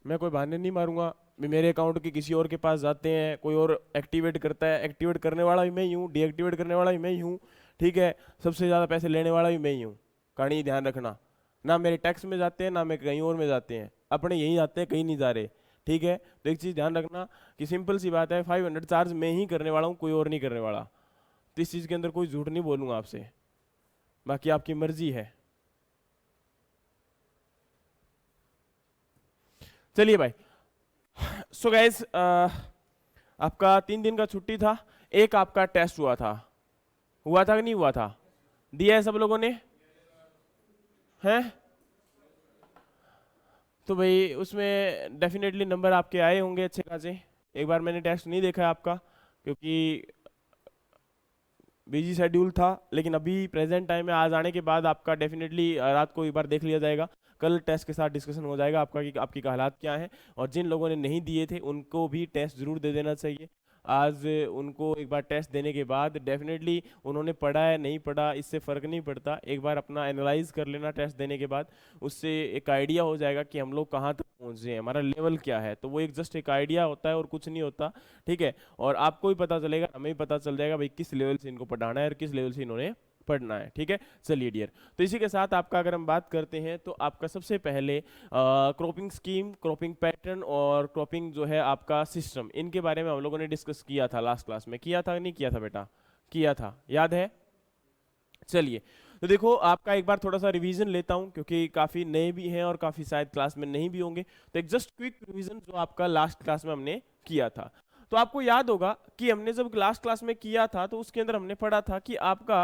मैं कोई बहाने नहीं मारूंगा, मेरे अकाउंट के किसी और के पास जाते हैं, कोई और एक्टिवेट करता है, एक्टिवेट करने वाला भी मैं ही हूँ, डीएक्टिवेट करने वाला भी मैं ही हूँ। ठीक है, सबसे ज़्यादा पैसे लेने वाला भी मैं ही हूँ। कहानी ध्यान रखना, ना मेरे टैक्स में जाते हैं ना मैं कहीं और में जाते हैं, अपने यहीं जाते हैं, कहीं नहीं जा रहे। ठीक है, तो एक चीज़ ध्यान रखना कि सिंपल सी बात है, 500 चार्ज मैं ही करने वाला हूँ, कोई और नहीं करने वाला। तो इस चीज़ के अंदर कोई झूठ नहीं बोलूँगा आपसे, बाकी आपकी मर्जी है। चलिए भाई, सो गाइस, आपका 3 दिन का छुट्टी था, एक आपका टेस्ट हुआ था कि नहीं हुआ था? दिया है सब लोगों ने? हैं? तो भाई उसमें डेफिनेटली नंबर आपके आए होंगे अच्छे खासे। एक बार मैंने टेस्ट नहीं देखा है आपका, क्योंकि बिजी शेड्यूल था, लेकिन अभी प्रेजेंट टाइम में आज आने के बाद आपका डेफिनेटली रात को एक बार देख लिया जाएगा। कल टेस्ट के साथ डिस्कशन हो जाएगा आपका कि आपकी हालात क्या है, और जिन लोगों ने नहीं दिए थे उनको भी टेस्ट जरूर दे देना चाहिए। आज उनको एक बार टेस्ट देने के बाद डेफिनेटली उन्होंने पढ़ा है नहीं पढ़ा इससे फ़र्क नहीं पड़ता, एक बार अपना एनालाइज कर लेना टेस्ट देने के बाद। उससे एक आइडिया हो जाएगा कि हम लोग कहाँ तक पहुँचे हैं, हमारा लेवल क्या है। तो वो एक जस्ट एक आइडिया होता है और कुछ नहीं होता। ठीक है, और आपको भी पता चलेगा, हमें भी पता चल जाएगा भाई किस लेवल से इनको पढ़ाना है और किस लेवल से इन्होंने पढ़ना है। ठीक है, चलिए डियर, तो इसी के साथ आपका अगर हम बात करते हैं तो आपका सबसे पहले क्रॉपिंग स्कीम, क्रॉपिंग पैटर्न और क्रॉपिंग जो है आपका सिस्टम, इनके बारे में हम लोगों ने डिस्कस किया था लास्ट क्लास में। किया था नहीं किया था बेटा? किया था, याद है? चलिए, तो देखो आपका एक बार थोड़ा सा रिवीजन लेता हूं, क्योंकि काफ़ी नए भी हैं और काफ़ी शायद क्लास में नहीं भी होंगे। तो एक जस्ट क्विक रिवीजन जो आपका लास्ट क्लास में हमने किया था। तो आपको याद होगा कि हमने जब लास्ट क्लास में किया था तो उसके अंदर हमने पढ़ा था कि आपका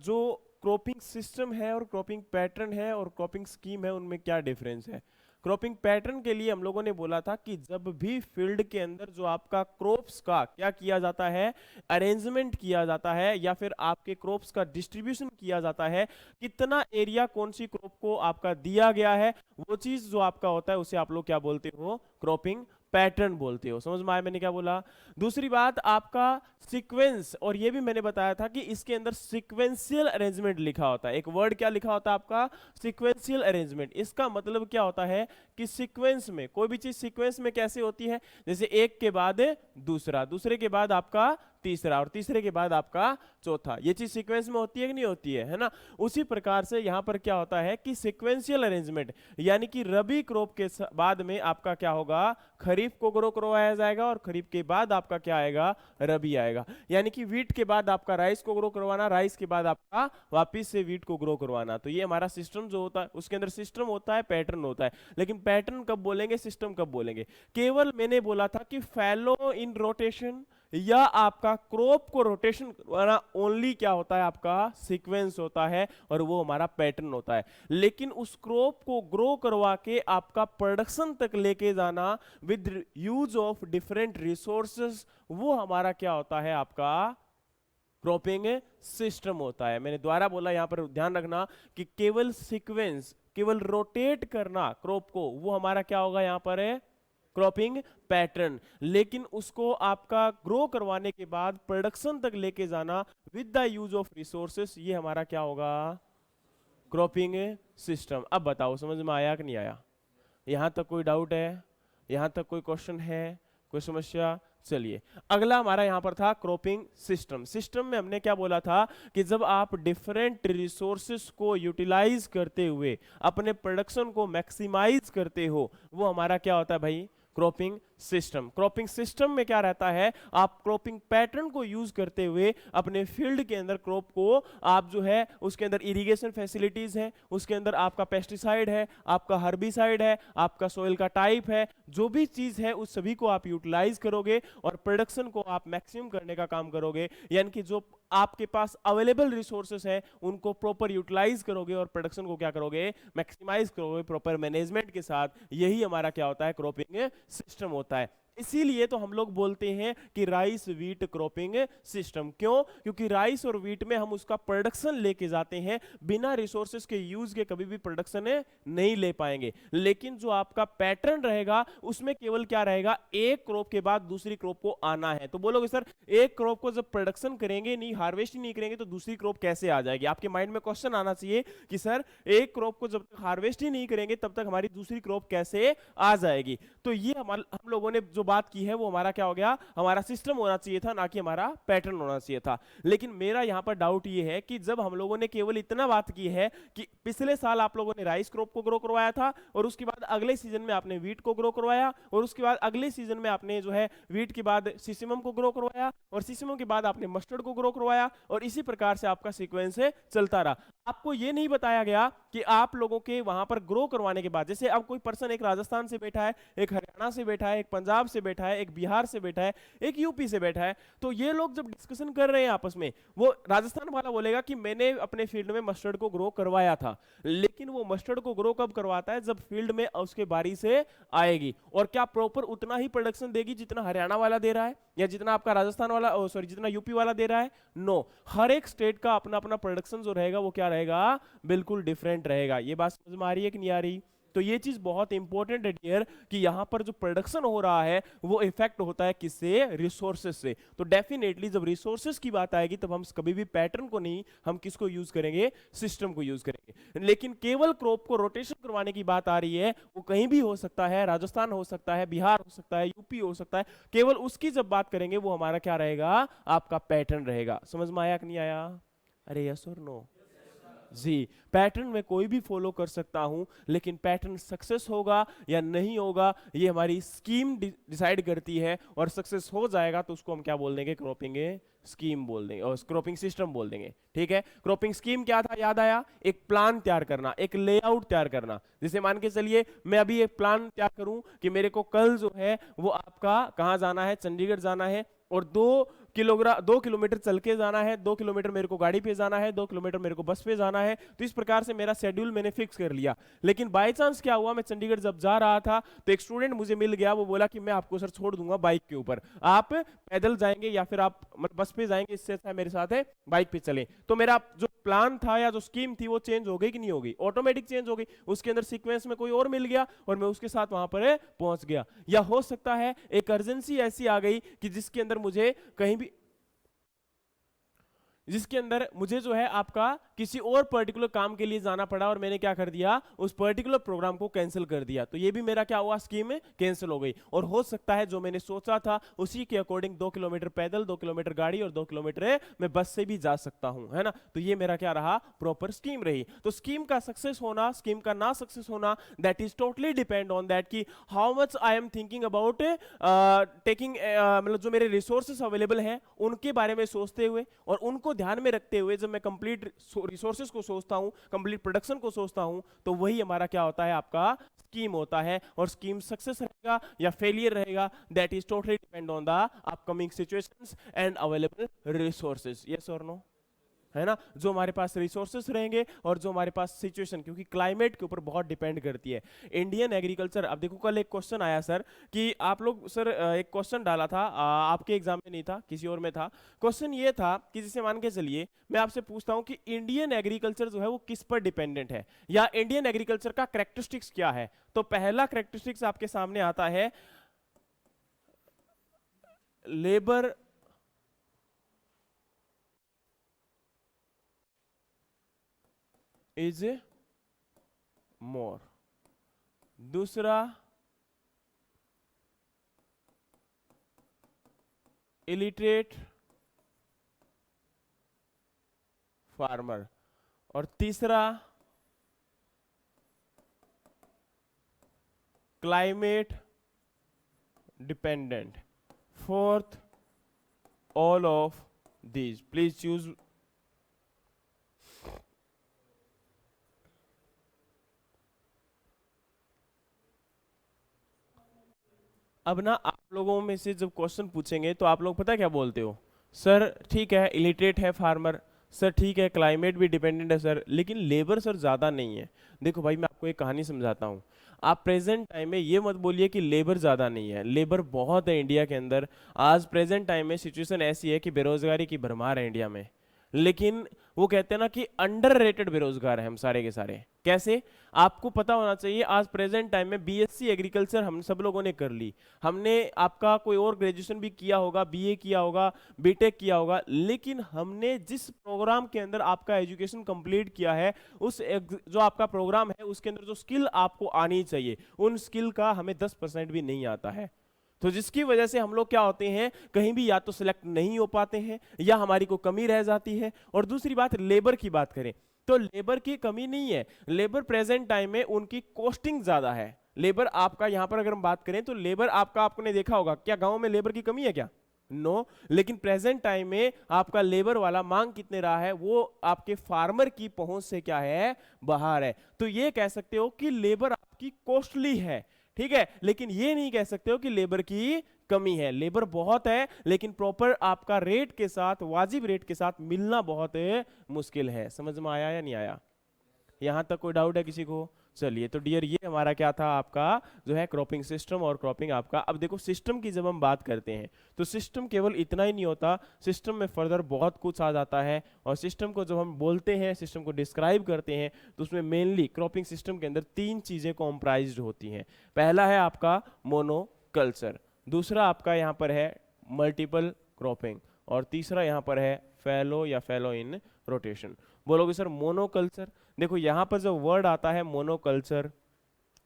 जो क्रॉपिंग सिस्टम है और क्रॉपिंग पैटर्न है और क्रॉपिंग स्कीम है, उनमें क्या डिफरेंस है। क्रॉपिंग पैटर्न के लिए हम लोगों ने बोला था कि जब भी फील्ड के अंदर जो आपका क्रॉप्स का क्या किया जाता है, अरेंजमेंट किया जाता है, या फिर आपके क्रॉप्स का डिस्ट्रीब्यूशन किया जाता है, कितना एरिया कौन सी क्रॉप को आपका दिया गया है, वो चीज जो आपका होता है उसे आप लोग क्या बोलते हो? क्रॉपिंग पैटर्न बोलते हो। समझ में आया मैंने क्या बोला? दूसरी बात, आपका सीक्वेंस, और ये भी मैंने बताया था कि इसके अंदर सीक्वेंशियल अरेंजमेंट लिखा होता है। एक वर्ड क्या लिखा होता है आपका? Sequential arrangement. इसका मतलब क्या होता है कि सीक्वेंस में कोई भी चीज सीक्वेंस में कैसे होती है, जैसे एक के बाद दूसरा, दूसरे के बाद आपका तीसरा, और तीसरे के बाद आपका चौथा। ये चीज सीक्वेंस में होती है कि नहीं होती है ना? उसी प्रकार से यहां पर क्या होता है कि सीक्वेंशियल अरेंजमेंट, यानी कि रबी क्रॉप के बाद में आपका क्या होगा? खरीफ को ग्रो करवाया जाएगा, और खरीफ के बाद आपका क्या आएगा? रबी आएगा। यानी कि वीट के बाद आपका राइस को ग्रो करवाना, राइस के बाद आपका वापिस से वीट को ग्रो करवाना। तो ये हमारा सिस्टम जो होता है, उसके अंदर सिस्टम होता है, पैटर्न होता है। लेकिन पैटर्न कब बोलेंगे, सिस्टम कब बोलेंगे? केवल मैंने बोला था कि फैलो इन रोटेशन या आपका क्रॉप को रोटेशन करवाना ओनली क्या होता है? आपका सीक्वेंस होता है, और वो हमारा पैटर्न होता है। लेकिन उस क्रॉप को ग्रो करवा के आपका प्रोडक्शन तक लेके जाना with use of different resources, वो हमारा क्या होता है? आपका क्रॉपिंग सिस्टम होता है। मैंने दोबारा बोला, यहां पर ध्यान रखना कि केवल सीक्वेंस, केवल रोटेट करना क्रॉप को, वो हमारा क्या होगा यहां पर? है क्रॉपिंग पैटर्न। लेकिन उसको आपका ग्रो करवाने के बाद प्रोडक्शन तक लेके जाना with the use of resources, ये हमारा क्या होगा? Cropping system. अब बताओ समझ में आया कि नहीं आया? यहां तक कोई डाउट है? यहां तक कोई क्वेश्चन है, कोई समस्या? चलिए, अगला हमारा यहां पर था क्रॉपिंग सिस्टम। सिस्टम में हमने क्या बोला था कि जब आप डिफरेंट रिसोर्सेस को यूटिलाइज करते हुए अपने प्रोडक्शन को मैक्सिमाइज करते हो, वो हमारा क्या होता है भाई? Cropping system. क्रॉपिंग सिस्टम में क्या रहता है? आप क्रॉपिंग पैटर्न को यूज करते हुए अपने फील्ड के अंदर क्रॉप को आप जो है, उसके अंदर इरिगेशन फैसिलिटीज है, उसके अंदर आपका पेस्टिसाइड है, आपका हर्बिसाइड है, आपका सोइल का टाइप है, जो भी चीज है उस सभी को आप यूटिलाइज करोगे और प्रोडक्शन को आप मैक्सिमम करने का काम करोगे। यानी कि जो आपके पास अवेलेबल रिसोर्सेस है उनको प्रॉपर यूटिलाइज करोगे और प्रोडक्शन को क्या करोगे? मैक्सिमाइज करोगे प्रॉपर मैनेजमेंट के साथ। यही हमारा क्या होता है? क्रॉपिंग सिस्टम होता है। इसीलिए तो हम लोग बोलते हैं कि राइस वीट क्रॉपिंग सिस्टम। क्यों? क्योंकि राइस और वीट में हम उसका प्रोडक्शन लेके जाते हैं, बिना रिसोर्सेज के यूज के कभी भी प्रोडक्शन नहीं ले पाएंगे। लेकिन जो आपका पैटर्न रहेगा उसमें केवल क्या रहेगा, एक क्रॉप के बाद दूसरी क्रॉप को आना है। तो बोलोगे सर एक क्रॉप को जब प्रोडक्शन करेंगे नहीं, हार्वेस्ट ही नहीं करेंगे, तो दूसरी क्रॉप कैसे आ जाएगी? आपके माइंड में क्वेश्चन आना चाहिए कि सर एक क्रॉप को जब तक हार्वेस्ट ही नहीं करेंगे तब तक हमारी दूसरी क्रॉप कैसे आ जाएगी? तो ये हम लोगों ने जो बात की है वो हमारा क्या हो गया, हमारा सिस्टम होना चाहिए था, ना कि हमारा पैटर्न होना चाहिए था। लेकिन मेरा यहां पर डाउट ये है कि जब हम लोगों ने केवल इतना बात की है कि पिछले साल आप लोगों ने राइस क्रॉप को ग्रो करवाया था, और उसके बाद अगले सीजन में आपने वीट को ग्रो करवाया, और उसके बाद अगले सीजन में आपने जो है वीट के बाद सिसिमम को ग्रो करवाया, और सिसिमम के बाद आपने मस्टर्ड को ग्रो करवाया, और इसी प्रकार से आपका सीक्वेंस चलता रहा। आपको यह नहीं बताया गया कि आप लोगों के वहां पर ग्रो करवाने के बाद, जैसे अब कोई पर्सन एक राजस्थान से बैठा है, एक हरियाणा से बैठा है, एक पंजाब से बैठा है, एक बिहार से बैठा है, एक यूपी से बैठा है, तो ये लोग जब डिस्कशन कर रहे हैं आपस में, वो राजस्थान वाला बोलेगा कि मैंने अपने फील्ड में मस्टर्ड को ग्रो करवाया था। लेकिन वो मस्टर्ड को ग्रो कब करवाता है, जब फील्ड में उसके बारी से आएगी। और क्या प्रॉपर उतना ही प्रोडक्शन देगी जितना हरियाणा वाला दे रहा है, या जितना आपका राजस्थान वाला, सॉरी, जितना यूपी वाला दे रहा है? नो, हर एक स्टेट का अपना अपना प्रोडक्शन जो रहेगा वो क्या रहेगा, बिल्कुल डिफरेंट रहेगा। ये बात समझ में आ रही है कि नहीं आ रही? तो ये चीज बहुत इंपॉर्टेंट है डियर, कि यहां पर जो प्रोडक्शन हो रहा है वो इफेक्ट होता है किससे, रिसोर्सेज से। तो डेफिनेटली जब रिसोर्सेज की बात आएगी तब हम कभी भी पैटर्न को नहीं, हम किसको यूज करेंगे, सिस्टम को यूज करेंगे। लेकिन केवल क्रॉप को रोटेशन करवाने की बात आ रही है, वो कहीं भी हो सकता है, राजस्थान हो सकता है, बिहार हो सकता है, यूपी हो सकता है, केवल उसकी जब बात करेंगे वो हमारा क्या रहेगा, आपका पैटर्न रहेगा। समझ में आया कि नहीं आया? अरे यस और नो? जी, पैटर्न में कोई भी फॉलो कर सकता हूं, लेकिन पैटर्न सक्सेस होगा या नहीं होगा ये हमारी स्कीम डिसाइड करती है। और सक्सेस हो जाएगा तो उसको हम क्या बोल देंगे, क्रॉपिंग स्कीम बोल देंगे, और क्रॉपिंग सिस्टम बोल देंगे। ठीक है, क्रॉपिंग स्कीम क्या था, याद आया? एक प्लान तैयार करना, एक लेआउट तैयार करना। जैसे मान के चलिए मैं अभी एक प्लान तैयार करूं कि मेरे को कल जो है वो आपका कहां जाना है, चंडीगढ़ जाना है, और 2 किलोमीटर चल के जाना है, 2 किलोमीटर मेरे को गाड़ी पे जाना है, 2 किलोमीटर मेरे को बस पे जाना है। तो इस प्रकार से मेरा शेड्यूल मैंने फिक्स कर लिया। लेकिन बाय चांस क्या हुआ, मैं चंडीगढ़ जब जा रहा था तो एक स्टूडेंट मुझे मिल गया, वो बोला कि मैं आपको सर छोड़ दूंगा बाइक के ऊपर, आप पैदल जाएंगे या फिर आप बस पे जाएंगे, इससे अच्छा मेरे साथ है बाइक पे चलें। तो मेरा जो प्लान था या जो स्कीम थी वो चेंज हो गई कि नहीं हो गई? ऑटोमेटिक चेंज हो गई। उसके अंदर सीक्वेंस में कोई और मिल गया और मैं उसके साथ वहां पर पहुंच गया। या हो सकता है एक अर्जेंसी ऐसी आ गई कि जिसके अंदर मुझे कहीं भी, जिसके अंदर मुझे जो है आपका किसी और पर्टिकुलर काम के लिए जाना पड़ा, और मैंने क्या कर दिया, उस पर्टिकुलर प्रोग्राम को कैंसिल कर दिया। तो ये भी मेरा क्या हुआ, स्कीम कैंसिल हो गई। और हो सकता है जो मैंने सोचा था उसी के अकॉर्डिंग 2 किलोमीटर पैदल, 2 किलोमीटर गाड़ी और 2 किलोमीटर मैं बस से भी जा सकता हूं, है ना? तो ये मेरा क्या रहा, प्रॉपर स्कीम रही। तो स्कीम का सक्सेस होना, स्कीम का ना सक्सेस होना, that is totally depend on that कि how much I am thinking about taking, मतलब जो मेरे रिसोर्सेस अवेलेबल हैं उनके बारे में सोचते हुए और उनको ध्यान में रखते हुए जब मैं कंप्लीट रिसोर्सेज को सोचता हूं, कंप्लीट प्रोडक्शन को सोचता हूं, तो वही हमारा क्या होता है, आपका स्कीम होता है। और स्कीम सक्सेस रहेगा या फेलियर रहेगा, that is totally depend on the upcoming situations and available resources. Yes और नो? है ना? जो हमारे पास रिसोर्सेस रहेंगे और जो हमारे पास सिचुएशन, क्योंकि क्लाइमेट के ऊपर बहुत डिपेंड करती है इंडियन एग्रीकल्चर। अब देखो कल एक क्वेश्चन आया सर कि आप लोग, सर एक क्वेश्चन डाला था, आपके एग्जाम में नहीं था, किसी और में था। क्वेश्चन ये था कि जैसे मान के चलिए मैं आपसे पूछता हूं कि इंडियन एग्रीकल्चर जो है वो किस पर डिपेंडेंट है, या इंडियन एग्रीकल्चर का कैरेक्टरिस्टिक्स क्या है? तो पहला कैरेक्टरिस्टिक्स आपके सामने आता है, लेबर इज मोर। दूसरा, इलिटरेट फार्मर। और तीसरा, climate dependent. Fourth, all of these. Please choose. अब ना आप लोगों में से जब क्वेश्चन पूछेंगे तो आप लोग पता है क्या बोलते हो, सर ठीक है इलिटरेट है फार्मर, सर ठीक है क्लाइमेट भी डिपेंडेंट है सर, लेकिन लेबर सर ज़्यादा नहीं है। देखो भाई मैं आपको एक कहानी समझाता हूँ। आप प्रेजेंट टाइम में ये मत बोलिए कि लेबर ज्यादा नहीं है, लेबर बहुत है इंडिया के अंदर। आज प्रेजेंट टाइम में सिचुएशन ऐसी है कि बेरोजगारी की भरमार है इंडिया में, लेकिन वो कहते हैं ना कि अंडररेटेड बेरोजगार है हम सारे के सारे। कैसे? आपको पता होना चाहिए, आज प्रेजेंट टाइम में बीएससी एग्रीकल्चर हम सब लोगों ने कर ली, हमने आपका कोई और ग्रेजुएशन भी किया होगा, बीए किया होगा, बीटेक किया होगा, लेकिन हमने जिस प्रोग्राम के अंदर आपका एजुकेशन कंप्लीट किया है, जो आपका प्रोग्राम है उसके अंदर जो स्किल आपको आनी चाहिए, उन स्किल का हमें 10% भी नहीं आता है। तो जिसकी वजह से हम लोग क्या होते हैं, कहीं भी या तो सिलेक्ट नहीं हो पाते हैं या हमारी को कमी रह जाती है। और दूसरी बात, लेबर की बात करें तो लेबर की कमी नहीं है, लेबर प्रेजेंट टाइम में उनकी कॉस्टिंग ज्यादा है। लेबर आपका यहां पर अगर हम बात करें तो लेबर आपका, आपने देखा होगा क्या गांव में लेबर की कमी है क्या? नो लेकिन प्रेजेंट टाइम में आपका लेबर वाला मांग कितने रहा है, वो आपके फार्मर की पहुंच से क्या है, बाहर है। तो ये कह सकते हो कि लेबर आपकी कॉस्टली है, ठीक है, लेकिन ये नहीं कह सकते हो कि लेबर की कमी है। लेबर बहुत है लेकिन प्रॉपर आपका रेट के साथ, वाजिब रेट के साथ मिलना बहुत मुश्किल है। समझ में आया या नहीं आया? यहां तक कोई डाउट है किसी को? चलिए, तो डियर ये हमारा क्या था, आपका जो है क्रॉपिंग सिस्टम और क्रॉपिंग आपका। अब देखो सिस्टम की जब हम बात करते हैं तो सिस्टम केवल इतना ही नहीं होता, सिस्टम में फर्दर बहुत कुछ आ जाता है। और सिस्टम को जब हम बोलते हैं, सिस्टम को डिस्क्राइब करते हैं, तो उसमें मेनली क्रॉपिंग सिस्टम के अंदर 3 चीजें कॉम्प्राइज्ड होती हैं। पहला है आपका मोनोकल्चर, दूसरा आपका यहाँ पर है मल्टीपल क्रॉपिंग, और तीसरा यहाँ पर है फैलो या फैलो इन रोटेशन। बोलोगे सर मोनोकल्चर, देखो यहां पर जो वर्ड आता है मोनोकल्चर,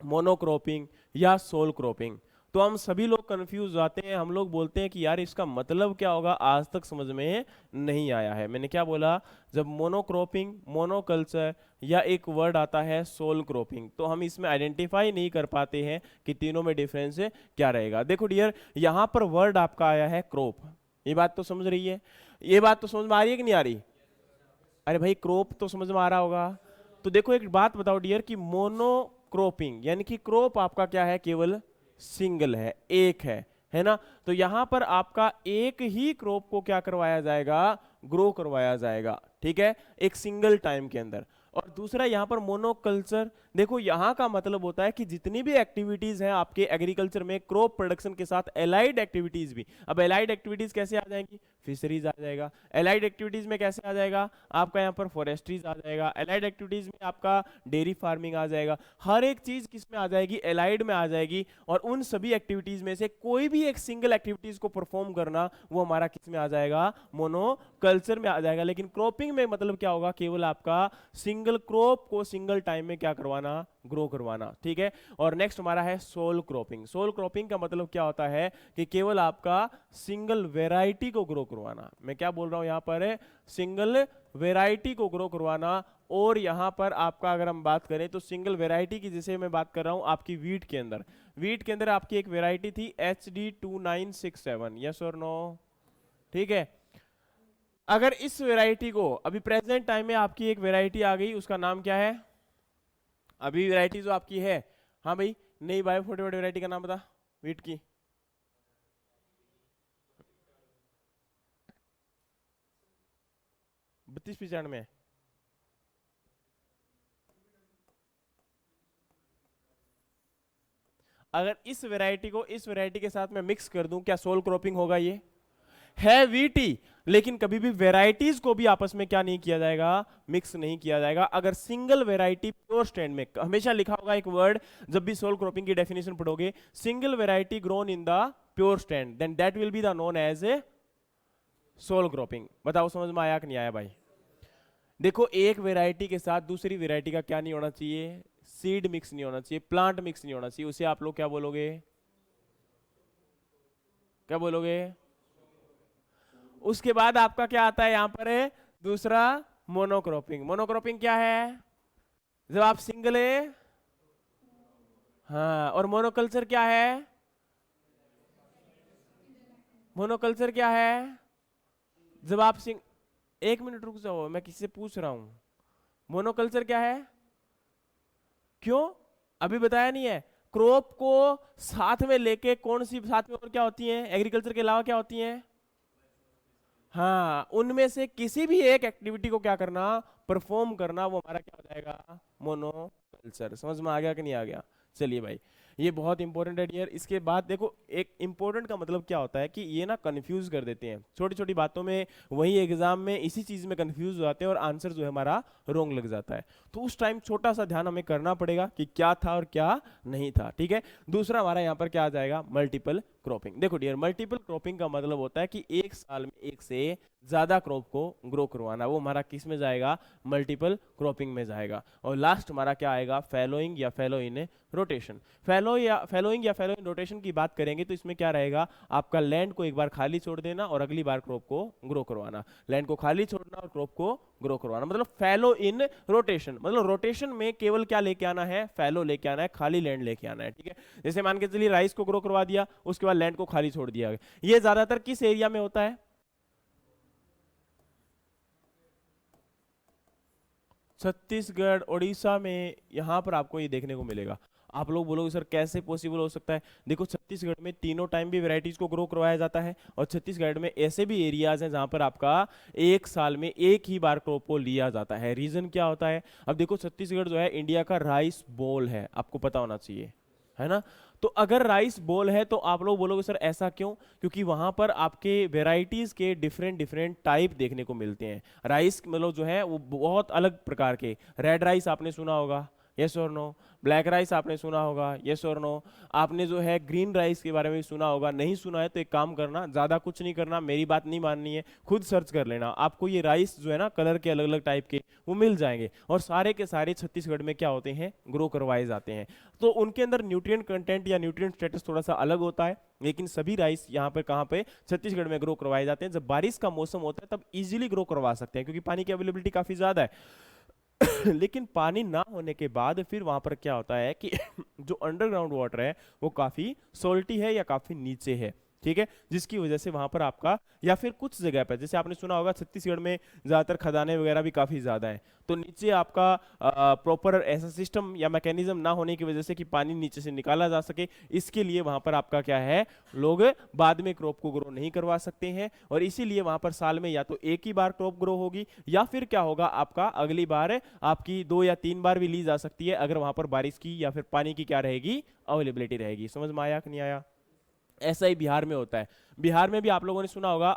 मोनोक्रॉपिंग या सोल क्रॉपिंग, तो हम सभी लोग कंफ्यूज हो जाते हैं। हम लोग बोलते हैं कि यार इसका मतलब क्या होगा, आज तक समझ में नहीं आया है। मैंने क्या बोला, जब मोनोक्रॉपिंग, मोनोकल्चर या एक वर्ड आता है सोल क्रॉपिंग, तो हम इसमें आइडेंटिफाई नहीं कर पाते हैं कि तीनों में डिफरेंस क्या रहेगा। देखो डियर, यहां पर वर्ड आपका आया है क्रॉप, ये बात तो समझ रही है, ये बात तो समझ में आ रही है कि नहीं आ रही? अरे भाई क्रॉप तो समझ में आ रहा होगा। तो देखो एक बात बताओ डियर कि मोनोक्रॉपिंग यानी कि क्रॉप आपका क्या है, केवल सिंगल है, एक है ना। तो यहां पर आपका एक ही क्रॉप को क्या करवाया जाएगा, ग्रो करवाया जाएगा, ठीक है, एक सिंगल टाइम के अंदर। और दूसरा यहां पर मोनोकल्चर, देखो यहां का मतलब होता है कि जितनी भी एक्टिविटीज हैं आपके एग्रीकल्चर में क्रॉप प्रोडक्शन के साथ एलाइड एक्टिविटीज भी। अब एलाइड एक्टिविटीज कैसे आ जाएंगी, फिशरीज आ जाएगा, एलाइड एक्टिविटीज में कैसे आ जाएगा आपका यहाँ पर फॉरेस्ट्रीज आ जाएगा, एलाइड एक्टिविटीज में आपका डेयरी फार्मिंग आ जाएगा। हर एक चीज किस में आ जाएगी, एलाइड में आ जाएगी। और उन सभी एक्टिविटीज में से कोई भी एक सिंगल एक्टिविटीज को परफॉर्म करना, वो हमारा किस में आ जाएगा, मोनोकल्चर में आ जाएगा। लेकिन क्रॉपिंग में मतलब क्या होगा, केवल आपका सिंगल क्रॉप को सिंगल टाइम में क्या करवाना, ग्रो करवाना, ठीक है। और नेक्स्ट हमारा है सोल क्रॉपिंग। सोल क्रॉपिंग का मतलब क्या होता है कि केवल आपका सिंगल वेराइटी को ग्रो करवाना। मैं क्या बोल रहा हूं यहां पर है, सिंगल वेराइटी को ग्रो करवाना। और यहां पर आपका अगर हम बात करें तो सिंगल वेराइटी की, जैसे मैं बात कर रहा हूं आपकी वीट के अंदर, वीट के अंदर आपकी एक वेराइटी थी HD2967, यस और नो, ठीक है। अगर इस वेराइटी को अभी प्रेजेंट टाइम में आपकी एक वेराइटी आ गई, उसका नाम क्या है, अभी वैरायटी जो आपकी है, हाँ भाई नई बायो 40 वैरायटी का नाम बता वीट की। बत्तीस 95। अगर इस वैरायटी को इस वैरायटी के साथ मैं मिक्स कर दूं, क्या सोल क्रॉपिंग होगा? ये है वीटी, लेकिन कभी भी वेराइटीज को भी आपस में क्या नहीं किया जाएगा, मिक्स नहीं किया जाएगा। अगर सिंगल वेराइटी प्योर स्टैंड में, हमेशा लिखा होगा एक वर्ड, जब भी सोल क्रॉपिंग की डेफिनेशन पढ़ोगे, single variety grown in the pure stand, then that will be the known as a sole cropping. बताओ समझ में आया कि नहीं आया भाई? देखो एक वेराइटी के साथ दूसरी वेराइटी का क्या नहीं होना चाहिए, सीड मिक्स नहीं होना चाहिए, प्लांट मिक्स नहीं होना चाहिए, उसे आप लोग क्या बोलोगे, क्या बोलोगे? उसके बाद आपका क्या आता है यहां पर है दूसरा, मोनोक्रॉपिंग। मोनोक्रॉपिंग क्या है, जब आप सिंगल है, हाँ। और मोनोकल्चर क्या है, मोनोकल्चर क्या है, जब आप एक मिनट रुक जाओ, मैं किसी से पूछ रहा हूं, मोनोकल्चर क्या है, क्यों अभी बताया नहीं है? क्रॉप को साथ में लेके, कौन सी साथ में और क्या होती है एग्रीकल्चर के अलावा, क्या होती है, हाँ, उनमें से किसी भी एक एक्टिविटी को क्या करना, परफॉर्म करना, वो हमारा क्या हो जाएगा, मोनोकल्चर। समझ में आ गया कि नहीं आ गया? चलिए भाई, ये बहुत इंपॉर्टेंट है डियर। इसके बाद देखो, एक इंपॉर्टेंट का मतलब क्या होता है कि ये ना कंफ्यूज कर देते हैं छोटी छोटी बातों में, वही एग्जाम में इसी चीज में कंफ्यूज हो जाते हैं और आंसर जो है हमारा रॉन्ग लग जाता है। तो उस टाइम छोटा सा ध्यान हमें करना पड़ेगा कि क्या था और क्या नहीं था, ठीक है। दूसरा हमारा यहाँ पर क्या आ जाएगा, मल्टीपल क्रॉपिंग। देखो डियर, मल्टीपल क्रॉपिंग का मतलब होता है कि एक साल में एक से ज्यादा क्रॉप को ग्रो करवाना, वो हमारा किस में जाएगा, मल्टीपल क्रॉपिंग में जाएगा। और लास्ट हमारा क्या आएगा, फैलोइंग या फैलो इन रोटेशन। फैलोइंग या फैलो इन रोटेशन की बात करेंगे तो इसमें क्या रहेगा, आपका लैंड को एक बार खाली छोड़ देना और अगली बार क्रॉप को ग्रो करवाना, लैंड को खाली छोड़ना और क्रॉप को ग्रो करवाना, मतलब फैलो इन रोटेशन। मतलब रोटेशन में केवल क्या लेके आना है, फैलो लेके आना है, खाली लैंड लेके आना है, ठीक है। जैसे मान के चलिए राइस को ग्रो करवा दिया, उसके बाद लैंड को खाली छोड़ दिया। ये ज्यादातर किस एरिया में होता है, छत्तीसगढ़, उड़ीसा में, यहां पर आपको ये देखने को मिलेगा। आप लोग बोलोगे सर कैसे पॉसिबल हो सकता है, देखो छत्तीसगढ़ में तीनों टाइम भी वैरायटीज को ग्रो करवाया जाता है, और छत्तीसगढ़ में ऐसे भी एरियाज हैं जहां पर आपका एक साल में एक ही बार क्रॉप को लिया जाता है। रीजन क्या होता है, अब देखो छत्तीसगढ़ जो है इंडिया का राइस बोल है, आपको पता होना चाहिए, है ना। तो अगर राइस बोल है तो आप लोग बोलोगे सर ऐसा क्यों, क्योंकि वहां पर आपके वेराइटीज के डिफरेंट डिफरेंट टाइप देखने को मिलते हैं। राइस मतलब जो है वो बहुत अलग प्रकार के, रेड राइस आपने सुना होगा, यस और नो, ब्लैक राइस आपने सुना होगा, यस और नो, आपने जो है ग्रीन राइस के बारे में भी सुना होगा। नहीं सुना है तो एक काम करना, ज्यादा कुछ नहीं करना, मेरी बात नहीं माननी है, खुद सर्च कर लेना, आपको ये राइस जो है ना कलर के अलग अलग टाइप के वो मिल जाएंगे, और सारे के सारे छत्तीसगढ़ में क्या होते हैं, ग्रो करवाए जाते हैं। तो उनके अंदर न्यूट्रिएंट कंटेंट या न्यूट्रिएंट स्टेटस थोड़ा सा अलग होता है, लेकिन सभी राइस यहाँ पर कहाँ पे, छत्तीसगढ़ में ग्रो करवाए जाते हैं। जब बारिश का मौसम होता है तब इजीली ग्रो करवा सकते हैं, क्योंकि पानी की अवेलेबिलिटी काफी ज्यादा है। लेकिन पानी ना होने के बाद फिर वहां पर क्या होता है कि जो अंडरग्राउंड वाटर है वो काफी सोल्टी है या काफी नीचे है, ठीक है, जिसकी वजह से वहां पर आपका, या फिर कुछ जगह पर जैसे आपने सुना होगा छत्तीसगढ़ में ज्यादातर खदानें वगैरह भी काफी ज्यादा है, तो नीचे आपका प्रॉपर ऐसा सिस्टम या मैकेनिज्म ना होने की वजह से कि पानी नीचे से निकाला जा सके, इसके लिए वहां पर आपका क्या है, लोग बाद में क्रॉप को ग्रो नहीं करवा सकते हैं, और इसीलिए वहां पर साल में या तो एक ही बार क्रॉप ग्रो होगी, या फिर क्या होगा आपका अगली बार आपकी 2 या 3 बार भी ली जा सकती है, अगर वहां पर बारिश की या फिर पानी की क्या रहेगी, अवेलेबिलिटी रहेगी। समझ में आया कि नहीं आया। ऐसा ही बिहार में होता है। बिहार में भी आप लोगों ने सुना होगा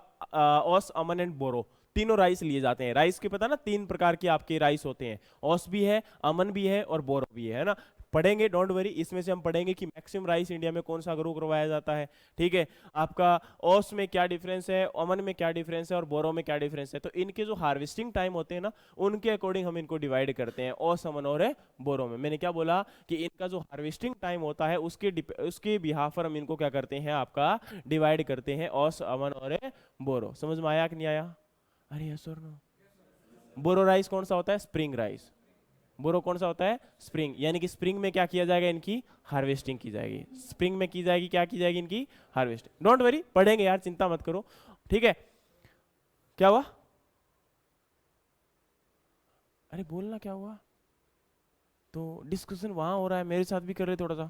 ओस, अमन एंड बोरो, तीनों राइस लिए जाते हैं। राइस के पता ना 3 प्रकार के आपके राइस होते हैं, ओस भी है, अमन भी है और बोरो भी है ना। पढ़ेंगे, डोंट वरी, इसमें से हम पढ़ेंगे कि मैक्सिमम राइस इंडिया में कौन सा ग्रो करवाया जाता है, ठीक है। आपका ओस में क्या डिफरेंस है, अमन में क्या डिफरेंस है और बोरो में क्या डिफरेंस है, तो इनके जो हार्वेस्टिंग टाइम होते हैं ना उनके अकॉर्डिंग हम इनको डिवाइड करते हैं, ओस, अमन और बोरो में। मैंने क्या बोला कि इनका जो हार्वेस्टिंग टाइम होता है उसके बिहाफ पर हम इनको क्या करते हैं, आपका डिवाइड करते हैं, ओस, अमन और बोरो। समझ में आया कि नहीं आया। अरे यस और नो। बोरो राइस कौन सा होता है, स्प्रिंग राइस। बोरो कौन सा होता है, स्प्रिंग, यानी कि स्प्रिंग में क्या किया जाएगा, इनकी हार्वेस्टिंग की जाएगी, स्प्रिंग में की जाएगी, क्या की जाएगी, इनकी हार्वेस्टिंग। डोंट वरी, पढ़ेंगे यार, चिंता मत करो, ठीक है। क्या हुआ, अरे बोलना क्या हुआ, तो डिस्कशन वहां हो रहा है, मेरे साथ भी कर रहे थोड़ा सा।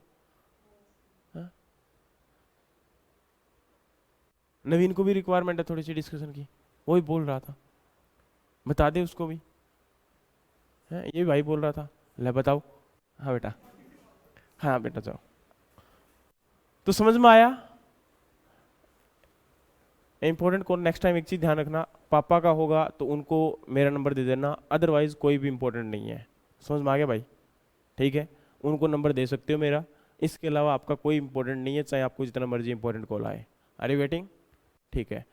हाँ? नवीन को भी रिक्वायरमेंट है थोड़ी सी डिस्कशन की, वही बोल रहा था, बता दे उसको भी। है ये भाई बोल रहा था, ले बताओ। हाँ बेटा, हाँ बेटा जाओ। तो समझ में आया। इंपॉर्टेंट कौन, नेक्स्ट टाइम एक चीज ध्यान रखना, पापा का होगा तो उनको मेरा नंबर दे देना, अदरवाइज कोई भी इंपॉर्टेंट नहीं है। समझ में आ गया भाई, ठीक है, उनको नंबर दे सकते हो मेरा, इसके अलावा आपका कोई इंपॉर्टेंट नहीं है, चाहे आपको जितना मर्जी इंपॉर्टेंट कॉल आए। आर यू वेटिंग, ठीक है।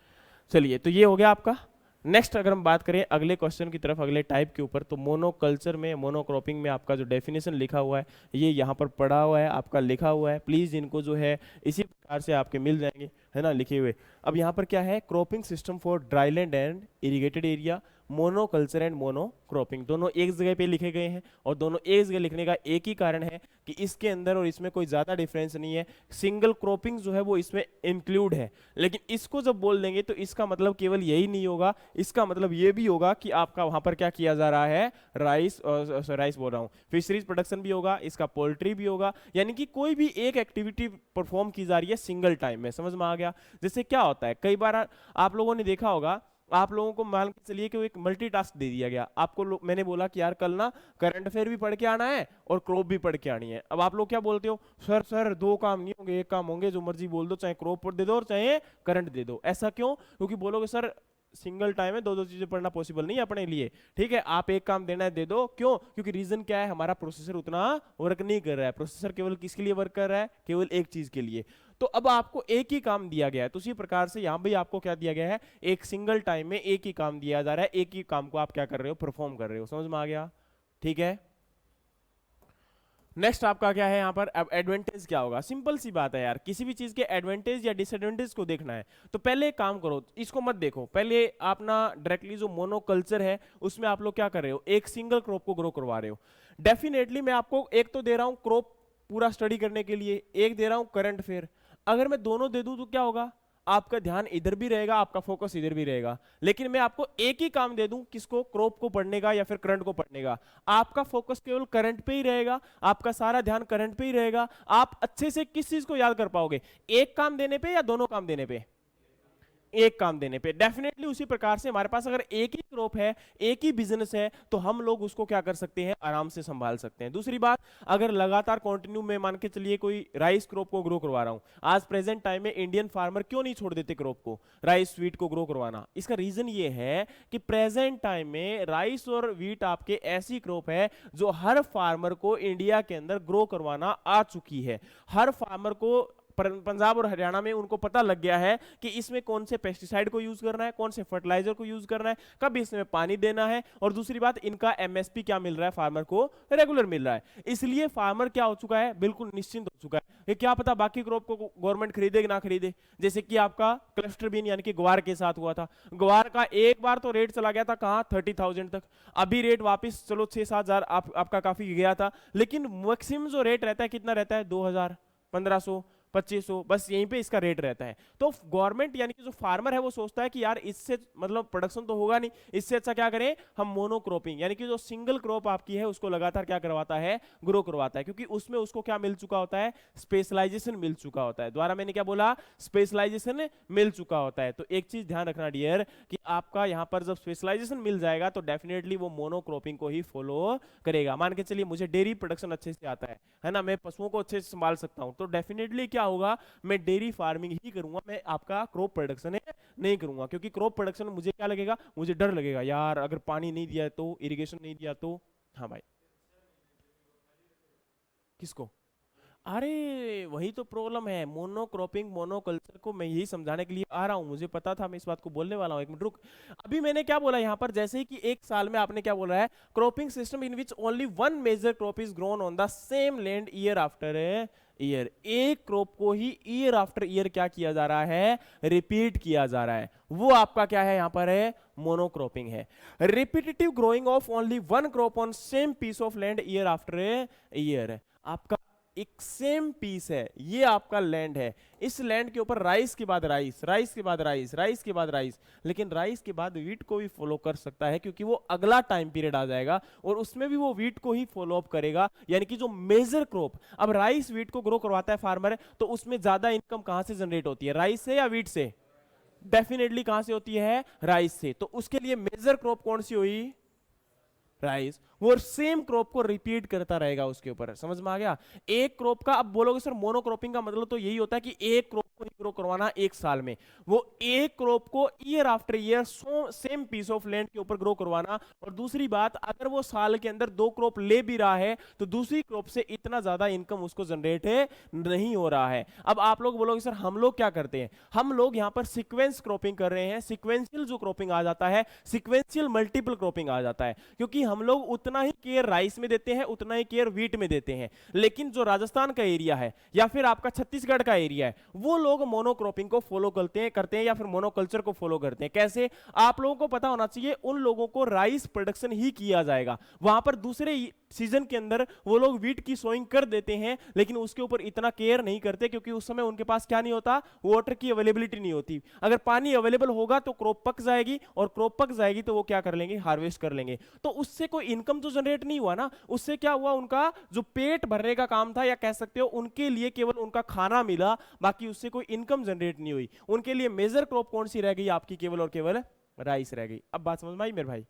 चलिए, तो ये हो गया आपका। नेक्स्ट अगर हम बात करें अगले क्वेश्चन की तरफ, अगले टाइप के ऊपर, तो मोनोकल्चर में, मोनोक्रॉपिंग में आपका जो डेफिनेशन लिखा हुआ है ये यहाँ पर पढ़ा हुआ है, आपका लिखा हुआ है, प्लीज इनको जो है इसी प्रकार से आपके मिल जाएंगे, है ना, लिखे हुए। अब यहाँ पर क्या है, cropping system for dryland and irrigated area, monoculture and monocropping, दोनों एक जगह पे लिखे गए हैं, और दोनों एक जगह लिखने का एक ही कारण है कि इसके अंदर और इसमें कोई ज्यादा डिफरेंस नहीं है, सिंगल क्रॉपिंग जो है वो इसमें इंक्लूड है। लेकिन इसको जब बोल देंगे तो इसका मतलब केवल यही नहीं होगा, इसका मतलब ये भी होगा कि आपका वहां पर क्या किया जा रहा है, राइस, राइस बोल रहा हूँ, फिशरीज प्रोडक्शन भी होगा, इसका पोल्ट्री भी होगा, यानी कि कोई भी एक एक्टिविटी परफॉर्म की जा रही है सिंगल टाइम में। समझ में आ गया। जैसे क्या होता है, कई बार आप लोगों ने देखा होगा आप लोगों को मान के चलिए कि वो एक मल्टीटास्क दे दिया गया आपको, मैंने बोला कि यार कल ना करंट अफेयर भी पढ़ के आना है और क्रॉप भी पढ़ के आनी है। अब आप लोग क्या बोलते हो, सर सर दो काम नहीं होंगे, एक काम होंगे, जो मर्जी बोल दो, चाहे क्रॉप दे दो और चाहे करंट दे दो। ऐसा क्यों? क्योंकि बोलोगे सर सिंगल टाइम में दो दो चीजें पढ़ना पॉसिबल नहीं है अपने लिए। ठीक है, आप एक काम देना है दे दो। क्यों? क्योंकि रीजन क्या है, हमारा प्रोसेसर उतना वर्क नहीं कर रहा है। प्रोसेसर केवल किसके लिए वर्क कर रहा है? केवल एक चीज के लिए। तो अब आपको एक ही काम दिया गया है, तो उसी प्रकार से यहां भी आपको क्या दिया गया है, एक सिंगल टाइम में एक ही काम दिया जा रहा है, एक ही काम को आप क्या कर रहे हो, परफॉर्म कर रहे हो। समझ में आ गया? ठीक है। नेक्स्ट आपका क्या है यहाँ पर, अब एडवांटेज क्या होगा? सिंपल सी बात है यार, किसी भी चीज के एडवांटेज या डिसएडवांटेज को देखना है तो पहले एक काम करो, इसको मत देखो, पहले आप ना डायरेक्टली जो मोनोकल्चर है उसमें आप लोग क्या कर रहे हो, एक सिंगल क्रॉप को ग्रो करवा रहे हो। डेफिनेटली मैं आपको एक तो दे रहा हूं क्रॉप पूरा स्टडी करने के लिए, एक दे रहा हूं करंट अफेयर। अगर मैं दोनों दे दूं तो क्या होगा, आपका ध्यान इधर भी रहेगा, आपका फोकस इधर भी रहेगा। लेकिन मैं आपको एक ही काम दे दूं, किसको, क्रॉप को पढ़ने का या फिर करंट को पढ़ने का, आपका फोकस केवल करंट पे ही रहेगा, आपका सारा ध्यान करंट पे ही रहेगा। आप अच्छे से किस चीज को याद कर पाओगे, एक काम देने पे या दोनों काम देने पे? एक काम देने पे। डेफिनेटली उसी प्रकार से हमारे पास अगर एक ही क्रॉप है, एक ही बिजनेस है, तो हम लोग उसको क्या कर सकते हैं, आराम से संभाल सकते हैं। दूसरी बात, अगर लगातार कंटिन्यू में मान के चलिए कोई राइस क्रॉप को ग्रो करवा रहा हूं, आज प्रेजेंट टाइम में इंडियन फार्मर क्यों नहीं छोड़ देते क्रॉप को, राइस व्हीट को ग्रो करवाना? इसका रीजन ये है कि प्रेजेंट टाइम में राइस और व्हीट आपके ऐसी क्रॉप है जो हर फार्मर को इंडिया के अंदर ग्रो करवाना आ चुकी है। हर फार्मर को पंजाब और हरियाणा में उनको पता लग गया है कि इसमें कौन से पेस्टिसाइड को यूज करना है, कौन से फर्टिलाइजर को यूज करना है, कब इसमें पानी देना है, और दूसरी बात इनका एमएसपी क्या मिल रहा है, फार्मर को रेगुलर मिल रहा है। इसलिए फार्मर क्या हो चुका है, बिल्कुल निश्चिंत हो चुका है कि क्या पता बाकी क्रॉप को गवर्नमेंट खरीदे कि ना खरीदे। जैसे कि आपका क्लस्टर बीन यानी कि ग्वार के साथ हुआ था, ग्वार का एक बार तो रेट चला गया था कहां, 30,000 तक। अभी रेट वापिस चलो 6-7 हजार आपका काफी गया था, लेकिन मैक्सिमम जो रेट रहता है कितना रहता है, 2,000, 1,500, 2,500, बस यहीं पे इसका रेट रहता है। तो गवर्नमेंट यानी कि जो फार्मर है वो सोचता है कि यार इससे मतलब प्रोडक्शन तो होगा नहीं, इससे अच्छा क्या करें हम, मोनोक्रॉपिंग यानी कि जो सिंगल क्रॉप आपकी है उसको लगातार क्या करवाता है, ग्रो करवाता है, क्योंकि उसमें उसको क्या मिल चुका होता है, स्पेशलाइजेशन मिल चुका होता है। द्वारा मैंने क्या बोला, स्पेशलाइजेशन मिल चुका होता है। तो एक चीज ध्यान रखना डियर, कि आपका यहां पर जब स्पेशलाइजेशन मिल जाएगा तो डेफिनेटली वो मोनोक्रॉपिंग को ही फॉलो करेगा। मान के चलिए मुझे डेयरी प्रोडक्शन अच्छे से आता है ना, मैं पशुओं को अच्छे से संभाल सकता हूं, तो डेफिनेटली क्या होगा, मैं डेयरी फार्मिंग ही करूंगा, मैं आपका क्रॉप प्रोडक्शन नहीं करूंगा। क्योंकि क्रॉप प्रोडक्शन में मुझे क्या लगेगा, मुझे डर लगेगा यार अगर पानी नहीं दिया तो, इरिगेशन नहीं दिया तो। हाँ भाई, किसको? अरे वही तो प्रॉब्लम है, मोनोक्रॉपिंग मोनोकल्चर को मैं यही समझाने के लिए आ रहा हूं, मुझे पता था मैं इस बात को बोलने वाला हूं। एक मिनट रुक, अभी मैंने क्या बोला यहाँ पर, जैसे ही कि एक साल में आपने क्या बोला है, cropping system in which only one major crop is grown on the same land year after year. एक क्रॉप को ही ईयर आफ्टर ईयर क्या किया जा रहा है, रिपीट किया जा रहा है, वो आपका क्या है यहाँ पर है, मोनोक्रॉपिंग है। Repetitive growing of only one crop on same piece of land year after year. आपका एक सेम पीस है, ये आपका लैंड है, इस लैंड के ऊपर राइस के बाद राइस, राइस के बाद राइस, राइस के बाद राइस, लेकिन राइस के बाद वीट को भी फॉलो कर सकता है, क्योंकि वो अगला टाइम पीरियड आ जाएगा और उसमें भी वो वीट को ही फॉलो अप करेगा। यानी कि जो मेजर क्रॉप, अब राइस वीट को ग्रो करवाता है फार्मर, तो उसमें ज्यादा इनकम कहां से जनरेट होती है, राइस से या वीट से? डेफिनेटली कहां से होती है, राइस से। तो उसके लिए मेजर क्रॉप कौन सी हुई, राइस। वो सेम क्रॉप को रिपीट करता रहेगा उसके ऊपर। समझ में आ गया? एक क्रॉप का, अब बोलोगे सर मोनोक्रॉपिंग का मतलब तो यही होता है कि एक क्रॉप को ही ग्रो करवाना एक साल में, वो एक क्रॉप को year after year same piece of land के ऊपर ग्रो करवाना। और दूसरी बात, अगर वो साल के अंदर 2 क्रॉप ले भी रहा है तो दूसरी क्रॉप से इतना ज्यादा इनकम उसको जनरेट नहीं हो रहा है। अब आप लोग बोलोगे सर हम लोग क्या करते हैं, हम लोग यहाँ पर सीक्वेंस क्रॉपिंग कर रहे हैं। सीक्वेंशियल जो क्रॉपिंग आ जाता है, सीक्वेंशियल मल्टीपल क्रॉपिंग आ जाता है, क्योंकि हम लोग उतना ही केयर राइस में देते हैं, उतना ही केयर व्हीट में देते हैं। लेकिन जो राजस्थान का एरिया है या फिर आपका छत्तीसगढ़ का एरिया है, वो लोग मोनोक्रॉपिंग को फॉलो करते हैं या फिर मोनोकल्चर को फॉलो करते हैं। कैसे? आप लोगों को पता होना चाहिए, उन लोगों को राइस प्रोडक्शन ही किया जाएगा, वहां पर दूसरे सीजन के अंदर वो लोग व्हीट की सोइंग कर देते हैं, लेकिन उसके ऊपर इतना केयर नहीं करते, क्योंकि उस समय उनके पास क्या नहीं होता, वाटर की अवेलेबिलिटी नहीं होती। अगर पानी अवेलेबल होगा तो क्रॉप पक जाएगी, और क्रॉप पक जाएगी तो वो क्या कर लेंगे, हार्वेस्ट कर लेंगे। तो उससे कोई इनकम तो जनरेट नहीं हुआ ना, उससे क्या हुआ, उनका जो पेट भरने का काम था, या कह सकते हो उनके लिए केवल उनका खाना मिला, बाकी उससे कोई इनकम जनरेट नहीं हुई। उनके लिए मेजर क्रॉप कौन सी रह गई आपकी, केवल और केवल राइस रह गई। अब बात समझ में आई मेरे भाई?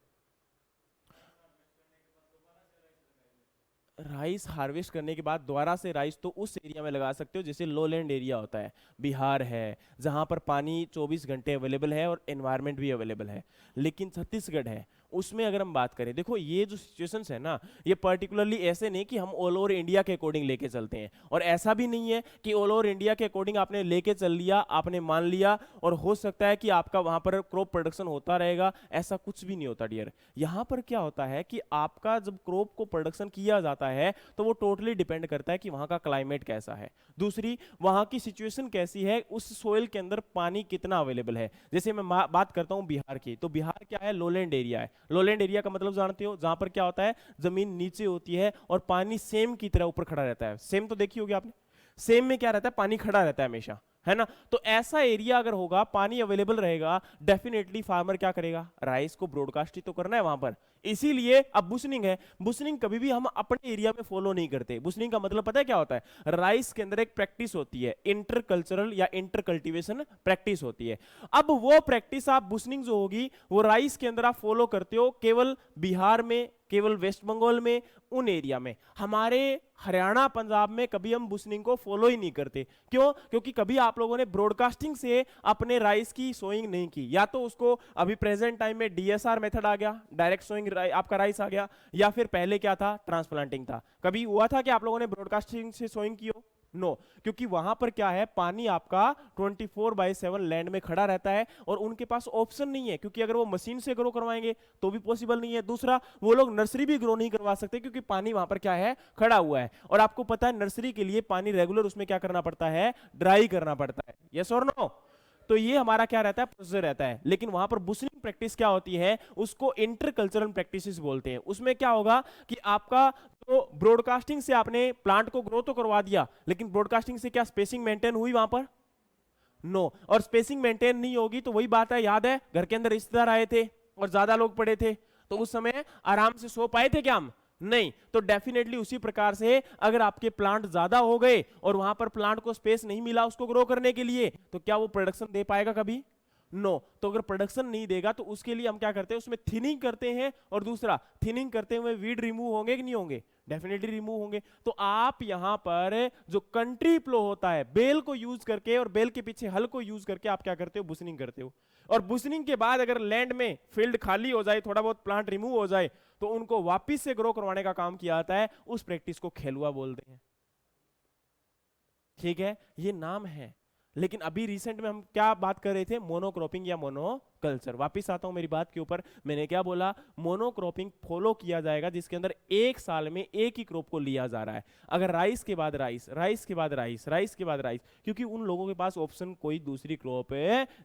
राइस हार्वेस्ट करने के बाद दोबारा से राइस तो उस एरिया में लगा सकते हो जैसे लोलैंड एरिया होता है, बिहार है, जहां पर पानी 24 घंटे अवेलेबल है और एनवायरनमेंट भी अवेलेबल है। लेकिन छत्तीसगढ़ है, उसमें अगर हम बात करें, देखो ये जो सिचुएशंस है ना, ये पर्टिकुलरली ऐसे नहीं कि हम ऑल ओवर इंडिया के अकॉर्डिंग लेके चलते हैं, और ऐसा भी नहीं है कि ऑल ओवर इंडिया के अकॉर्डिंग आपने लेके चल लिया, आपने मान लिया और हो सकता है कि आपका वहां पर क्रॉप प्रोडक्शन होता रहेगा, ऐसा कुछ भी नहीं होता डियर। यहाँ पर क्या होता है कि आपका जब क्रॉप को प्रोडक्शन किया जाता है तो वो टोटली डिपेंड करता है कि वहां का क्लाइमेट कैसा है, दूसरी वहां की सिचुएशन कैसी है, उस सोइल के अंदर पानी कितना अवेलेबल है। जैसे मैं बात करता हूं बिहार की, तो बिहार क्या है, लोलैंड एरिया है। लोलैंड एरिया का मतलब जानते हो, जहां पर क्या होता है, जमीन नीचे होती है और पानी सेम की तरह ऊपर खड़ा रहता है। सेम तो देखी होगी आपने, सेम में क्या रहता है, पानी खड़ा रहता है हमेशा, है ना। तो ऐसा एरिया अगर होगा, पानी अवेलेबल रहेगा, डेफिनेटली फार्मर क्या करेगा, राइस को ब्रॉडकास्ट ही तो करना है वहां पर। इसीलिए अब बुशनिंग है, बुशनिंग कभी भी हम अपने एरिया में फॉलो नहीं करते। बुशनिंग का मतलब पता है क्या होता है, राइस के अंदर एक प्रैक्टिस होती है, इंटर कल्चरल या इंटर कल्टीवेशन प्रैक्टिस होती है। अब वो प्रैक्टिस आप बुशनिंग जो होगी वो राइस के अंदर आप फॉलो करते हो केवल बिहार में, केवल वेस्ट बंगाल में, उन एरिया में। हमारे हरियाणा पंजाब में कभी हम बुशनिंग को फॉलो ही नहीं करते। क्यों? क्योंकि कभी आप लोगों ने ब्रॉडकास्टिंग से अपने राइस की सोइंग नहीं की, या तो उसको अभी प्रेजेंट टाइम में डीएसआर मेथड आ गया, डायरेक्ट सोइंग आपका राइस आ गया, या फिर पहले क्या था, ट्रांसप्लांटिंग था। कभी हुआ था कि आप लोगों ने ब्रॉडकास्टिंग से सोइंग की हो? नो, क्योंकि वहां पर क्या है, पानी आपका 24/7 लैंड में खड़ा रहता है और उनके पास ऑप्शन नहीं है, क्योंकि अगर वो मशीन से ग्रो करवाएंगे तो भी पॉसिबल नहीं है। दूसरा, वो लोग नर्सरी भी ग्रो नहीं करवा सकते क्योंकि पानी वहां पर क्या है, खड़ा हुआ है। और आपको पता है नर्सरी के लिए पानी रेगुलर उसमें क्या करना पड़ता है, ड्राई करना पड़ता है, यस और नो। तो ये हमारा क्या रहता है, प्रोसीजर रहता है। लेकिन वहां पर बुशनिंग प्रैक्टिस क्या होती है, उसको इंटर कल्चरल प्रैक्टिसेस बोलते हैं। उसमें क्या होगा कि आपका तो ब्रॉडकास्टिंग से आपने प्लांट को ग्रो तो करवा दिया, लेकिन ब्रॉडकास्टिंग से क्या स्पेसिंग मेंटेन हुई वहां पर? नो। और स्पेसिंग मेंटेन नहीं होगी तो वही बात है, याद है, घर के अंदर रिश्तेदार आए थे और ज्यादा लोग पड़े थे, तो उस समय आराम से सो पाए थे क्या हम? नहीं। तो डेफिनेटली उसी प्रकार से अगर आपके प्लांट ज्यादा हो गए और वहां पर प्लांट को स्पेस नहीं मिला उसको ग्रो करने के लिए, तो क्या वो प्रोडक्शन दे पाएगा कभी? नो। तो अगर प्रोडक्शन नहीं देगा तो उसके लिए हम क्या करते हैं, उसमें थिनिंग करते हैं। और दूसरा, थिनिंग करते हुए वीड रिमूव होंगे कि नहीं होंगे? डेफिनेटली रिमूव होंगे। तो आप यहां पर जो कंट्री प्लो होता है, बेल को यूज करके और बेल के पीछे हल को यूज करके आप क्या करते हो, बुशनिंग करते हो। और बुशनिंग के बाद अगर लैंड में फील्ड खाली हो जाए, थोड़ा बहुत प्लांट रिमूव हो जाए, तो उनको वापिस से ग्रो करवाने का काम किया जाता है। उस प्रैक्टिस को खेलुआ बोलते हैं। ठीक है, ये नाम है। लेकिन अभी रिसेंट में हम क्या बात कर रहे थे, मोनोक्रॉपिंग या मोनोकल्चर। वापिस आता हूं मेरी बात के ऊपर, मैंने क्या बोला, मोनोक्रॉपिंग फॉलो किया जाएगा जिसके अंदर एक साल में एक ही क्रॉप को लिया जा रहा है। अगर राइस के बाद राइस, राइस के बाद राइस, राइस के बाद राइस, क्योंकि उन लोगों के पास ऑप्शन कोई दूसरी क्रॉप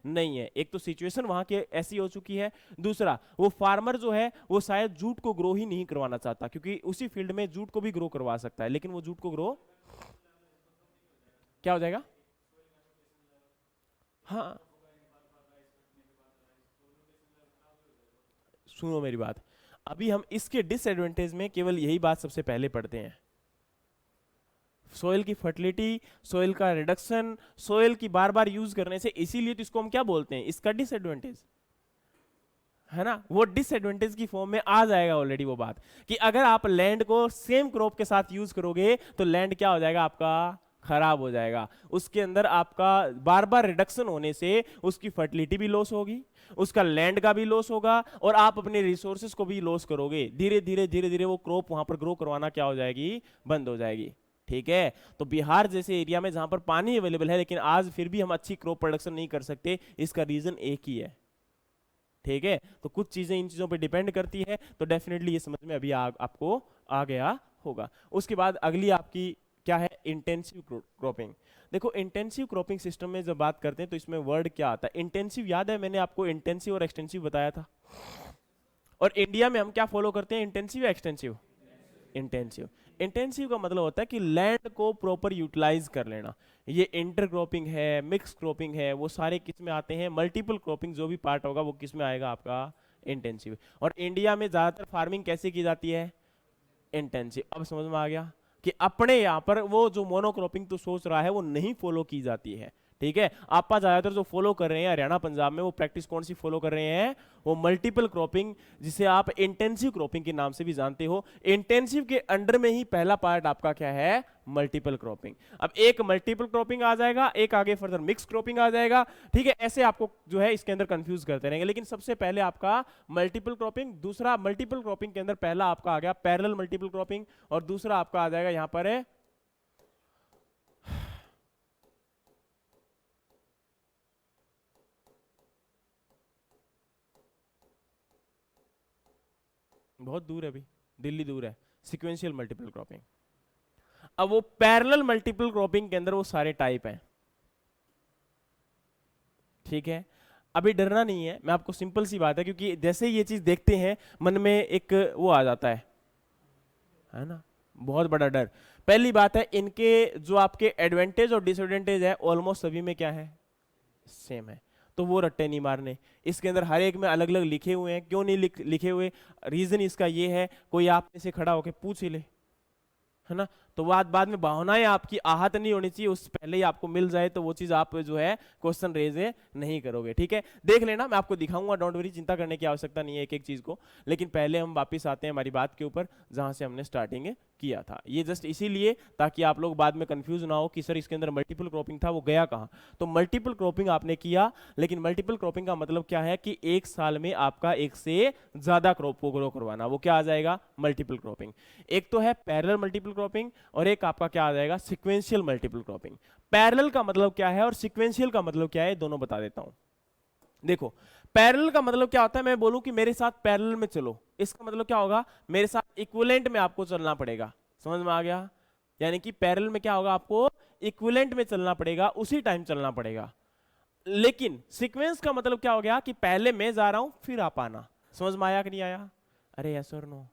नहीं है। एक तो सिचुएशन वहां की ऐसी हो चुकी है, दूसरा वो फार्मर जो है वो शायद जूट को ग्रो ही नहीं करवाना चाहता, क्योंकि उसी फील्ड में जूट को भी ग्रो करवा सकता है, लेकिन वो जूट को ग्रो क्या हो जाएगा? हाँ, सुनो मेरी बात, अभी हम इसके डिसएडवांटेज में केवल यही बात सबसे पहले पढ़ते हैं, सोयल की फर्टिलिटी, सोयल का रिडक्शन, सोयल की बार बार यूज करने से। इसीलिए तो इसको हम क्या बोलते हैं, इसका डिसएडवांटेज, है ना। वो डिसएडवांटेज की फॉर्म में आ जाएगा ऑलरेडी वो बात, कि अगर आप लैंड को सेम क्रॉप के साथ यूज करोगे तो लैंड क्या हो जाएगा आपका, खराब हो जाएगा। उसके अंदर आपका बार बार रिडक्शन होने से उसकी फर्टिलिटी भी लॉस होगी, उसका लैंड का भी लॉस होगा, और आप अपने रिसोर्सेज को भी लॉस करोगे। धीरे धीरे धीरे धीरे वो क्रॉप वहां पर ग्रो करवाना क्या हो जाएगी, बंद हो जाएगी। ठीक है, तो बिहार जैसे एरिया में जहां पर पानी अवेलेबल है लेकिन आज फिर भी हम अच्छी क्रॉप प्रोडक्शन नहीं कर सकते, इसका रीजन एक ही है। ठीक है, तो कुछ चीजें इन चीजों पे डिपेंड करती है। तो डेफिनेटली ये समझ में अभी आपको आ गया होगा। उसके बाद अगली आपकी क्या है, इंटेंसिव क्रॉपिंग। देखो इंटेंसिव क्रॉपिंग सिस्टम में जब बात करते हैं तो इसमें वर्ड क्या आता है, इंटेंसिव। याद है मैंने आपको इंटेंसिव और एक्सटेंसिव बताया था, और इंडिया में हम क्या फॉलो करते हैं, इंटेंसिव या एक्सटेंसिव? इंटेंसिव। इंटेंसिव का मतलब होता है कि लैंड को प्रॉपर यूटिलाइज कर लेना। ये इंटर क्रॉपिंग है, मिक्स क्रॉपिंग है, वो सारे किस में आते हैं, मल्टीपल क्रॉपिंग जो भी पार्ट होगा वो किस में आएगा, आपका इंटेंसिव। और इंडिया में ज्यादातर फार्मिंग कैसे की जाती है, इंटेंसिव। अब समझ में आ गया कि अपने यहाँ पर वो जो मोनोक्रॉपिंग तो सोच रहा है वो नहीं फॉलो की जाती है। ठीक है, आपा ज्यादातर जो फॉलो कर रहे हैं हरियाणा पंजाब में, वो प्रैक्टिस कौन सी फॉलो कर रहे हैं, वो मल्टीपल क्रॉपिंग, जिसे आप इंटेंसिव क्रॉपिंग के नाम से भी जानते हो। इंटेंसिव के अंडर में ही पहला पार्ट आपका क्या है, मल्टीपल क्रॉपिंग। अब एक मल्टीपल क्रॉपिंग आ जाएगा, एक आगे फर्दर मिक्स क्रॉपिंग आ जाएगा, ठीक है। ऐसे आपको जो है इसके अंदर कंफ्यूज करते रहेंगे, लेकिन सबसे पहले आपका मल्टीपल क्रॉपिंग, दूसरा मल्टीपल क्रॉपिंग के अंदर पहला आपका आ गया पैरेलल मल्टीपल क्रॉपिंग, और दूसरा आपका आ जाएगा यहां पर है बहुत दूर है अभी, दिल्ली दूर है, सिक्वेंशियल मल्टीपल क्रॉपिंग। अब वो पैरेलल मल्टीपल क्रॉपिंग के अंदर वो सारे टाइप हैं, ठीक है। अभी डरना नहीं है, मैं आपको सिंपल सी बात है, क्योंकि जैसे ये चीज देखते हैं मन में एक वो आ जाता है ना, बहुत बड़ा डर। पहली बात है, इनके जो आपके एडवांटेज और डिसएडवांटेज है ऑलमोस्ट सभी में क्या है, सेम है। तो वो रट्टे नहीं मारने, इसके अंदर हर एक में अलग अलग लिखे हुए हैं। क्यों नहीं लिखे हुए, रीजन इसका ये है, कोई आप में से खड़ा होकर पूछ ही ले, है ना, तो बाद में भावनाएं आपकी आहत नहीं होनी चाहिए, उससे पहले ही आपको मिल जाए तो वो चीज आप जो है क्वेश्चन रेज नहीं करोगे, ठीक है। देख लेना, मैं आपको दिखाऊंगा, डोंट वरी, चिंता करने की आवश्यकता नहीं है एक एक चीज को। लेकिन पहले हम वापस आते हैं हमारी बात के ऊपर, जहां से हमने स्टार्टिंग किया था। ये जस्ट इसीलिए ताकि आप लोग बाद में कंफ्यूज ना हो कि सर इसके अंदर मल्टीपल क्रॉपिंग था, वो गया कहाँ। तो मल्टीपल क्रॉपिंग आपने किया, लेकिन मल्टीपल क्रॉपिंग का मतलब क्या है कि एक साल में आपका एक से ज्यादा क्रॉप को ग्रो करवाना, वो क्या आ जाएगा, मल्टीपल क्रॉपिंग। एक तो है पैरेलल मल्टीपल क्रॉपिंग, और एक आपका क्या आ जाएगा, सीक्वेंशियल मल्टीपल क्रॉपिंग। पैरेलल का मतलब क्या है और सीक्वेंशियल का मतलब क्या है, दोनों बता देता हूं। देखो, पैरेलल का मतलब क्या होता है, मैं बोलूं कि मेरे साथ पैरेलल में चलो, इसका मतलब क्या होगा, मेरे साथ इक्विवेलेंट में आपको चलना पड़ेगा। समझ में आ गया, यानी कि पैरेलल में क्या होगा, आपको इक्विवेलेंट में चलना पड़ेगा, उसी टाइम चलना पड़ेगा। लेकिन सीक्वेंस का मतलब क्या हो गया कि पहले मैं जा रहा हूं फिर आप आना। समझ में आया कि नहीं आया, अरे यस और नो।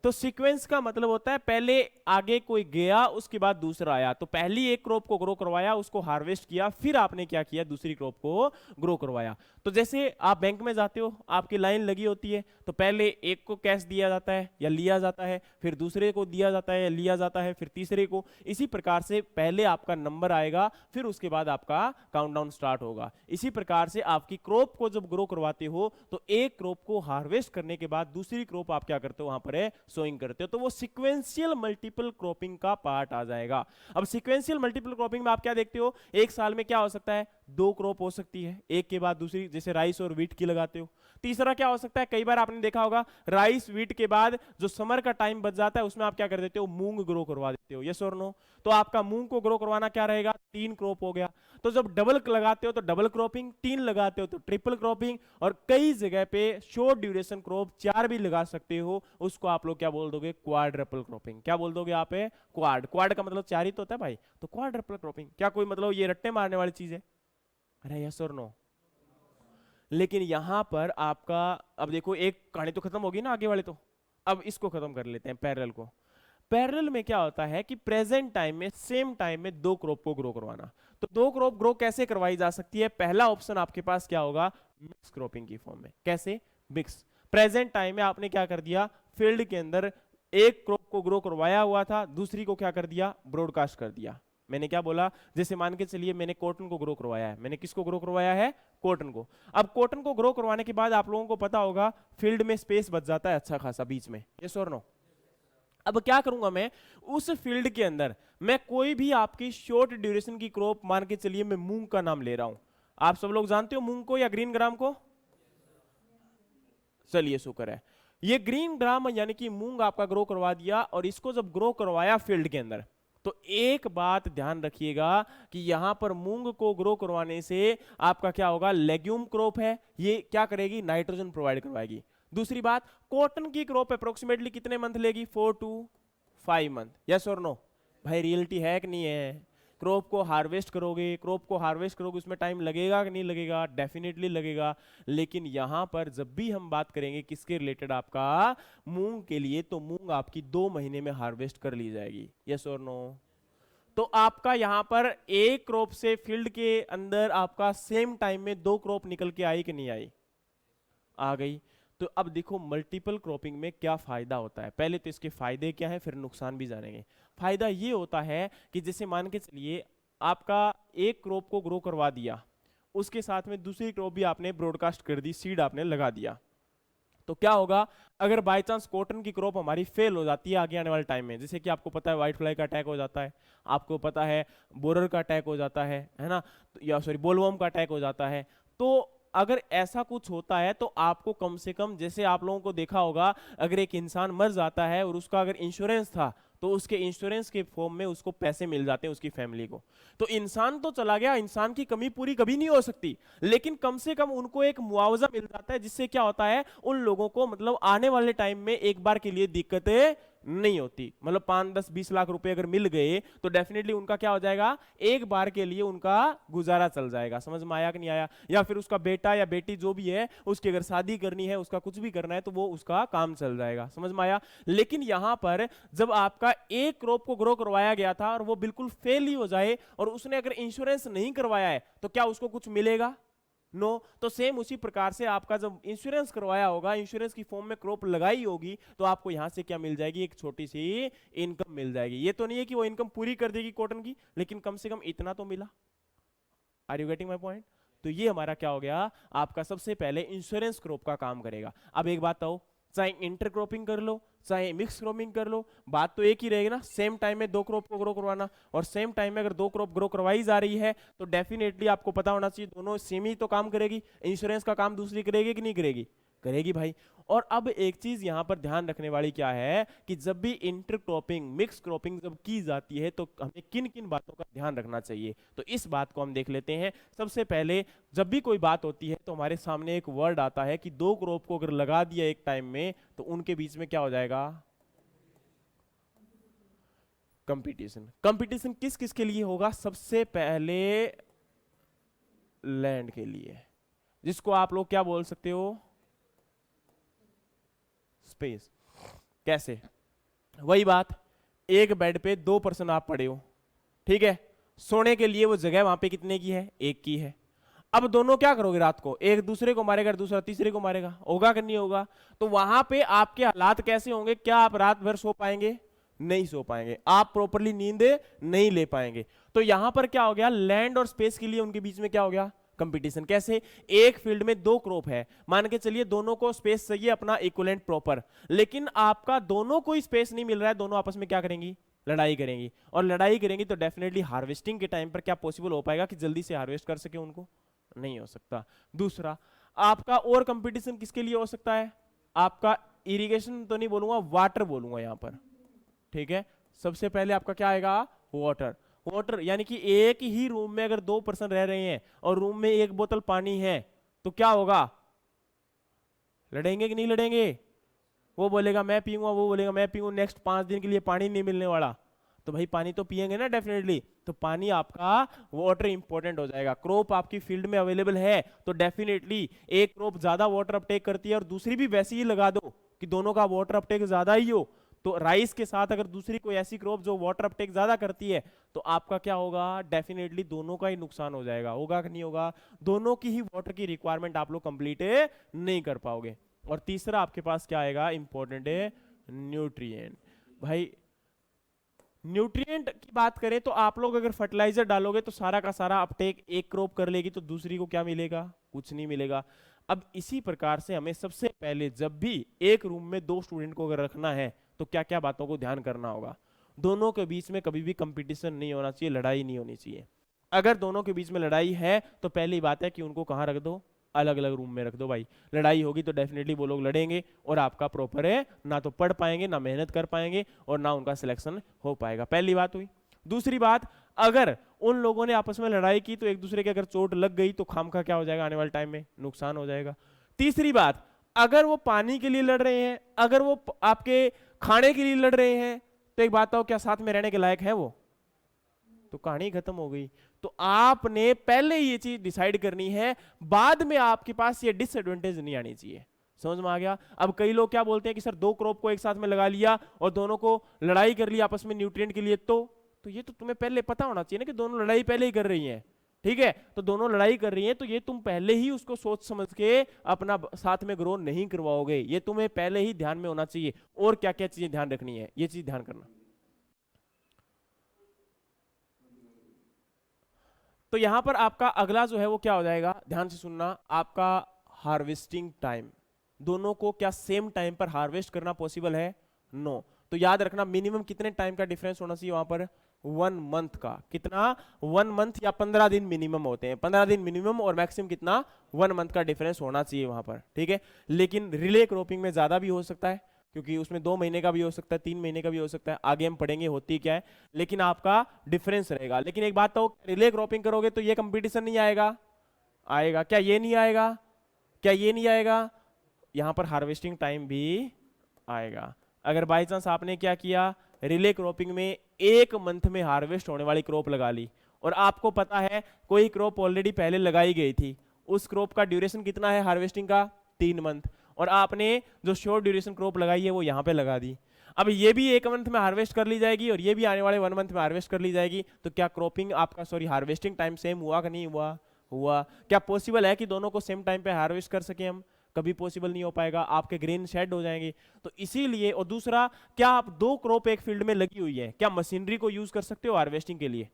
तो सीक्वेंस का मतलब होता है पहले आगे कोई गया, उसके बाद दूसरा आया। तो पहली एक क्रॉप को ग्रो करवाया, उसको हार्वेस्ट किया, फिर आपने क्या किया, दूसरी क्रॉप को ग्रो करवाया। तो जैसे आप बैंक में जाते हो, आपकी लाइन लगी होती है, तो पहले एक को कैश दिया जाता है या लिया जाता है, फिर दूसरे को दिया जाता है या लिया जाता है, फिर तीसरे को। इसी प्रकार से पहले आपका नंबर आएगा, फिर उसके बाद आपका काउंटडाउन स्टार्ट होगा। इसी प्रकार से आपकी क्रॉप को जब ग्रो करवाते हो, तो एक क्रॉप को हार्वेस्ट करने के बाद दूसरी क्रॉप आप क्या करते हो, वहां पर है सोइंग करते हो। तो वो सीक्वेंशियल मल्टीपल क्रॉपिंग का पार्ट आ जाएगा। अब सीक्वेंशियल मल्टीपल क्रॉपिंग में आप क्या देखते हो, एक साल में क्या हो सकता है, दो क्रॉप हो सकती है, एक के बाद दूसरी, जैसे राइस और व्हीट की लगाते हो। तीसरा क्या हो सकता है, कई बार आपने देखा होगा राइस व्हीट के बाद जो समर का टाइम बच जाता है, उसमें आप क्या कर देते हो, मूंग ग्रो करवा देते हो। यस और नो। तो आपका मूंग को ग्रो करवाना क्या रहेगा, तीन क्रॉप हो गया। तो जब डबल लगाते हो तो डबल क्रॉपिंग, तीन लगाते हो तो ट्रिपल क्रॉपिंग, और कई जगह पे शॉर्ट ड्यूरेशन क्रॉप चार भी लगा सकते हो, उसको आप लोग क्या बोल दोगे, क्वाड्रपल क्रॉपिंग। क्या बोल दोगे आप, क्वाड। क्वाड का मतलब चार ही तो होता है भाई, तो क्वाड्रपल क्रॉपिंग। क्या कोई मतलब ये रट्टे मारने वाली चीज है, अरे यस और नो। लेकिन यहां पर आपका, अब देखो एक कहानी तो खत्म होगी ना आगे वाले, तो अब इसको खत्म कर लेते हैं, पैरेलल को। पैरेलल में क्या होता है कि प्रेजेंट टाइम में सेम टाइम में दो क्रॉप को ग्रो करवाना। तो दो क्रॉप ग्रो कैसे करवाई जा सकती है, पहला ऑप्शन आपके पास क्या होगा, मिक्स क्रॉपिंग की फॉर्म में। कैसे, मिक्स। प्रेजेंट टाइम में आपने क्या कर दिया, फील्ड के अंदर एक क्रॉप को ग्रो करवाया हुआ था, दूसरी को क्या कर दिया, ब्रॉडकास्ट कर दिया। मैंने क्या बोला, जैसे मान के चलिए मैंने कॉटन को ग्रो करवाया है। मैंने किसको ग्रो करवाया है, कॉटन को। अब कॉटन को ग्रो करवाने के बाद आप लोगों को पता होगा फील्ड में स्पेस बच जाता है अच्छा खासा बीच में, यस और नो। अब क्या करूंगा मैं, उस फील्ड के अंदर मैं कोई भी आपकी शॉर्ट ड्यूरेशन की क्रॉप, मान के चलिए मैं मूंग का नाम ले रहा हूं। आप सब लोग जानते हो मूंग को या ग्रीन ग्राम को, चलिए शुक्र है। ये ग्रीन ग्राम यानी कि मूंग आपका ग्रो करवा दिया, और इसको जब ग्रो करवाया फील्ड के अंदर, तो एक बात ध्यान रखिएगा कि यहां पर मूंग को ग्रो करवाने से आपका क्या होगा, लेग्यूम क्रॉप है, ये क्या करेगी, नाइट्रोजन प्रोवाइड करवाएगी। दूसरी बात, कॉटन की क्रॉप अप्रोक्सीमेटली कितने मंथ लेगी, 4 to 5 मंथ। यस और नो भाई, रियलिटी है कि नहीं है। क्रॉप को हार्वेस्ट करोगे, उसमें टाइम लगेगा कि नहीं लगेगा, डेफिनेटली लगेगा। लेकिन यहां पर जब भी हम बात करेंगे किसके रिलेटेड, आपका मूंग के लिए, तो मूंग आपकी 2 महीने में हार्वेस्ट कर ली जाएगी। यस और नो। तो आपका यहां पर एक क्रॉप से फील्ड के अंदर आपका सेम टाइम में दो क्रॉप निकल के आई कि नहीं आई, आ गई। तो अब देखो मल्टीपल क्रॉपिंग में क्या फायदा होता है, पहले तो इसके फायदे क्या है, फिर नुकसान भी जानेंगे। फायदा ये होता है कि जैसे मान के चलिए आपका एक क्रॉप को ग्रो करवा दिया, उसके साथ में दूसरी क्रॉप भी आपने ब्रॉडकास्ट कर दी, सीड आपने लगा दिया, तो क्या होगा अगर बाय चांस कॉटन की क्रॉप हमारी फेल हो जाती है आगे आने वाले टाइम में, जैसे कि आपको पता है व्हाइट फ्लाई का अटैक हो जाता है, आपको पता है बोरर का अटैक हो जाता है ना, या सॉरी बोलवर्म का अटैक हो जाता है, तो अगर ऐसा कुछ होता है तो आपको कम से कम, जैसे आप लोगों को देखा होगा अगर एक इंसान मर जाता है और उसका अगर इंश्योरेंस था तो उसके इंश्योरेंस के फॉर्म में उसको पैसे मिल जाते हैं उसकी फैमिली को। तो इंसान तो चला गया, इंसान की कमी पूरी कभी नहीं हो सकती, लेकिन कम से कम उनको एक मुआवजा मिल जाता है, जिससे क्या होता है उन लोगों को मतलब आने वाले टाइम में एक बार के लिए दिक्कतें नहीं होती। मतलब 5-10-20 लाख रुपए अगर मिल गए तो डेफिनेटली उनका क्या हो जाएगा, एक बार के लिए उनका गुजारा चल जाएगा। समझ में आया कि नहीं आया? या फिर उसका बेटा या बेटी जो भी है उसकी अगर शादी करनी है, उसका कुछ भी करना है तो वो उसका काम चल जाएगा। समझ में आया? लेकिन यहां पर जब आपका एक क्रॉप को ग्रो करवाया गया था और वो बिल्कुल फेल ही हो जाए और उसने अगर इंश्योरेंस नहीं करवाया है तो क्या उसको कुछ मिलेगा? नो। तो सेम उसी प्रकार से आपका जब इंश्योरेंस करवाया होगा, इंश्योरेंस की फॉर्म में क्रॉप लगाई होगी, तो आपको यहां से क्या मिल जाएगी, एक छोटी सी इनकम मिल जाएगी। ये तो नहीं है कि वो इनकम पूरी कर देगी कॉटन की, लेकिन कम से कम इतना तो मिला। Are you getting my point? तो ये हमारा क्या हो गया, आपका सबसे पहले इंश्योरेंस क्रॉप का काम करेगा। अब एक बात आओ, चाहे इंटरक्रॉपिंग कर लो चाहे मिक्स क्रॉपिंग कर लो, बात तो एक ही रहेगी ना, सेम टाइम में दो क्रॉप को ग्रो करवाना। और सेम टाइम में अगर दो क्रॉप ग्रो करवाई जा रही है तो डेफिनेटली आपको पता होना चाहिए दोनों सेम ही तो काम करेगी। इंश्योरेंस का काम दूसरी करेगी कि नहीं करेगी? करेगी भाई। और अब एक चीज यहां पर ध्यान रखने वाली क्या है कि जब भी इंटरक्रॉपिंग मिक्स क्रॉपिंग जब की जाती है तो हमें किन किन बातों का ध्यान रखना चाहिए, तो इस बात को हम देख लेते हैं। सबसे पहले जब भी कोई बात होती है तो हमारे सामने एक वर्ड आता है कि दो क्रॉप को अगर लगा दिया एक टाइम में तो उनके बीच में क्या हो जाएगा, कंपटीशन। कंपटीशन किस किस के लिए होगा? सबसे पहले लैंड के लिए, जिसको आप लोग क्या बोल सकते हो, स्पेस। कैसे? वही बात, एक बेड पे 2 पर्सन आप पड़े हो, ठीक है, सोने के लिए वो जगह वहां पे कितने की है, एक की है। अब दोनों क्या करोगे, रात को एक दूसरे को मारेगा, दूसरा तीसरे को मारेगा, होगा कि नहीं होगा? तो वहां पे आपके हालात कैसे होंगे? क्या आप रात भर सो पाएंगे? नहीं सो पाएंगे, आप प्रॉपरली नींद नहीं ले पाएंगे। तो यहां पर क्या हो गया, लैंड और स्पेस के लिए उनके बीच में क्या हो गया, कंपटीशन। कैसे? एक फील्ड में दो क्रॉप है, मान के चलिए दोनों को स्पेस चाहिए अपना इक्विवेलेंट प्रॉपर, लेकिन आपका दोनों को स्पेस नहीं मिल रहा है, दोनों आपस में क्या करेंगी, लड़ाई करेंगी। और लड़ाई करेंगी तो डेफिनेटली हार्वेस्टिंग के टाइम पर क्या पॉसिबल हो पाएगा कि जल्दी से हार्वेस्ट कर सके उनको? नहीं हो सकता। दूसरा, आपका और कंपटीशन किसके लिए हो सकता है? आपका इरिगेशन तो नहीं बोलूंगा, वाटर बोलूंगा यहां पर, ठीक है। सबसे पहले आपका क्या आएगा, वाटर। वाटर यानी कि एक ही रूम में अगर 2 पर्सन रह रहे हैं और रूम में एक बोतल पानी है तो क्या होगा, लड़ेंगे कि नहीं लड़ेंगे? वो बोलेगा मैं पीऊंगा, वो बोलेगा मैं पीऊंगा, नेक्स्ट 5 दिन के लिए पानी नहीं मिलने वाला, तो भाई पानी तो पिएंगे ना डेफिनेटली। तो पानी आपका, वाटर इंपॉर्टेंट हो जाएगा। क्रॉप आपकी फील्ड में अवेलेबल है तो डेफिनेटली एक क्रॉप ज्यादा वाटर अपटेक करती है और दूसरी भी वैसी ही लगा दो कि दोनों का वाटर अपटेक ज्यादा ही हो, तो राइस के साथ अगर दूसरी कोई ऐसी क्रॉप जो वाटर अपटेक ज्यादा करती है तो आपका क्या होगा, डेफिनेटली दोनों का ही नुकसान हो जाएगा। होगा कि नहीं होगा? दोनों की ही वाटर की रिक्वायरमेंट आप लोग कंप्लीट नहीं कर पाओगे। और तीसरा आपके पास क्या आएगा, इंपॉर्टेंट है, न्यूट्रिएंट। भाई न्यूट्रिएंट की बात करें तो आप लोग अगर फर्टिलाइजर डालोगे तो सारा का सारा अपटेक एक क्रॉप कर लेगी, तो दूसरी को क्या मिलेगा, कुछ नहीं मिलेगा। अब इसी प्रकार से हमें सबसे पहले जब भी एक रूम में 2 स्टूडेंट को अगर रखना है तो क्या क्या बातों को ध्यान करना होगा? दोनों के बीच में कभी भी कंपटीशन नहीं होना चाहिए, लड़ाई नहीं होनी चाहिए। अगर दोनों के बीच में लड़ाई है तो पहली बात है कि उनको कहां रख दो, अलग अलग रूम में रख दो भाई। लड़ाई होगी तो डेफिनेटली वो लोग लड़ेंगे और आपका प्रॉपर है ना तो पढ़ पाएंगे, ना मेहनत कर पाएंगे और ना उनका सिलेक्शन हो पाएगा। पहली बात हुई। दूसरी बात, अगर उन लोगों ने आपस में लड़ाई की तो एक दूसरे के अगर चोट लग गई तो खाम का क्या हो जाएगा, आने वाले टाइम में नुकसान हो जाएगा। तीसरी बात, अगर वो पानी के लिए लड़ रहे हैं, अगर वो आपके खाने के लिए लड़ रहे हैं, तो एक बात हो, क्या साथ में रहने के लायक है वो? तो कहानी खत्म हो गई। तो आपने पहले ये चीज डिसाइड करनी है, बाद में आपके पास ये डिसएडवांटेज नहीं आनी चाहिए। समझ में आ गया? अब कई लोग क्या बोलते हैं कि सर 2 क्रॉप को एक साथ में लगा लिया और दोनों को लड़ाई कर ली आपस में न्यूट्रिएंट के लिए, तो ये तो तुम्हें पहले पता होना चाहिए ना कि दोनों लड़ाई पहले ही कर रही हैं, ठीक है। तो दोनों लड़ाई कर रही हैं तो ये तुम पहले ही उसको सोच समझ के अपना साथ में ग्रो नहीं करवाओगे, ये तुम्हें पहले ही ध्यान में होना चाहिए। और क्या क्या चीजें ध्यान रखनी है, ये चीज ध्यान करना। तो यहां पर आपका अगला जो है वो क्या हो जाएगा, ध्यान से सुनना, आपका हार्वेस्टिंग टाइम। दोनों को क्या सेम टाइम पर हार्वेस्ट करना पॉसिबल है? नो। तो याद रखना मिनिमम कितने टाइम का डिफरेंस होना चाहिए वहां पर? 1 मंथ का। कितना? 1 मंथ या 15 दिन मिनिमम होते हैं, 15 दिन मिनिमम और मैक्सिमम कितना? 1 मंथ का डिफरेंस होना चाहिए वहां पर, ठीक है। लेकिन रिले क्रॉपिंग में ज्यादा भी हो सकता है, क्योंकि उसमें 2 महीने का भी हो सकता है, 3 महीने का भी हो सकता है, आगे हम पढ़ेंगे होती क्या है, लेकिन आपका डिफरेंस रहेगा। लेकिन एक बात तो, रिले क्रॉपिंग करोगे तो ये कंपटीशन नहीं आएगा? आएगा। क्या ये नहीं आएगा? क्या ये नहीं आएगा? यहां पर हार्वेस्टिंग टाइम भी आएगा। अगर बाई चांस आपने क्या किया, रिले क्रॉपिंग में 1 मंथ में हार्वेस्ट होने वाली क्रॉप लगा ली, और आपको पता है कोई क्रॉप ऑलरेडी पहले लगाई गई थी, उस क्रॉप का ड्यूरेशन कितना है हार्वेस्टिंग का? 3 मंथ, और आपने जो शॉर्ट ड्यूरेशन क्रॉप लगाई है वो यहां पे लगा दी। अब ये भी 1 मंथ में हार्वेस्ट कर ली जाएगी और ये भी आने वाले 1 मंथ में हार्वेस्ट कर ली जाएगी, तो क्या क्रॉपिंग आपका हार्वेस्टिंग टाइम सेम हुआ कि नहीं हुआ? हुआ। क्या पॉसिबल है कि दोनों को सेम टाइम पे हार्वेस्ट कर सके हम? कभी पॉसिबल नहीं हो पाएगा, आपके ग्रेन शेड हो जाएंगे। तो इसीलिए, और दूसरा, क्या आप 2 क्रॉप एक फील्ड में लगी हुई है, क्या मशीनरी को यूज कर सकते हो हार्वेस्टिंग के लिए?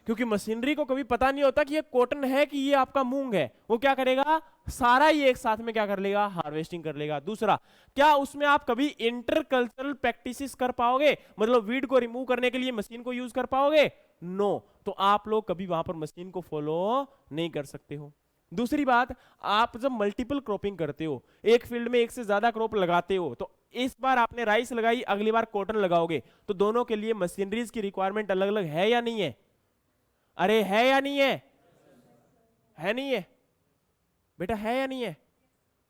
क्योंकि मशीनरी को कभी पता नहीं होता कि ये कॉटन है कि ये आपका मूंग है, वो क्या करेगा, सारा ये एक साथ में क्या कर लेगा, हार्वेस्टिंग कर लेगा। दूसरा, क्या उसमें आप कभी इंटर कल्चरल प्रैक्टिसेस कर पाओगे, मतलब वीड को रिमूव करने के लिए मशीन को यूज कर पाओगे? नो। तो आप लोग कभी वहां पर मशीन को फॉलो नहीं कर सकते हो। दूसरी बात, आप जब मल्टीपल क्रॉपिंग करते हो, एक फील्ड में एक से ज्यादा क्रॉप लगाते हो, तो इस बार आपने राइस लगाई, अगली बार कॉटन लगाओगे, तो दोनों के लिए मशीनरीज की रिक्वायरमेंट अलग अलग है या नहीं है? अरे है या नहीं है? है नहीं है बेटा, है या नहीं है?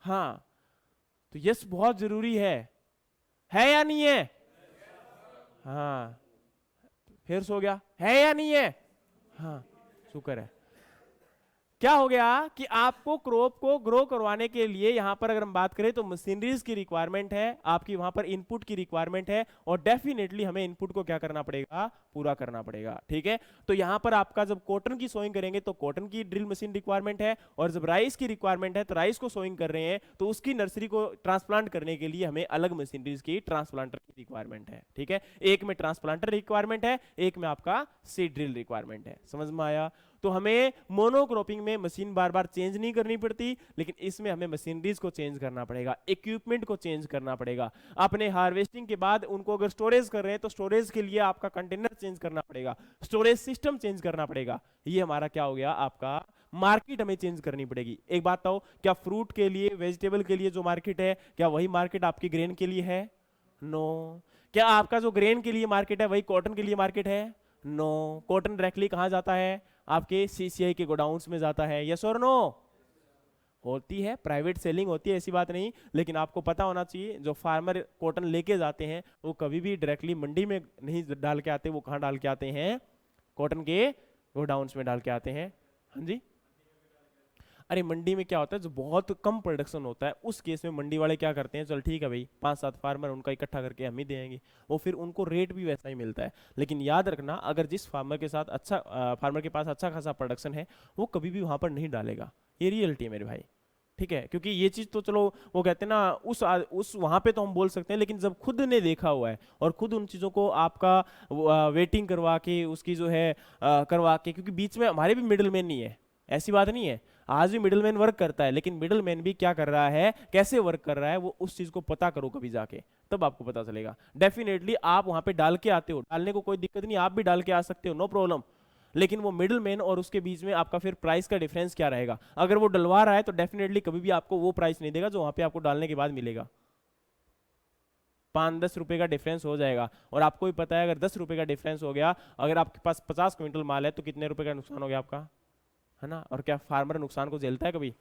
हाँ, तो यस बहुत जरूरी है या नहीं है? हाँ, फिर सो गया, है या नहीं है? हाँ, शुक्र है। क्या हो गया कि आपको क्रॉप को ग्रो करवाने के लिए यहां पर अगर हम बात करें तो मशीनरीज की रिक्वायरमेंट है, आपकी वहां पर इनपुट की रिक्वायरमेंट है, और डेफिनेटली हमें इनपुट को क्या करना पड़ेगा, पूरा करना पड़ेगा, ठीक है। तो यहां पर आपका जब कॉटन की सोइंग करेंगे तो कॉटन की ड्रिल मशीन रिक्वायरमेंट है, और जब राइस की रिक्वायरमेंट है तो राइस को सोइंग कर रहे हैं तो उसकी नर्सरी को ट्रांसप्लांट करने के लिए हमें अलग मशीनरीज की, ट्रांसप्लांटर की रिक्वायरमेंट है, ठीक है। एक में ट्रांसप्लांटर रिक्वायरमेंट है, एक में आपका सीड ड्रिल रिक्वायरमेंट है। समझ में आया? तो हमें मोनोक्रॉपिंग में मशीन बार बार चेंज नहीं करनी पड़ती, लेकिन इसमें हमें मशीनरीज को चेंज करना पड़ेगा, इक्विपमेंट को चेंज करना पड़ेगा। अपने हार्वेस्टिंग के बाद उनको अगर स्टोरेज कर रहे हैं तो स्टोरेज के लिए आपका कंटेनर चेंज करना पड़ेगा, स्टोरेज सिस्टम चेंज करना पड़ेगा। ये हमारा क्या हो गया, आपका मार्केट हमें चेंज करनी पड़ेगी। एक बात बताओ, क्या फ्रूट के लिए, वेजिटेबल के लिए जो मार्केट है, क्या वही मार्केट आपकी ग्रेन के लिए है? नो। क्या आपका जो ग्रेन के लिए मार्केट है वही कॉटन के लिए मार्केट है? नो। कॉटन डायरेक्टली कहां जाता है, आपके सीसीआई के गोडाउन्स में जाता है, यस और नो? होती है, प्राइवेट सेलिंग होती है, ऐसी बात नहीं, लेकिन आपको पता होना चाहिए जो फार्मर कॉटन लेके जाते हैं वो कभी भी डायरेक्टली मंडी में नहीं डाल के आते, वो कहां डाल के आते हैं, कॉटन के गोडाउन्स में डाल के आते हैं। हाँ जी, अरे मंडी में क्या होता है, जो बहुत कम प्रोडक्शन होता है उस केस में मंडी वाले क्या करते हैं, चल ठीक है भाई 5-7 फार्मर उनका इकट्ठा करके हम ही देंगे, वो फिर उनको रेट भी वैसा ही मिलता है। लेकिन याद रखना, अगर जिस फार्मर के साथ फार्मर के पास अच्छा खासा प्रोडक्शन है वो कभी भी वहां पर नहीं डालेगा, ये रियलिटी है मेरे भाई, ठीक है। क्योंकि ये चीज तो चलो वो कहते हैं ना, उस वहां पे तो हम बोल सकते हैं, लेकिन जब खुद ने देखा हुआ है और खुद उन चीजों को आपका वेटिंग करवा के उसकी जो है करवा के, क्योंकि बीच में हमारे भी मिडिल मैन नहीं है, ऐसी बात नहीं है, आज भी मिडिलमैन वर्क करता है, लेकिन मिडिलमैन भी क्या कर रहा है, कैसे वर्क कर रहा है, वो उस चीज को पता करो कभी जाके, तब आपको पता चलेगा। डेफिनेटली आप वहां पे डाल के आते हो, डालने को कोई दिक्कत नहीं, आप भी डाल के आ सकते हो, नो प्रॉब्लम। लेकिन वो मिडिलमैन और उसके बीच में आपका फिर प्राइस का डिफरेंस क्या रहेगा, अगर वो डलवा रहा है तो डेफिनेटली कभी भी आपको वो प्राइस नहीं देगा जो वहां पे आपको डालने के बाद मिलेगा। 5-10 रुपए का डिफरेंस हो जाएगा, और आपको भी पता है अगर 10 रुपए का डिफरेंस हो गया, अगर आपके पास 50 क्विंटल माल है तो कितने रुपए का नुकसान हो गया आपका, है ना। और क्या फार्मर नुकसान को झेलता है कभी?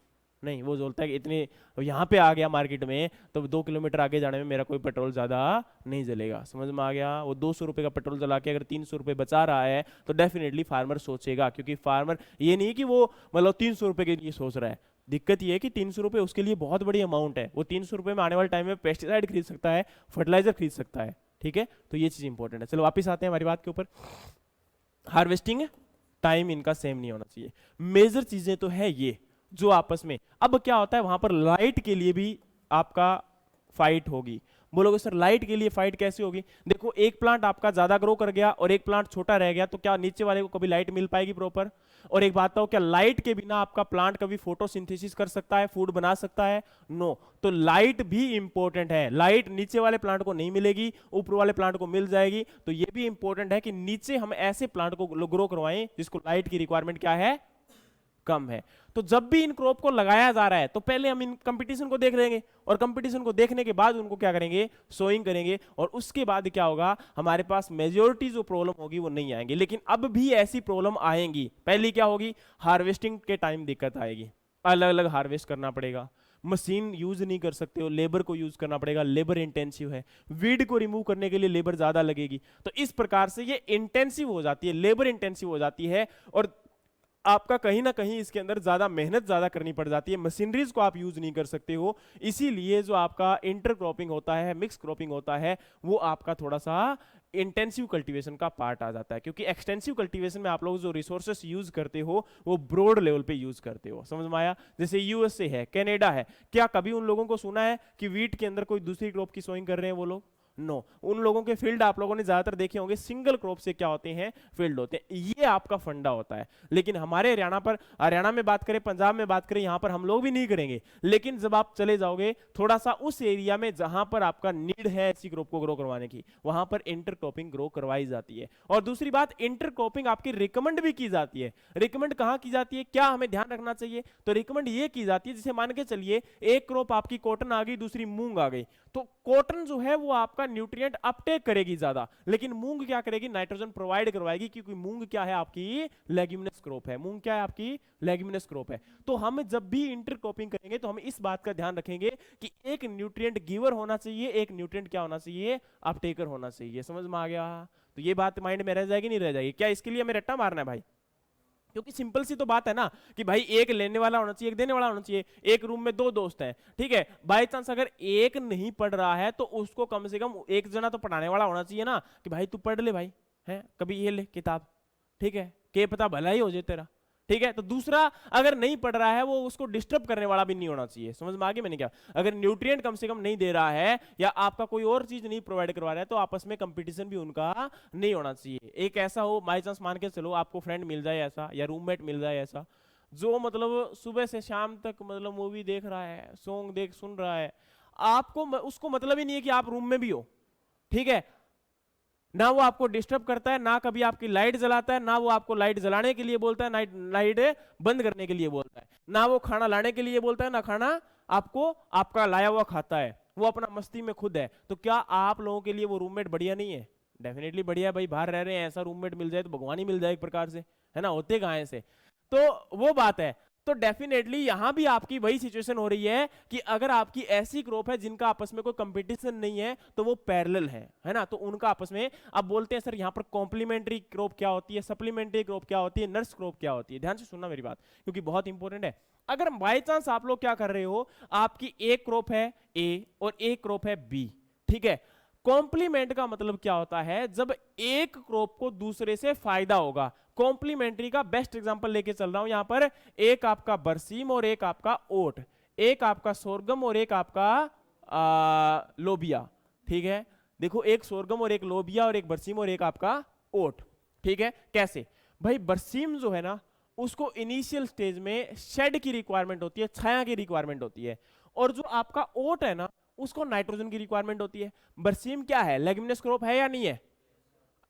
नहीं, वो झेलता है कि इतने यहाँ पे आ गया मार्केट में तो 2 किलोमीटर आगे जाने में मेरा कोई पेट्रोल ज्यादा नहीं जलेगा। समझ में आ गया? वो 200 रुपए का पेट्रोल जला के अगर 300 रुपए बचा रहा है तो डेफिनेटली फार्मर सोचेगा, क्योंकि फार्मर ये नहीं कि वो मतलब 300 रुपए के लिए सोच रहा है, दिक्कत ये है कि 300 रुपए उसके लिए बहुत बड़ी अमाउंट है, वो 300 रुपए में आने वाले टाइम में पेस्टिसाइड खरीद सकता है, फर्टिलाइजर खरीद सकता है, ठीक है। तो ये चीज इंपॉर्टेंट है। चलो वापिस आते हैं हमारी बात के ऊपर, हार्वेस्टिंग टाइम इनका सेम नहीं होना चाहिए। मेजर चीजें तो है ये जो आपस में, अब क्या होता है वहां पर लाइट के लिए भी आपका फाइट होगी, बोलोगे सर लाइट के लिए फाइट कैसे होगी? देखो एक प्लांट आपका ज्यादा ग्रो कर गया और एक प्लांट छोटा रह गया, तो क्या नीचे वाले को कभी लाइट मिल पाएगी प्रॉपर? और एक बात बताओ, क्या लाइट के बिना आपका प्लांट कभी फोटोसिंथेसिस कर सकता है, फूड बना सकता है? नो। तो लाइट भी इंपॉर्टेंट है। लाइट नीचे वाले प्लांट को नहीं मिलेगी, ऊपर वाले प्लांट को मिल जाएगी। तो ये भी इंपॉर्टेंट है कि नीचे हम ऐसे प्लांट को ग्रो करवाएं जिसको लाइट की रिक्वायरमेंट क्या है, कम है। तो जब भी इन क्रॉप को लगाया जा रहा है तो पहले हम इन कंपटीशन को देख लेंगे, और कंपटीशन को देखने के बाद उनको क्या करेंगे, सोइंग करेंगे, और उसके बाद क्या होगा, हमारे पास मेजॉरिटी जो प्रॉब्लम होगी वो नहीं आएंगी। लेकिन अब भी ऐसी प्रॉब्लम आएंगी। पहली क्या होगी, हार्वेस्टिंग के टाइम दिक्कत आएगी, अलग अलग हार्वेस्ट करना पड़ेगा, मशीन यूज नहीं कर सकते हो, लेबर को यूज करना पड़ेगा, लेबर इंटेंसिव है, वीड को रिमूव करने के लिए लेबर ज्यादा लगेगी। तो इस प्रकार से ये इंटेंसिव हो जाती है, लेबर इंटेंसिव हो जाती है, और आपका कहीं ना कहीं इसके अंदर ज्यादा मेहनत ज्यादा करनी पड़ जाती है, मशीनरीज को आप यूज नहीं कर सकते हो। इसीलिए जो आपका इंटर क्रॉपिंग होता है, मिक्स क्रॉपिंग होता है, वो आपका थोड़ा सा इंटेंसिव कल्टीवेशन का पार्ट आ जाता है। क्योंकि एक्सटेंसिव कल्टीवेशन में आप लोग जो रिसोर्सेस यूज करते हो वो ब्रॉड लेवल पे यूज करते हो, समझ में आया? जैसे यूएसए है, कनाडा है, क्या कभी उन लोगों को सुना है कि वीट के अंदर कोई दूसरी क्रॉप की सोइंग कर रहे हैं वो लोग? नो। उन लोगों के फील्ड आप लोगों ने ज्यादातर देखे होंगे, सिंगल क्रॉप से क्या होते हैं, फील्ड होते हैं। ये आपका फंडा होता है। लेकिन हमारे हरियाणा में बात करें, पंजाब में बात करें, यहां पर हम लोग भी नहीं करेंगे। लेकिन जब आप चले जाओगे थोड़ा सा उस एरिया में जहां पर आपका नीड है ऐसी क्रॉप को ग्रो करवाने की, वहां पर इंटरक्रॉपिंग ग्रो करवाई जाती है। और दूसरी बात, इंटरक्रॉपिंग आपकी रिकमेंड भी की जाती है। रिकमेंड कहां की जाती है, क्या हमें ध्यान रखना चाहिए? तो रिकमेंड ये की जाती है, जैसे मान के चलिए एक क्रॉप आपकी कॉटन आ गई, दूसरी मूंग आ गई, तो कॉटन जो है वो आपका न्यूट्रिएंट अपटेक करेगी ज्यादा, लेकिन मूंग क्या करेगी, नाइट्रोजन प्रोवाइड करवाएगी, क्योंकि मूंग क्या है, आपकी लेग्यूमिनस क्रॉप है। मूंग क्या है, आपकी लेग्यूमिनस क्रॉप है। तो हम जब भी इंटरक्रॉपिंग करेंगे तो हम इस बात का ध्यान रखेंगे कि एक न्यूट्रिएंट गिवर होना चाहिए, एक न्यूट्रिएंट क्या होना चाहिए, अपटेकर होना चाहिए। समझ में आ गया? तो ये बात माइंड में रह जाएगी, नहीं रह जाएगी? क्या इसके लिए हमें रट्टा मारना है भाई? क्योंकि सिंपल सी तो बात है ना कि भाई एक लेने वाला होना चाहिए, एक देने वाला होना चाहिए। एक रूम में दो दोस्त हैं, ठीक है, बाय चांस अगर एक नहीं पढ़ रहा है तो उसको कम से कम एक जना तो पढ़ाने वाला होना चाहिए ना, कि भाई तू पढ़ ले भाई, है कभी ये ले किताब, ठीक है, के पता भला ही हो जाए तेरा, ठीक है। तो दूसरा अगर नहीं पढ़ रहा है, वो उसको डिस्टर्ब करने वाला भी नहीं होना चाहिए। समझ में आ गया मैंने क्या? अगर न्यूट्रिएंट कम से कम नहीं दे रहा है या आपका कोई और चीज नहीं प्रोवाइड करवा रहा है, तो आपस में कंपटीशन भी उनका नहीं होना चाहिए। एक ऐसा हो, बाई चांस मान के चलो आपको फ्रेंड मिल जाए ऐसा, या रूममेट मिल जाए ऐसा, जो मतलब सुबह से शाम तक मतलब मूवी देख रहा है, सॉन्ग देख सुन रहा है, आपको उसको मतलब ही नहीं है कि आप रूम में भी हो, ठीक है, ना वो आपको डिस्टर्ब करता है, ना कभी आपकी लाइट जलाता है, ना वो आपको लाइट जलाने के लिए बोलता है, लाइट बंद करने के लिए बोलता है, ना वो खाना लाने के लिए बोलता है, ना खाना आपको आपका लाया हुआ खाता है, वो अपना मस्ती में खुद है। तो क्या आप लोगों के लिए वो रूममेट बढ़िया नहीं है? डेफिनेटली बढ़िया है भाई। बाहर रह रहे हैं, ऐसा रूममेट मिल जाए तो भगवान ही मिल जाए एक प्रकार से, है ना, होते कहां से। तो वो बात है। तो डेफिनेटली यहां भी आपकी वही सिचुएशन हो रही है कि अगर आपकी ऐसी क्रॉप है जिनका आपस में कोई कंपटीशन नहीं है, तो वो पैरेलल है ना, तो उनका आपस में, अब बोलते हैं सर यहां पर कॉम्प्लीमेंट्री क्रॉप क्या होती है, सप्लीमेंट्री क्रॉप क्या होती है, नर्स क्रॉप क्या होती है? ध्यान से सुनना मेरी बात, क्योंकि बहुत इंपॉर्टेंट है। अगर बाय चांस आप लोग क्या कर रहे हो, आपकी एक क्रॉप है ए और एक क्रॉप है बी, ठीक है, कॉम्प्लीमेंट का मतलब क्या होता है, जब एक क्रॉप को दूसरे से फायदा होगा। कॉम्प्लीमेंट्री का बेस्ट एग्जांपल लेके चल रहा हूं यहां पर, एक आपका बरसीम और एक आपका ओट, एक आपका सोरगम और एक आपका लोबिया, ठीक है। देखो एक सोरगम और एक लोबिया और एक बरसीम और एक आपका ओट, ठीक है। कैसे भाई, बरसीम जो है ना उसको इनिशियल स्टेज में शेड की रिक्वायरमेंट होती है, छाया की रिक्वायरमेंट होती है, और जो आपका ओट है ना उसको नाइट्रोजन की रिक्वायरमेंट होती है। बरसीम क्या है, लेग्यूमिनस क्रॉप है या नहीं है?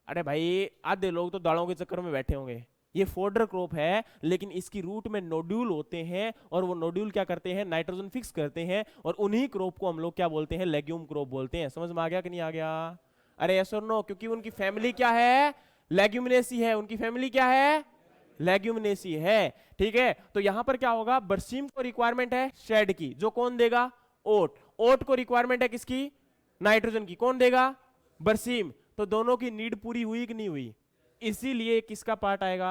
अरे भाई आधे लोग तो दालों के चक्कर में बैठे होंगे। ये फोडर क्रॉप है, लेकिन इसकी रूट में नोड्यूल होते हैं, और वो नोड्यूल क्या करते हैं, नाइट्रोजन फिक्स करते हैं, और उन्हीं क्रॉप को हम लोग क्या बोलते हैं, लेग्यूम क्रॉप बोलते हैं। समझ में आ गया कि नहीं आ गया? अरे यस और नो, क्योंकि उनकी फैमिली क्या है, लेग्यूमिनेसी है, उनकी फैमिली क्या है, लेग्यूमिनेसी है, ठीक है। तो यहां पर क्या होगा, बरसीम को रिक्वायरमेंट है शेड की, जो कौन देगा, ओट। ओट को रिक्वायरमेंट है किसकी, नाइट्रोजन की, कौन देगा, बरसीम। तो दोनों की नीड पूरी हुई कि नहीं हुई? इसीलिए किसका पार्ट आएगा,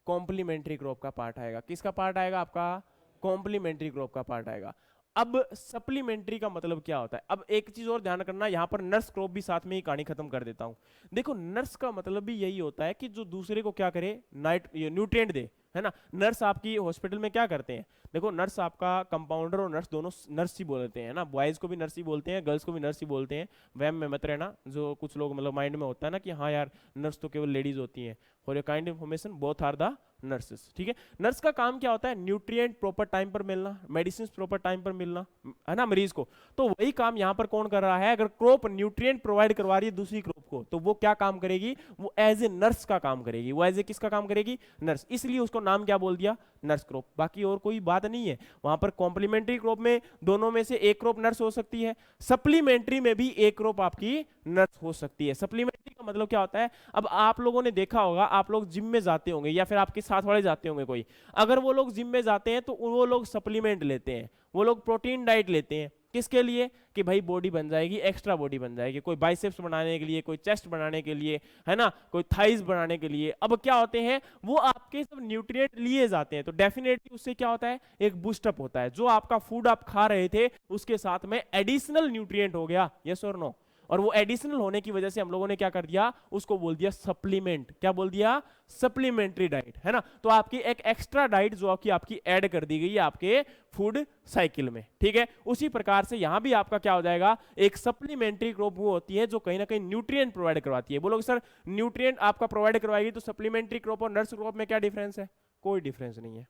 कॉम्प्लीमेंट्री क्रॉप का पार्ट आएगा। किसका पार्ट आएगा, आपका कॉम्प्लीमेंट्री क्रॉप का पार्ट आएगा। अब सप्लीमेंट्री का मतलब क्या होता है? अब एक चीज और ध्यान रखना, यहां पर नर्स क्रॉप भी साथ में ही कहानी खत्म कर देता हूं। देखो नर्स का मतलब भी यही होता है कि जो दूसरे को क्या करे, न्यूट्रिएंट दे, है ना। नर्स आपकी हॉस्पिटल में क्या करते हैं, देखो नर्स आपका कंपाउंडर और नर्स दोनों नर्स ही बोलते हैं ना, बॉयज को भी नर्स ही बोलते हैं, गर्ल्स को भी नर्स ही बोलते हैं। वहम में मत रहना, जो कुछ लोग मतलब माइंड में होता है ना कि हाँ यार नर्स तो केवल लेडीज होती हैं। For your kind information both are the nurses, ठीक है। नर्स का काम क्या होता है, न्यूट्रिएंट प्रॉपर टाइम पर मिलना, मेडिसिन प्रॉपर टाइम पर मिलना, है ना, मरीज को। तो वही काम यहाँ पर कौन कर रहा है, अगर क्रॉप न्यूट्रिएंट प्रोवाइड करवा रही है दूसरी क्रॉप को, तो वो क्या काम करेगी, वो एज ए नर्स का काम करेगी, वो एज ए किसका काम करेगी, नर्स। इसलिए उसको नाम क्या बोल दिया, नर्स क्रॉप। बाकी और कोई बात नहीं है। वहां पर कॉम्प्लीमेंट्री क्रॉप में दोनों में से एक क्रॉप नर्स हो सकती है, सप्लीमेंट्री में भी एक क्रॉप आपकी नर्स हो सकती है। सप्लीमेंट्री का मतलब क्या होता है, अब आप लोगों ने देखा होगा, आप लोग जिम में जाते होंगे या फिर आपके साथ वाले जाते होंगे कोई, अगर वो लोग जिम में जाते हैं तो वो लोग सप्लीमेंट लेते हैं, वो लोग प्रोटीन डाइट लेते हैं। किसके लिए, कि भाई बॉडी बन जाएगी, एक्स्ट्रा बॉडी बन जाएगी, कोई बाइसेप्स बनाने के लिए, कोई चेस्ट बनाने के लिए, है ना, कोई थाइज बनाने के लिए। अब क्या होते हैं, वो आपके सब न्यूट्रिएंट लिए जाते हैं, तो डेफिनेटली उससे क्या होता है, एक बूस्टअप होता है। जो आपका फूड आप खा रहे थे उसके साथ में एडिशनल न्यूट्रिएंट हो गया, यस और नो। और वो एडिशनल होने की वजह से हम लोगों ने क्या कर दिया, उसको बोल दिया सप्लीमेंट। क्या बोल दिया, सप्लीमेंट्री डाइट, है ना। तो आपकी एक एक्स्ट्रा डाइट जो आपकी ऐड कर दी गई है आपके फूड साइकिल में, ठीक है। उसी प्रकार से यहां भी आपका क्या हो जाएगा, एक सप्लीमेंट्री क्रॉप वो होती है जो कहीं ना कहीं न्यूट्रिएंट प्रोवाइड करवाती है। बोलोगे सर न्यूट्रिएंट आपका प्रोवाइड करवाएगी, तो सप्लीमेंट्री क्रॉप और नर्स क्रॉप में क्या डिफरेंस है, कोई डिफरेंस नहीं है,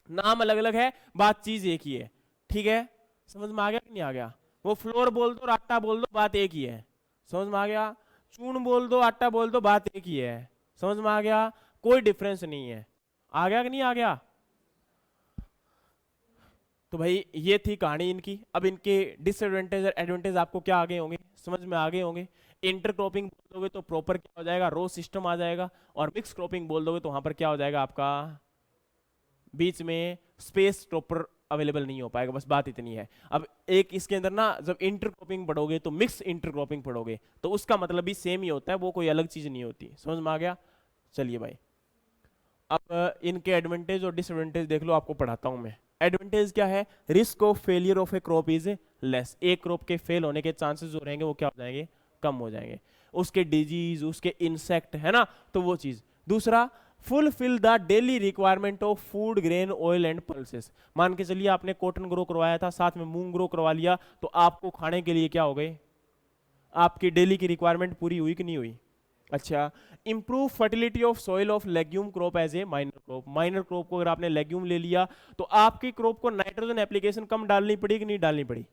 नाम अलग अलग है, बात चीज एक ही है, ठीक है। समझ में आ गया कि नहीं आ गया, वो फ्लोर बोल दो और आटा बोल दो, बात एक ही है, समझ में आ गया। चून बोल दो, आटा बोल दो, बात एक ही है, समझ में आ गया, कोई डिफरेंस नहीं है। आ गया कि नहीं आ गया। तो भाई ये थी कहानी इनकी। अब इनके डिसएडवांटेज और एडवांटेज आपको क्या आ गए होंगे, समझ में आ गए होंगे। इंटरक्रॉपिंग बोल दोगे तो प्रॉपर क्या हो जाएगा, रो सिस्टम आ जाएगा, और मिक्स क्रॉपिंग बोल दोगे तो वहां पर क्या हो जाएगा, आपका बीच में स्पेस प्रॉपर अवेलेबल नहीं हो पाएगा, बस बात इतनी है। अब एक इसके अंदर ना, जब इंटरक्रॉपिंग पढ़ोगे तो मिक्स इंटरक्रॉपिंग पढ़ोगे, तो उसका मतलब भी सेम ही होता है, वो कोई अलग चीज नहीं होती, समझ में आ गया। चलिए भाई, अब इनके एडवांटेज और डिसएडवांटेज देख लो, आपको पढ़ाता हूं मैं। एडवांटेज क्या है, risk of failure of A crop is less, एक क्रॉप के फेल होने के चांसेस जो रहेंगे वो क्या हो जाएंगे, कम हो जाएंगे। उसके डिजीज, उसके इंसेक्ट, है ना, तो वो चीज। दूसरा, fulfil the daily requirement of food, grain, oil and pulses. मान के चलिए आपने कॉटन ग्रो करवाया था, साथ में मूंग ग्रो करवा लिया, तो आपको खाने के लिए क्या हो गए, आपकी डेली की रिक्वायरमेंट पूरी हुई कि नहीं हुई। अच्छा, improve fertility of soil of legume crop as a minor crop. Minor crop को अगर आपने लेग्यूम ले लिया तो आपकी क्रॉप को नाइट्रोजन एप्लीकेशन कम डालनी पड़ी कि नहीं डालनी पड़ी,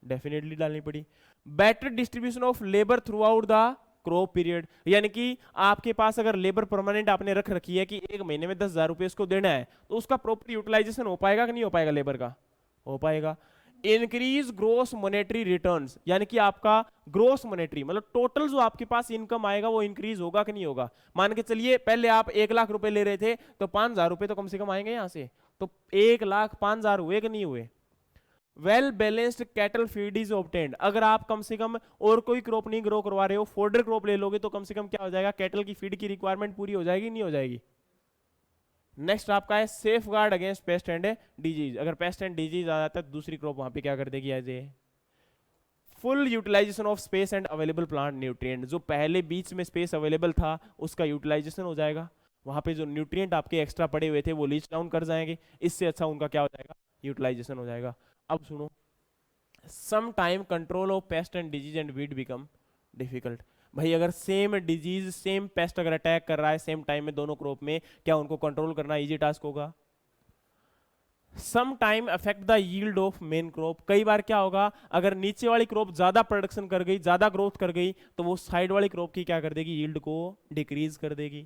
डेफिनेटली डालनी पड़ी। Better distribution of labour through out the crop period, यानी कि आपके पास अगर लेबर परमानेंट आपने रख रखी है कि एक महीने में 10,000 रुपए इसको देना है, तो उसका प्रॉपर यूटिलाइजेशन हो पाएगा कि नहीं हो पाएगा, लेबर का हो पाएगा। इंक्रीज ग्रोस मॉनेटरी रिटर्न्स, यानी कि आपका ग्रोस मॉनेटरी मतलब टोटल जो आपके पास इनकम आएगा वो इंक्रीज होगा कि नहीं होगा। मान के चलिए पहले आप 1,00,000 रुपए ले रहे थे, तो 5,000 रुपए तो कम से कम आएंगे यहां से, तो 1,05,000 हुए कि नहीं हुए। Well balanced cattle feed is obtained, अगर आप कम से कम और कोई क्रॉप नहीं ग्रो करवा रहे हो, फोर्डर क्रॉप ले लोगे, तो कम से कम क्या हो जाएगा, कैटल की फीड की रिक्वायरमेंट पूरी हो जाएगी नहीं हो जाएगी। नेक्स्ट आपका है safe guard against paste and disease, अगर पेस्ट एंड डिजीज आ जाता है तो दूसरी क्रॉप वहां पे क्या कर देगी, as a full utilisation of space and available plant nutrient, जो पहले बीच में स्पेस अवेलेबल था उसका यूटिलाइजेशन हो जाएगा, वहां पे जो न्यूट्रिएंट आपके एक्स्ट्रा पड़े हुए थे वो लीच डाउन कर जाएंगे, इससे अच्छा उनका क्या हो जाएगा, यूटिलाइजेशन हो जाएगा। अब सुनो, some time control of pest and disease and weed become difficult. भाई अगर सेम डिजीज सेम पेस्ट अगर अटैक कर रहा है सेम टाइम में दोनों क्रॉप में, क्या उनको कंट्रोल करना इजी टास्क होगा। Some time affect the yield of main crop, कई बार क्या होगा, अगर नीचे वाली क्रॉप ज्यादा प्रोडक्शन कर गई, ज्यादा ग्रोथ कर गई, तो वो साइड वाली क्रॉप की क्या कर देगी, यील्ड को डिक्रीज कर देगी।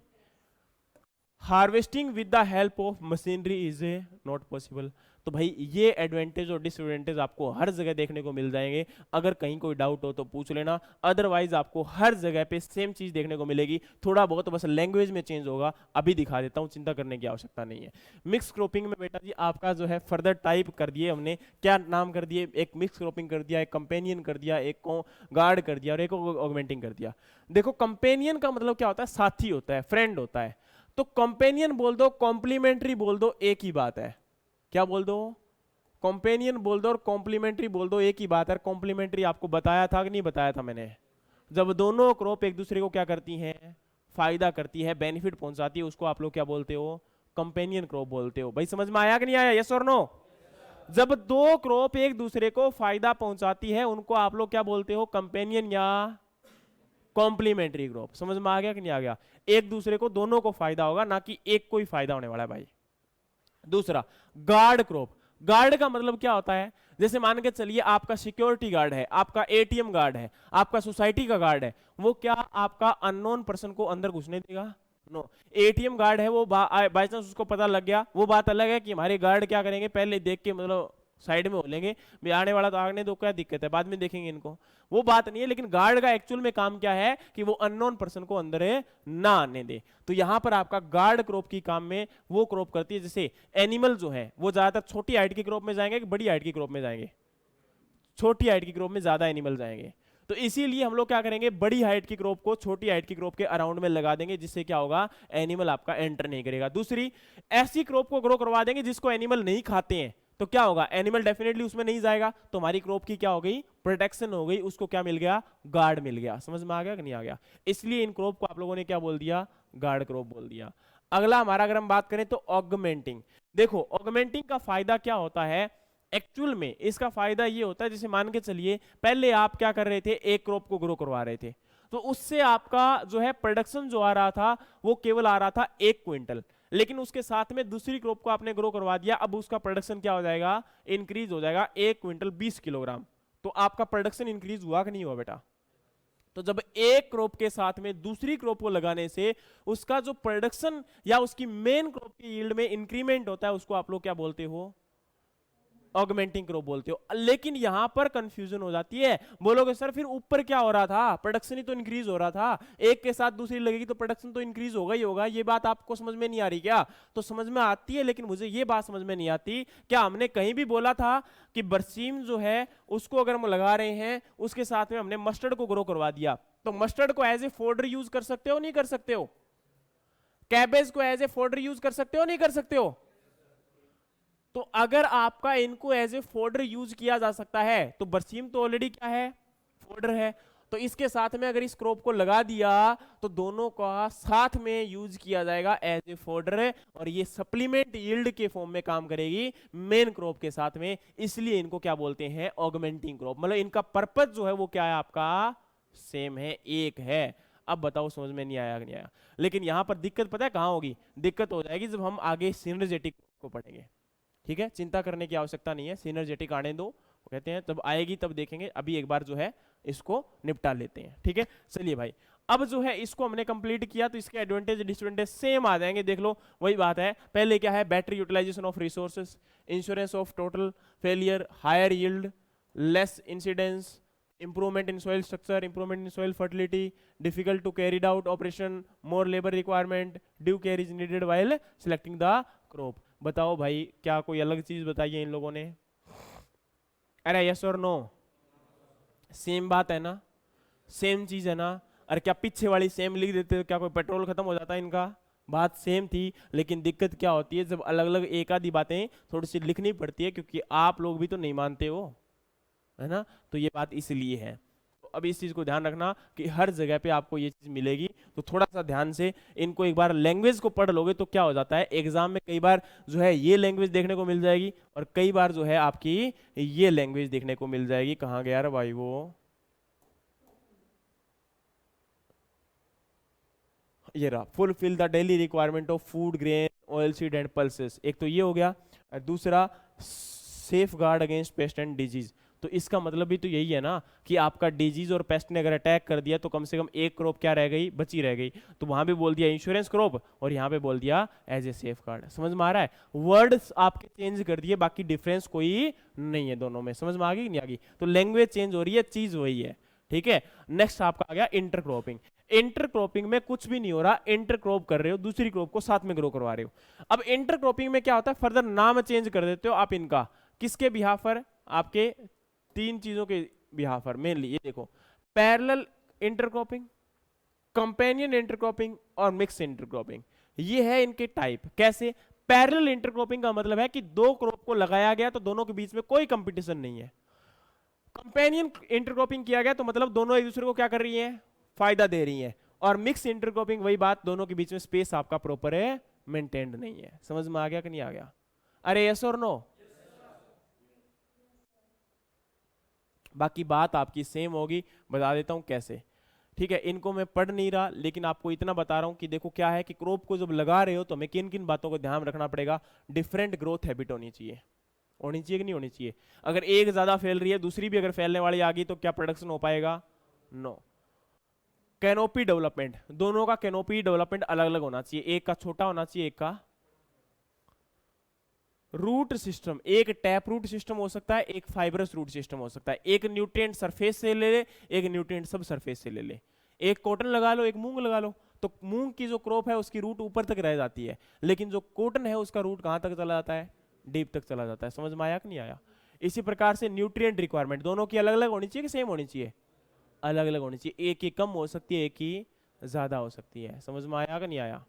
Harvesting with the help of machinery is a not possible. तो भाई ये एडवांटेज और डिसएडवांटेज आपको हर जगह देखने को मिल जाएंगे, अगर कहीं कोई डाउट हो तो पूछ लेना, अदरवाइज आपको हर जगह पे सेम चीज देखने को मिलेगी, थोड़ा बहुत बस लैंग्वेज में चेंज होगा, अभी दिखा देता हूं, चिंता करने की आवश्यकता नहीं है। मिक्स क्रॉपिंग में बेटा जी आपका जो है फर्दर टाइप कर दिए हमने, क्या नाम कर दिए, एक मिक्स क्रॉपिंग कर दिया, एक कंपेनियन कर दिया, एक को गार्ड कर दिया और एक ऑगमेंटिंग कर दिया। देखो कंपेनियन का मतलब क्या होता है, साथी होता है, फ्रेंड होता है, तो कंपेनियन बोल दो, कॉम्प्लीमेंट्री बोल दो, एक ही बात है। क्या बोल दो, कंपेनियन बोल दो और कॉम्प्लीमेंट्री बोल दो, एक ही बात है। कॉम्प्लीमेंट्री आपको बताया था कि नहीं बताया था मैंने, जब दोनों क्रॉप एक दूसरे को क्या करती हैं, फायदा करती है, बेनिफिट पहुंचाती है, उसको आप लोग क्या बोलते हो, कंपेनियन क्रॉप बोलते हो। भाई समझ में आया कि नहीं आया, यस और नो? जब दो क्रॉप एक दूसरे को फायदा पहुंचाती है उनको आप लोग क्या बोलते हो, कंपेनियन या कॉम्प्लीमेंट्री क्रॉप। समझ में आ गया कि नहीं आ गया? एक दूसरे को दोनों को फायदा होगा, ना कि एक को ही फायदा होने वाला है भाई। दूसरा गार्ड क्रॉप। गार्ड का मतलब क्या होता है, जैसे मान के चलिए आपका सिक्योरिटी गार्ड है, आपका एटीएम गार्ड है, आपका सोसाइटी का गार्ड है, वो क्या आपका अननोन पर्सन को अंदर घुसने देगा? नो। एटीएम गार्ड है वो बाय चांस उसको पता लग गया, वो बात अलग है कि हमारे गार्ड क्या करेंगे, पहले देख के मतलब साइड में हो लेंगे, भी आने वाला तो आने दो, क्या दिक्कत है, बाद में देखेंगे इनको, वो बात नहीं है। लेकिन गार्ड का एक्चुअल में काम क्या है कि वो अननोन पर्सन को अंदर ना आने दे। तो यहां पर आपका गार्ड क्रॉप की काम में वो क्रॉप करती है। जैसे एनिमल जो है वो ज्यादातर छोटी हाइट की क्रॉप में जाएंगे कि बड़ी हाइट की क्रॉप में जाएंगे? छोटी हाइट की क्रॉप में ज्यादा एनिमल जाएंगे। तो इसीलिए हम लोग क्या करेंगे, बड़ी हाइट की क्रॉप को छोटी हाइट की क्रॉप के अराउंड में लगा देंगे, जिससे क्या होगा, एनिमल आपका एंटर नहीं करेगा। दूसरी, ऐसी क्रॉप को ग्रो करवा देंगे जिसको एनिमल नहीं खाते हैं, तो क्या होगा, एनिमल डेफिनेटली उसमें नहीं जाएगा, तो हमारी क्रॉप की क्या हो गई, प्रोटेक्शन हो गई, उसको क्या मिल गया, गार्ड मिल गया। समझ में आ गया कि नहीं आ गया? इसलिए इन क्रॉप को आप लोगों ने क्या बोल दिया, गार्ड क्रॉप बोल दिया। अगला हमारा अगर हम बात करें तो ऑगमेंटिंग। देखो ऑगमेंटिंग का फायदा क्या होता है, एक्चुअल में इसका फायदा ये होता है, जैसे मान के चलिए पहले आप क्या कर रहे थे, एक क्रॉप को ग्रो करवा रहे थे, तो उससे आपका जो है प्रोडक्शन जो आ रहा था वो केवल आ रहा था 1 क्विंटल, लेकिन उसके साथ में दूसरी क्रॉप को आपने ग्रो करवा दिया, अब उसका प्रोडक्शन क्या हो जाएगा, इंक्रीज हो जाएगा, 1 क्विंटल 20 किलोग्राम। तो आपका प्रोडक्शन इंक्रीज हुआ कि नहीं हुआ बेटा? तो जब एक क्रॉप के साथ में दूसरी क्रॉप को लगाने से उसका जो प्रोडक्शन या उसकी मेन क्रॉप की यील्ड में इंक्रीमेंट होता है, उसको आप लोग क्या बोलते हो, ऑगमेंटिंग क्रॉप बोलते हो। लेकिन यहां पर कंफ्यूजन हो जाती है, बोलोगे सर फिर ऊपर क्या हो रहा था, प्रोडक्शन ही तो इंक्रीज हो रहा था, एक के साथ दूसरी लगेगी तो प्रोडक्शन तो इंक्रीज होगा ही होगा, ये बात आपको समझ में नहीं आ रही क्या? तो समझ में आती है, लेकिन मुझे ये बात समझ में नहीं आती, क्या हमने कहीं भी बोला था कि बरसीम जो है उसको अगर हम लगा रहे हैं उसके साथ में हमने मस्टर्ड को ग्रो करवा दिया, तो मस्टर्ड को एज ए फोडर यूज कर सकते हो नहीं कर सकते हो? कैबेज को एज ए फोडर यूज कर सकते हो नहीं कर सकते हो? तो अगर आपका इनको एज ए फोल्डर यूज किया जा सकता है, तो बरसीम तो ऑलरेडी क्या है, फोल्डर है, तो इसके साथ में अगर इस क्रॉप को लगा दिया तो दोनों का साथ में यूज किया जाएगा एज ए फोल्डर, और ये सप्लीमेंट यील्ड के फॉर्म में काम करेगी मेन क्रॉप के साथ में, इसलिए इनको क्या बोलते हैं, ऑगमेंटिंग क्रॉप। मतलब इनका पर्पस जो है वो क्या है आपका, सेम है, एक है। अब बताओ समझ में नहीं आया कि नहीं आया? लेकिन यहां पर दिक्कत पता है कहां होगी, दिक्कत हो जाएगी जब हम आगे सिनर्जेटिक को पढ़ेंगे। ठीक है, चिंता करने की आवश्यकता नहीं है, सिनर्जेटिक आने दो, कहते हैं तब आएगी तब देखेंगे, अभी एक बार जो है इसको निपटा लेते हैं। ठीक है, चलिए भाई, अब जो है इसको हमने कंप्लीट किया, तो इसके एडवांटेज डिसएडवांटेज सेम आ जाएंगे, देख लो वही बात है। पहले क्या है, better utilisation of resources, insurance of total failure, higher yield, less incidence, improvement in soil structure, improvement in soil fertility, difficult to carried out operation, more labor requirement, due care is needed while selecting the crop। बताओ भाई, क्या कोई अलग चीज बताइए इन लोगों ने? अरे यस और नो? सेम बात है ना, सेम चीज है ना? अरे क्या पीछे वाली सेम लिख देते तो क्या कोई पेट्रोल खत्म हो जाता है इनका? बात सेम थी, लेकिन दिक्कत क्या होती है, जब अलग अलग एक आधी बातें थोड़ी सी लिखनी पड़ती है, क्योंकि आप लोग भी तो नहीं मानते हो, है ना? तो ये बात इसलिए है। तो अब इस चीज को ध्यान रखना कि हर जगह पे आपको ये चीज मिलेगी, तो थोड़ा सा ध्यान से इनको एक बार लैंग्वेज को पढ़ लोगे तो क्या हो जाता है, एग्जाम में कई बार जो है ये लैंग्वेज देखने को मिल जाएगी, और कई बार जो है आपकी ये लैंग्वेज देखने को मिल जाएगी। कहाँ गया रे भाई वो, ये रहा, fulfil the daily requirement of food grain oil seed and pulses, एक तो ये हो गया। दूसरा, safe guard against paste and disease. तो इसका मतलब भी तो यही है ना कि आपका डिजीज और पेस्ट ने अगर अटैक कर दिया तो कम से कम एक क्रॉप क्या रह गई, बची रह गई। तो वहां भी बोल दिया इंश्योरेंस क्रॉप, और यहाँ पे बोल दिया एज ए सेफ गार्ड। समझ में आ रहा है? वर्ड्स आपके चेंज कर दिए, बाकी डिफरेंस कोई नहीं है दोनों में। समझ में आ गई कि नहीं आ गई? तो लैंग्वेज चेंज हो रही है, चीज वही है। ठीक है, नेक्स्ट आपका आ गया इंटरक्रॉपिंग। इंटरक्रॉपिंग में कुछ भी नहीं हो रहा, इंटरक्रॉप कर रहे हो, दूसरी क्रॉप को साथ में ग्रो करवा रहे हो। अब इंटरक्रॉपिंग में क्या होता है, फर्दर नाम चेंज कर देते हो आप इनका, किसके बिहाफ पर, आपके तीन चीजों के बिहाफ पर मेनली। ये देखो, पैरेलल इंटरक्रॉपिंग, कंपेनियन इंटरक्रॉपिंग और मिक्स इंटरक्रॉपिंग, ये है इनके टाइप। कैसे? पैरेलल इंटरक्रॉपिंग का मतलब है कि दो क्रॉप को लगाया गया तो दोनों के बीच में कोई कंपटीशन नहीं है। कंपेनियन इंटरक्रॉपिंग किया गया तो मतलब दोनों एक दूसरे को क्या कर रही हैं, फायदा दे रही हैं। और मिक्स इंटरक्रॉपिंग वही बात, दोनों के बीच में स्पेस आपका प्रॉपर है मेंटेन्ड नहीं है। समझ में आ गया कि नहीं आ गया? अरे यस और नो? बाकी बात आपकी सेम होगी, बता देता हूं कैसे। ठीक है, इनको मैं पढ़ नहीं रहा, लेकिन आपको इतना बता रहा हूं कि देखो क्या है कि क्रॉप को जब लगा रहे हो तो हमें किन किन बातों को ध्यान रखना पड़ेगा। डिफरेंट ग्रोथ हैबिट होनी चाहिए, होनी चाहिए कि नहीं होनी चाहिए? अगर एक ज्यादा फैल रही है, दूसरी भी अगर फैलने वाली आ गई तो क्या प्रोडक्शन हो पाएगा? नो। कैनोपी डेवलपमेंट, दोनों का कैनोपी डेवलपमेंट अलग अलग होना चाहिए, एक का छोटा होना चाहिए, एक का। रूट सिस्टम, एक टैप रूट सिस्टम हो सकता है, एक फाइबरस रूट सिस्टम हो सकता है। एक न्यूट्रिएंट सरफेस से ले ले, एक न्यूट्रिएंट सब सरफेस से ले ले। एक कॉटन लगा लो, एक मूंग लगा लो, तो मूंग की जो क्रॉप है उसकी रूट ऊपर तक रह जाती है, लेकिन जो कॉटन है उसका रूट कहां तक चला जाता है? डीप तक चला जाता है। समझ में आया कि नहीं आया? इसी प्रकार से न्यूट्रिएंट रिक्वायरमेंट दोनों की अलग अलग होनी चाहिए कि सेम होनी चाहिए? अलग अलग होनी चाहिए, एक की कम हो सकती है, एक की ज्यादा हो सकती है। समझ में आया कि नहीं आया?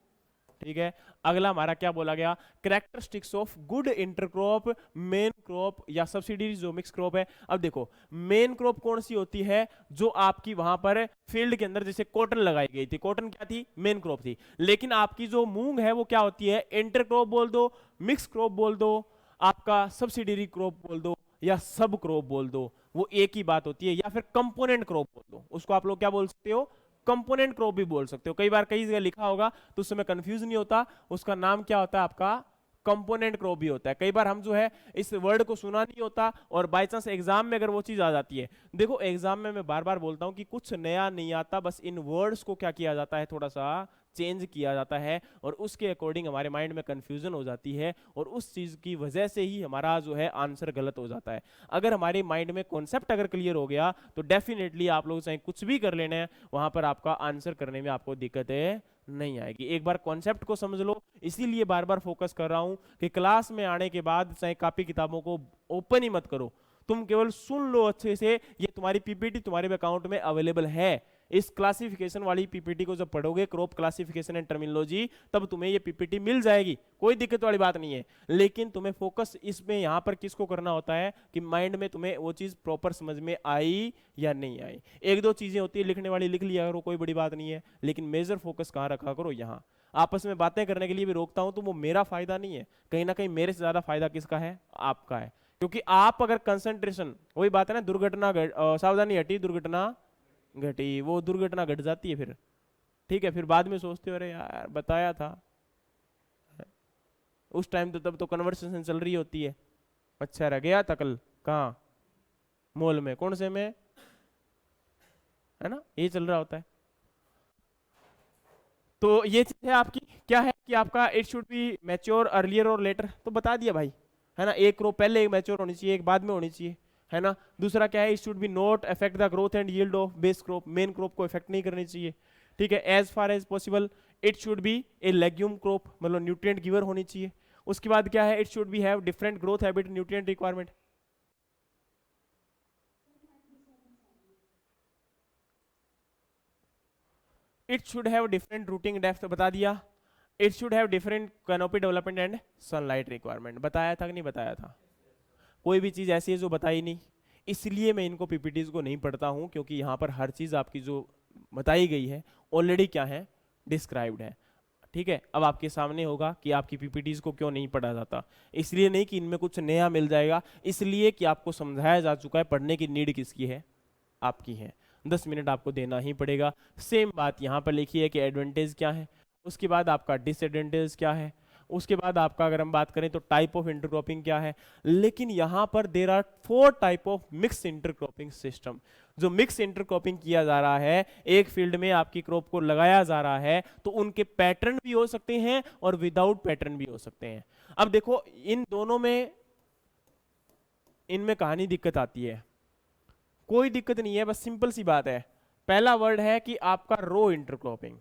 ठीक है, अगला हमारा क्या बोला गया? Characteristics of good intercrop, main crop या सब्सिडरी जो मिक्स क्रॉप है। अब देखो, मेन क्रॉप कौन सी होती है? जो आपकी वहां पर फील्ड के अंदर जैसे कॉटन लगाई गई थी, कॉटन क्या थी? मेन क्रॉप थी। लेकिन आपकी जो मूंग है वो क्या होती है? इंटरक्रॉप बोल दो, मिक्स क्रॉप बोल दो, आपका सब्सिडरी क्रॉप बोल दो, या सब क्रॉप बोल दो, वो एक ही बात होती है। या फिर कंपोनेंट क्रॉप बोल दो, उसको आप लोग क्या बोल सकते हो? कंपोनेंट क्रॉप भी बोल सकते हो। कई बार कई जगह लिखा होगा तो उस समय कंफ्यूज नहीं होता, उसका नाम क्या होता है आपका? कंपोनेंट क्रॉप भी होता है। कई बार हम जो है इस वर्ड को सुना नहीं होता और बाय चांस एग्जाम में अगर वो चीज आ जाती है। देखो एग्जाम में मैं बार बार बोलता हूं कि कुछ नया नहीं आता, बस इन वर्ड्स को क्या किया जाता है? थोड़ा सा चेंज किया जाता है और उसके अकॉर्डिंग हमारे माइंड में कंफ्यूजन हो जाती है और उस चीज की वजह से ही हमारा जो है आंसर गलत हो जाता है। अगर हमारे माइंड में कॉन्सेप्ट अगर क्लियर हो गया तो डेफिनेटली आप लोग चाहे कुछ भी कर लेना है, वहां पर आपका आंसर करने में आपको दिक्कतें नहीं आएगी। एक बार कॉन्सेप्ट को समझ लो, इसीलिए बार बार फोकस कर रहा हूं कि क्लास में आने के बाद चाहे कॉपी किताबों को ओपन ही मत करो, तुम केवल सुन लो अच्छे से। ये तुम्हारी पीपीटी तुम्हारे अकाउंट में अवेलेबल है। इस क्लासिफिकेशन वाली पीपीटी को जब पढ़ोगे, क्रॉप क्लासिफिकेशन एंड टर्मिनोलॉजी, तब तुम्हें ये पीपीटी मिल जाएगी, कोई दिक्कत वाली बात नहीं है। लेकिन तुम्हें फोकस इसमें यहां पर किसको करना होता है कि माइंड में तुम्हें वो चीज प्रॉपर समझ में आई या नहीं आई। एक दो चीजें होती है लिखने वाली, लिख लिया करो, कोई बड़ी बात नहीं है, लेकिन मेजर फोकस कहां रखा करो? यहाँ। आपस में बातें करने के लिए भी रोकता हूं तो वो मेरा फायदा नहीं है, कहीं ना कहीं मेरे से ज्यादा फायदा किसका है? आपका है। क्योंकि आप अगर कंसंट्रेशन, वही बात है ना, दुर्घटना सावधानी हटी दुर्घटना घटी, वो दुर्घटना घट जाती है फिर। ठीक है, फिर बाद में सोचते हो अरे यार बताया था, उस टाइम तो तब तो कन्वर्सेशन चल रही होती है। अच्छा रह गया था कल, कहाँ? मॉल में, कौन से में? है ना, ये चल रहा होता है। तो ये चीज है आपकी, क्या है कि आपका it should be mature earlier और लेटर, तो बता दिया भाई, है ना। एक क्रॉप पहले मैच्योर होनी चाहिए, एक बाद में होनी चाहिए, है ना। दूसरा क्या है? It should be not affect the growth and yield of base crop, main crop को अफेक्ट नहीं करनी चाहिए। ठीक है, as far as possible it should be a legume crop, मतलब न्यूट्रिएंट गिवर होनी चाहिए। उसके बाद क्या है? It should be have different growth habit, nutrient requirement. It should have different rooting depth, बता दिया। It should have different canopy development and sunlight requirement, बताया था कि नहीं बताया था? कोई भी चीज ऐसी है जो बताई नहीं, इसलिए मैं इनको पीपीटीज को नहीं पढ़ता हूं, क्योंकि यहां पर हर चीज आपकी जो बताई गई है ऑलरेडी क्या है? डिस्क्राइब्ड है। ठीक है, अब आपके सामने होगा कि आपकी पीपीटीज को क्यों नहीं पढ़ा जाता। इसलिए नहीं कि इनमें कुछ नया मिल जाएगा, इसलिए कि आपको समझाया जा चुका है। पढ़ने की नीड किसकी है? आपकी है। 10 मिनट आपको देना ही पड़ेगा। सेम बात यहाँ पर लिखी है कि एडवांटेज क्या है, उसके बाद आपका डिसएडवांटेज क्या है, उसके बाद आपका अगर हम बात करें तो टाइप ऑफ इंटरक्रॉपिंग क्या है। लेकिन यहाँ पर there are 4 type of mix intercropping system. जो मिक्स इंटरक्रॉपिंग किया जा रहा है, एक फील्ड में आपकी क्रॉप को लगाया जा रहा है, तो उनके पैटर्न भी हो सकते हैं और विदाउट पैटर्न भी हो सकते हैं। अब देखो इन दोनों में, इनमें कहानी दिक्कत आती है, कोई दिक्कत नहीं है, बस सिंपल सी बात है। पहला वर्ड है कि आपका रो इंटरक्रॉपिंग।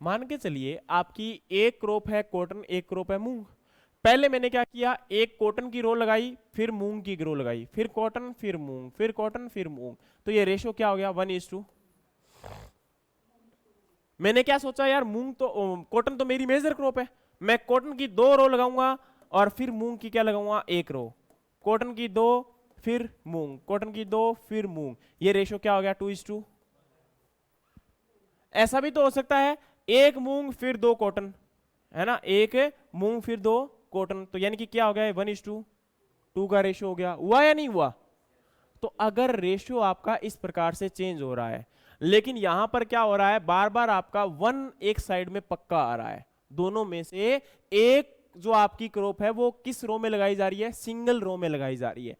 मान के चलिए आपकी एक क्रॉप है कॉटन, एक क्रॉप है मूंग। पहले मैंने क्या किया? एक कॉटन की रो लगाई, फिर मूंग की रो लगाई, फिर कॉटन, फिर मूंग, फिर कॉटन, फिर मूंग। तो ये रेशो क्या हो गया? 1:2। मैंने क्या सोचा यार, मूंग तो कॉटन तो मेरी मेजर क्रॉप है, मैं कॉटन की 2 रो लगाऊंगा और फिर मूंग की क्या लगाऊंगा, 1 रो। कॉटन की 2 फिर मूंग, कॉटन की 2 फिर मूंग, ये रेशो क्या हो गया 2:2। ऐसा भी तो हो सकता है 1 मूंग फिर 2 कॉटन, है ना, 1 मूंग फिर 2 कॉटन, तो यानी कि क्या हो गया 1:2 का रेशो हो गया, हुआ या नहीं हुआ। तो अगर रेशियो आपका इस प्रकार से चेंज हो रहा है, लेकिन यहां पर क्या हो रहा है, बार बार आपका 1 एक साइड में पक्का आ रहा है, दोनों में से एक जो आपकी क्रॉप है वो किस रो में लगाई जा रही है, सिंगल रो में लगाई जा रही है।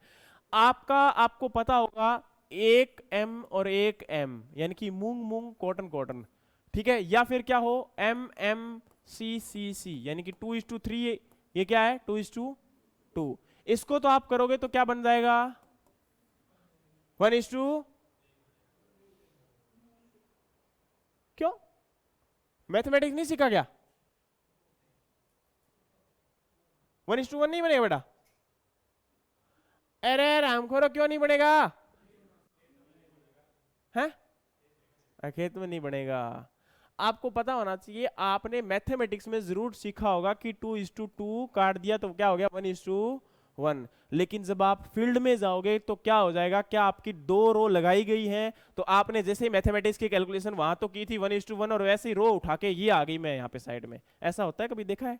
आपको पता होगा 1 M और 1 M, यानी कि मूंग मूंग कॉटन कॉटन, ठीक है, या फिर क्या हो M M C C C, यानी कि 2:3, ये क्या है 2:2। इसको तो आप करोगे तो क्या बन जाएगा 1:, क्यों, मैथमेटिक्स नहीं सीखा क्या, 1:1 नहीं बनेगा बेटा, अरे रामखोरो क्यों नहीं बनेगा, है खेत में नहीं बनेगा। आपको पता होना चाहिए, आपने मैथमेटिक्स में जरूर सीखा होगा कि 2:2 काट दिया तो क्या हो गया 1:1, लेकिन जब आप फील्ड में जाओगे तो क्या हो जाएगा, क्या आपकी 2 रो लगाई गई हैं, तो आपने जैसे ही मैथमेटिक्स की कैलकुलेशन वहां तो की थी 1:1 और वैसे ही रो उठा के ये आ गई मैं यहाँ पे साइड में, ऐसा होता है कभी देखा है,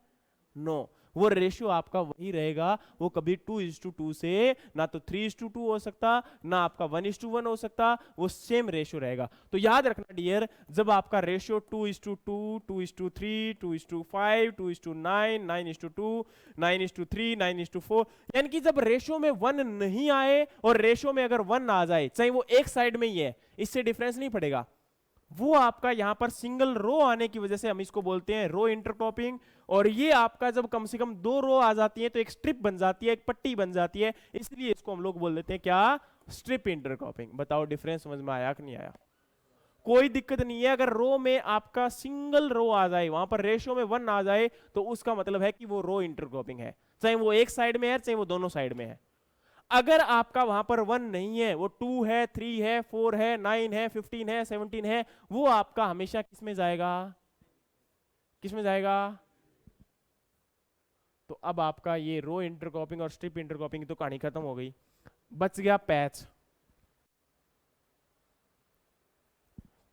नो, वो रेशियो आपका वही रहेगा, वो कभी 2:2 से ना तो 3:2 हो सकता, ना आपका 1:1 हो सकता, वो सेम रेशियो रहेगा। तो याद रखना डियर, जब आपका रेशियो 2:2, 2:3, 2:5, 2:9, 9:2, 9:3, 9:4, यानी कि जब रेशियो में 1 नहीं आए और रेशियो में अगर 1 आ जाए, चाहे वो एक साइड में ही है, इससे डिफरेंस नहीं पड़ेगा, वो आपका यहां पर सिंगल रो आने की वजह से हम इसको बोलते हैं रो इंटरक्रॉपिंग। और ये आपका जब कम से कम 2 रो आ जाती है तो एक स्ट्रिप बन जाती है, एक पट्टी बन जाती है, इसलिए इसको हम लोग बोल देते हैं क्या, स्ट्रिप इंटरक्रॉपिंग। बताओ डिफरेंस समझ में आया कि नहीं आया, कोई दिक्कत नहीं है, अगर रो में आपका सिंगल रो आ जाए, वहां पर रेशियो में 1 आ जाए, तो उसका मतलब है कि वो रो इंटरक्रॉपिंग है, चाहे वो एक साइड में है चाहे वो दोनों साइड में है। अगर आपका वहां पर 1 नहीं है, वो 2 है, 3 है, 4 है, 9 है, 15 है, 17 है, वो आपका हमेशा किस में जाएगा, किस में जाएगा। तो अब आपका ये रो इंटरक्रॉपिंग और स्ट्रिप इंटरक्रॉपिंग की तो कहानी खत्म हो गई, बच गया पैच।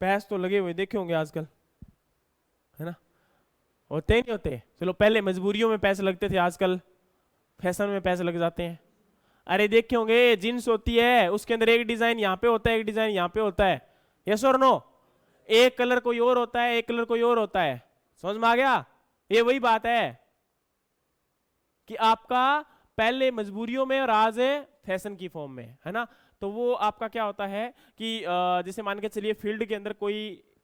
पैच तो लगे हुए देखे होंगे आजकल, है ना, होते ही नहीं होते, चलो पहले मजबूरियों में पैसे लगते थे, आजकल फैशन में पैसे लग जाते हैं। अरे देखे होंगे जींस होती है, उसके अंदर एक डिजाइन यहाँ पे होता है, एक डिजाइन यहाँ पे होता है, यस और नो, एक कलर कोई और होता है, एक कलर कोई और होता है, समझ में आ गया। ये वही बात है कि आपका पहले मजबूरियों में और आज फैशन की फॉर्म में, है ना। तो वो आपका क्या होता है कि जैसे मान के चलिए फील्ड के अंदर कोई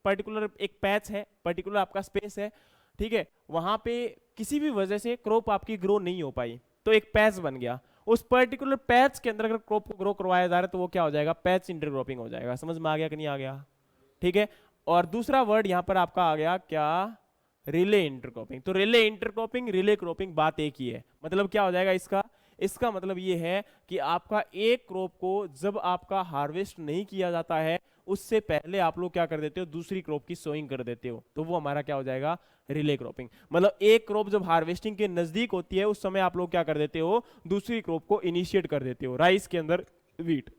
पर्टिकुलर एक पैच है, पर्टिकुलर आपका स्पेस है, ठीक है, वहां पे किसी भी वजह से क्रॉप आपकी ग्रो नहीं हो पाई, तो एक पैच बन गया, उस पर्टिकुलर पैच के अंदर अगर क्रॉप को ग्रो करवाया जा रहा है तो वो क्या हो जाएगा, पैच इंटरक्रॉपिंग हो जाएगा। समझ में आ गया कि नहीं आ गया, ठीक है। और दूसरा वर्ड यहां पर आपका आ गया क्या, रिले इंटरक्रॉपिंग। तो रिले इंटरक्रॉपिंग, रिले क्रॉपिंग बात एक ही है, मतलब क्या हो जाएगा इसका, इसका मतलब ये है कि आपका एक क्रॉप को जब आपका हार्वेस्ट नहीं किया जाता है, उससे पहले आप लोग क्या कर देते हो, दूसरी क्रॉप की सोइंग कर देते हो, तो वो हमारा क्या हो जाएगा, रिले क्रॉपिंग। मतलब एक क्रॉप जब हार्वेस्टिंग के नजदीक होती है उस समय आप लोग क्या कर देते हो, दूसरी क्रॉप को इनिशिएट कर देते हो, राइस के अंदर व्हीट।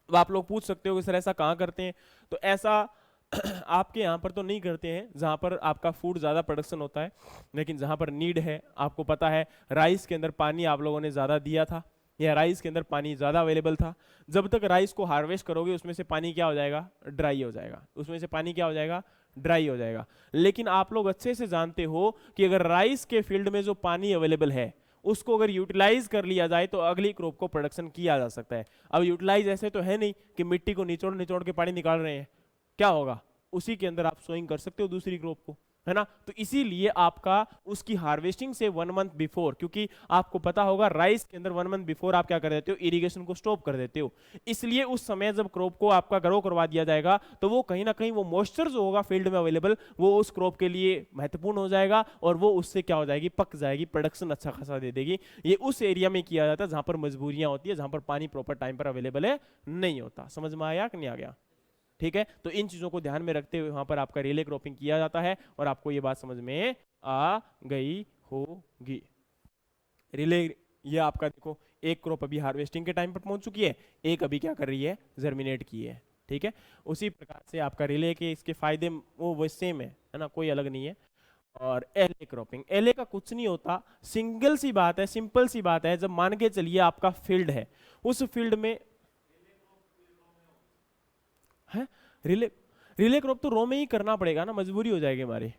अब आप लोग पूछ सकते हो कि सर ऐसा कहां करते हैं, तो ऐसा आपके यहाँ पर तो नहीं करते हैं जहां पर आपका फूड ज्यादा प्रोडक्शन होता है, लेकिन जहां पर नीड है, आपको पता है राइस के अंदर पानी आप लोगों ने ज्यादा दिया था, या राइस के अंदर पानी ज्यादा अवेलेबल था, जब तक राइस को हार्वेस्ट करोगे उसमें से पानी क्या हो जाएगा, ड्राई हो जाएगा, उसमें से पानी क्या हो जाएगा, ड्राई हो जाएगा। लेकिन आप लोग अच्छे से जानते हो कि अगर राइस के फील्ड में जो पानी अवेलेबल है उसको अगर यूटिलाइज कर लिया जाए तो अगली क्रॉप को प्रोडक्शन किया जा सकता है। अब यूटिलाइज ऐसे तो है नहीं कि मिट्टी को निचोड़ निचोड़ के पानी निकाल रहे हैं, क्या होगा, उसी के अंदर आप सोइंग कर सकते हो दूसरी क्रॉप को, है ना। तो इसीलिए आपका उसकी हार्वेस्टिंग से 1 मंथ बिफोर, क्योंकि आपको पता होगा राइस के अंदर 1 मंथ बिफोर आप क्या कर देते हो, इरिगेशन को स्टॉप कर देते हो, इसलिए उस समय जब क्रॉप को आपका ग्रो करवा दिया जाएगा तो वो कहीं ना कहीं वो मॉइस्चर जो होगा फील्ड में अवेलेबल वो उस क्रॉप के लिए महत्वपूर्ण हो जाएगा और वो उससे क्या हो जाएगी, पक जाएगी, प्रोडक्शन अच्छा खासा दे देगी। ये उस एरिया में किया जाता है जहां पर मजबूरियां होती है, जहां पर पानी प्रॉपर टाइम पर अवेलेबल है नहीं होता। समझ में आया कि नहीं आ गया, ठीक है, तो इन चीजों को ध्यान में रखते हुए वहां पर आपका रिले क्रॉपिंग किया जाता है और आपको ये बात समझ में आ गई होगी। रिले, ये आपका देखो एक क्रॉप अभी हार्वेस्टिंग के टाइम पर पहुंच चुकी है, एक अभी क्या कर रही है, जर्मिनेट की है। ठीक है, उसी प्रकार से आपका रिले के इसके फायदे वो सेम है ना, कोई अलग नहीं है। और एलए क्रॉपिंग, एलए का कुछ नहीं होता, सिंगल सी बात है, सिंपल सी बात है, जब मान के चलिए आपका फील्ड है, उस फील्ड में है रिले, रिले क्रॉप तो रो में ही करना पड़ेगा ना, मजबूरी हो जाएगी हमारी।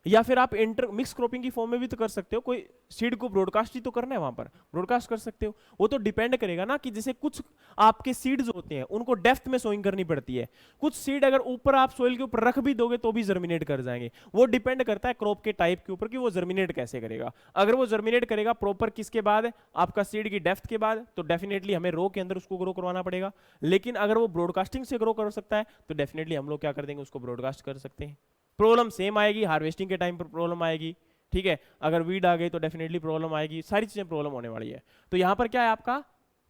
या फिर आप इंटर मिक्स क्रॉपिंग की फॉर्म में भी तो कर सकते हो, कोई सीड को ब्रॉडकास्ट ही तो करना है, वहां पर ब्रॉडकास्ट कर सकते हो। वो तो डिपेंड करेगा ना कि जैसे कुछ आपके सीड्स होते हैं उनको डेप्थ में सोइंग करनी पड़ती है, कुछ सीड अगर ऊपर आप सोइल के ऊपर रख भी दोगे तो भी जर्मिनेट कर जाएंगे। वो डिपेंड करता है क्रॉप के टाइप के ऊपर कि वो जर्मिनेट कैसे करेगा। अगर वो जर्मिनेट करेगा प्रॉपर किसके बाद, आपका सीड की डेप्थ के बाद, तो डेफिनेटली हमें रो के अंदर उसको ग्रो करवाना पड़ेगा। लेकिन अगर वो ब्रॉडकास्टिंग से ग्रो कर सकता है तो डेफिनेटली हम लोग क्या कर देंगे, उसको ब्रॉडकास्ट कर सकते हैं। प्रॉब्लम सेम आएगी, हार्वेस्टिंग के टाइम पर प्रॉब्लम आएगी, ठीक है, अगर वीड आ गई तो डेफिनेटली प्रॉब्लम आएगी, सारी चीजें प्रॉब्लम होने वाली है। तो यहां पर क्या है आपका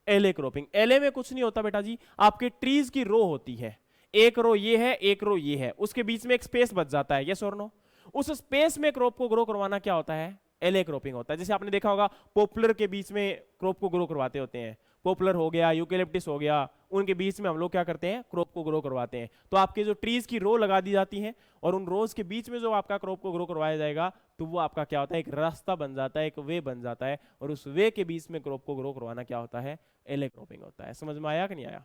एलए क्रॉपिंग। एलए में कुछ नहीं होता बेटा जी, आपके ट्रीज की रो होती है, एक रो ये है, एक रो ये है, उसके बीच में एक स्पेस बच जाता है, यस और नो। उस स्पेस में क्रॉप को ग्रो करवाना क्या होता है, एलए क्रॉपिंग होता है। जैसे आपने देखा होगा पॉपुलर के बीच में क्रॉप को ग्रो करवाते होते हैं, पॉपुलर हो गया, यूकेलिप्टिस हो गया, उनके बीच में हम लोग क्या करते हैं, क्रॉप को ग्रो करवाते हैं। तो आपके जो ट्रीज की रो लगा दी जाती है और उन रोज के बीच में जो आपका क्रॉप को ग्रो करवाया जाएगा, तो वो आपका क्या होता है, एक रास्ता बन जाता है, एक वे बन जाता है, और उस वे के बीच में क्रॉप को ग्रो करवाना क्या होता है, एले क्रॉपिंग होता है। समझ में आया कि नहीं आया?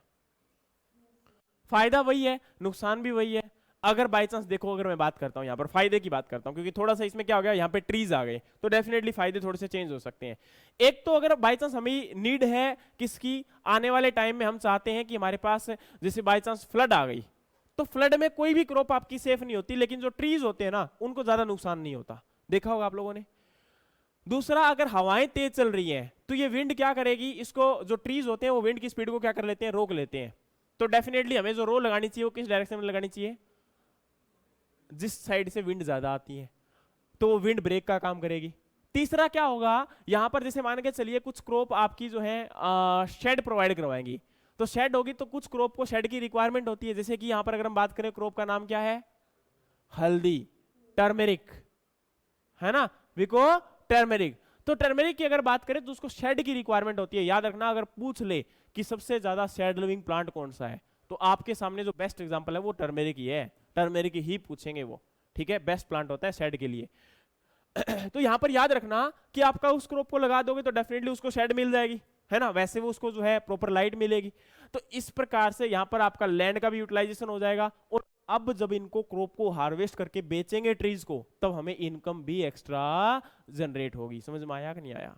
फायदा वही है, नुकसान भी वही है। अगर बाय चांस देखो, अगर मैं बात करता हूं यहाँ पर फायदे की बात करता हूं, क्योंकि थोड़ा सा इसमें क्या हो गया, यहाँ पे ट्रीज आ गए तो डेफिनेटली फायदे थोड़े से चेंज हो सकते हैं। एक तो अगर बाय चांस हमें नीड है किसकी, आने वाले टाइम में हम चाहते हैं कि हमारे पास जैसे बाय चांस फ्लड आ गई, तो फ्लड में कोई भी क्रॉप आपकी सेफ नहीं होती, लेकिन जो ट्रीज होते हैं ना उनको ज्यादा नुकसान नहीं होता, देखा होगा आप लोगों ने। दूसरा, अगर हवाएं तेज चल रही हैं तो ये विंड क्या करेगी, इसको जो ट्रीज होते हैं वो विंड की स्पीड को क्या कर लेते हैं, रोक लेते हैं। तो डेफिनेटली हमें जो रो लगानी चाहिए वो किस डायरेक्शन में लगानी चाहिए, जिस साइड से विंड ज्यादा आती है, तो वो विंड ब्रेक का काम करेगी। तीसरा क्या होगा, यहां पर जैसे मान के चलिए कुछ क्रॉप आपकी जो है शेड प्रोवाइड करवाएंगी, तो शेड होगी तो कुछ क्रॉप को शेड की रिक्वायरमेंट होती है। जैसे कि यहां पर अगर हम बात करें, क्रॉप का नाम क्या है, हल्दी, टर्मेरिक, है ना, विको टर्मेरिक। तो टर्मेरिक की अगर बात करें तो उसको शेड की रिक्वायरमेंट होती है। याद रखना, अगर पूछ ले कि सबसे ज्यादा शेड लिविंग प्लांट कौन सा है, तो आपके सामने जो बेस्ट एग्जांपल है वो टर्मेरिक ही है, टर्मेरिक ही पूछेंगे वो, ठीक है, बेस्ट प्लांट होता है शेड के लिए। तो यहां पर याद रखना कि आपका उस क्रॉप को लगा दोगे तो डेफिनेटली उसको शेड मिल जाएगी, है ना, वैसे वो उसको जो है प्रॉपर लाइट मिलेगी। तो इस प्रकार से यहां पर आपका लैंड का भी यूटिलाइजेशन हो जाएगा, और अब जब इनको क्रॉप को हार्वेस्ट करके बेचेंगे ट्रीज को, तब हमें इनकम भी एक्स्ट्रा जनरेट होगी। समझ में आया कि नहीं आया?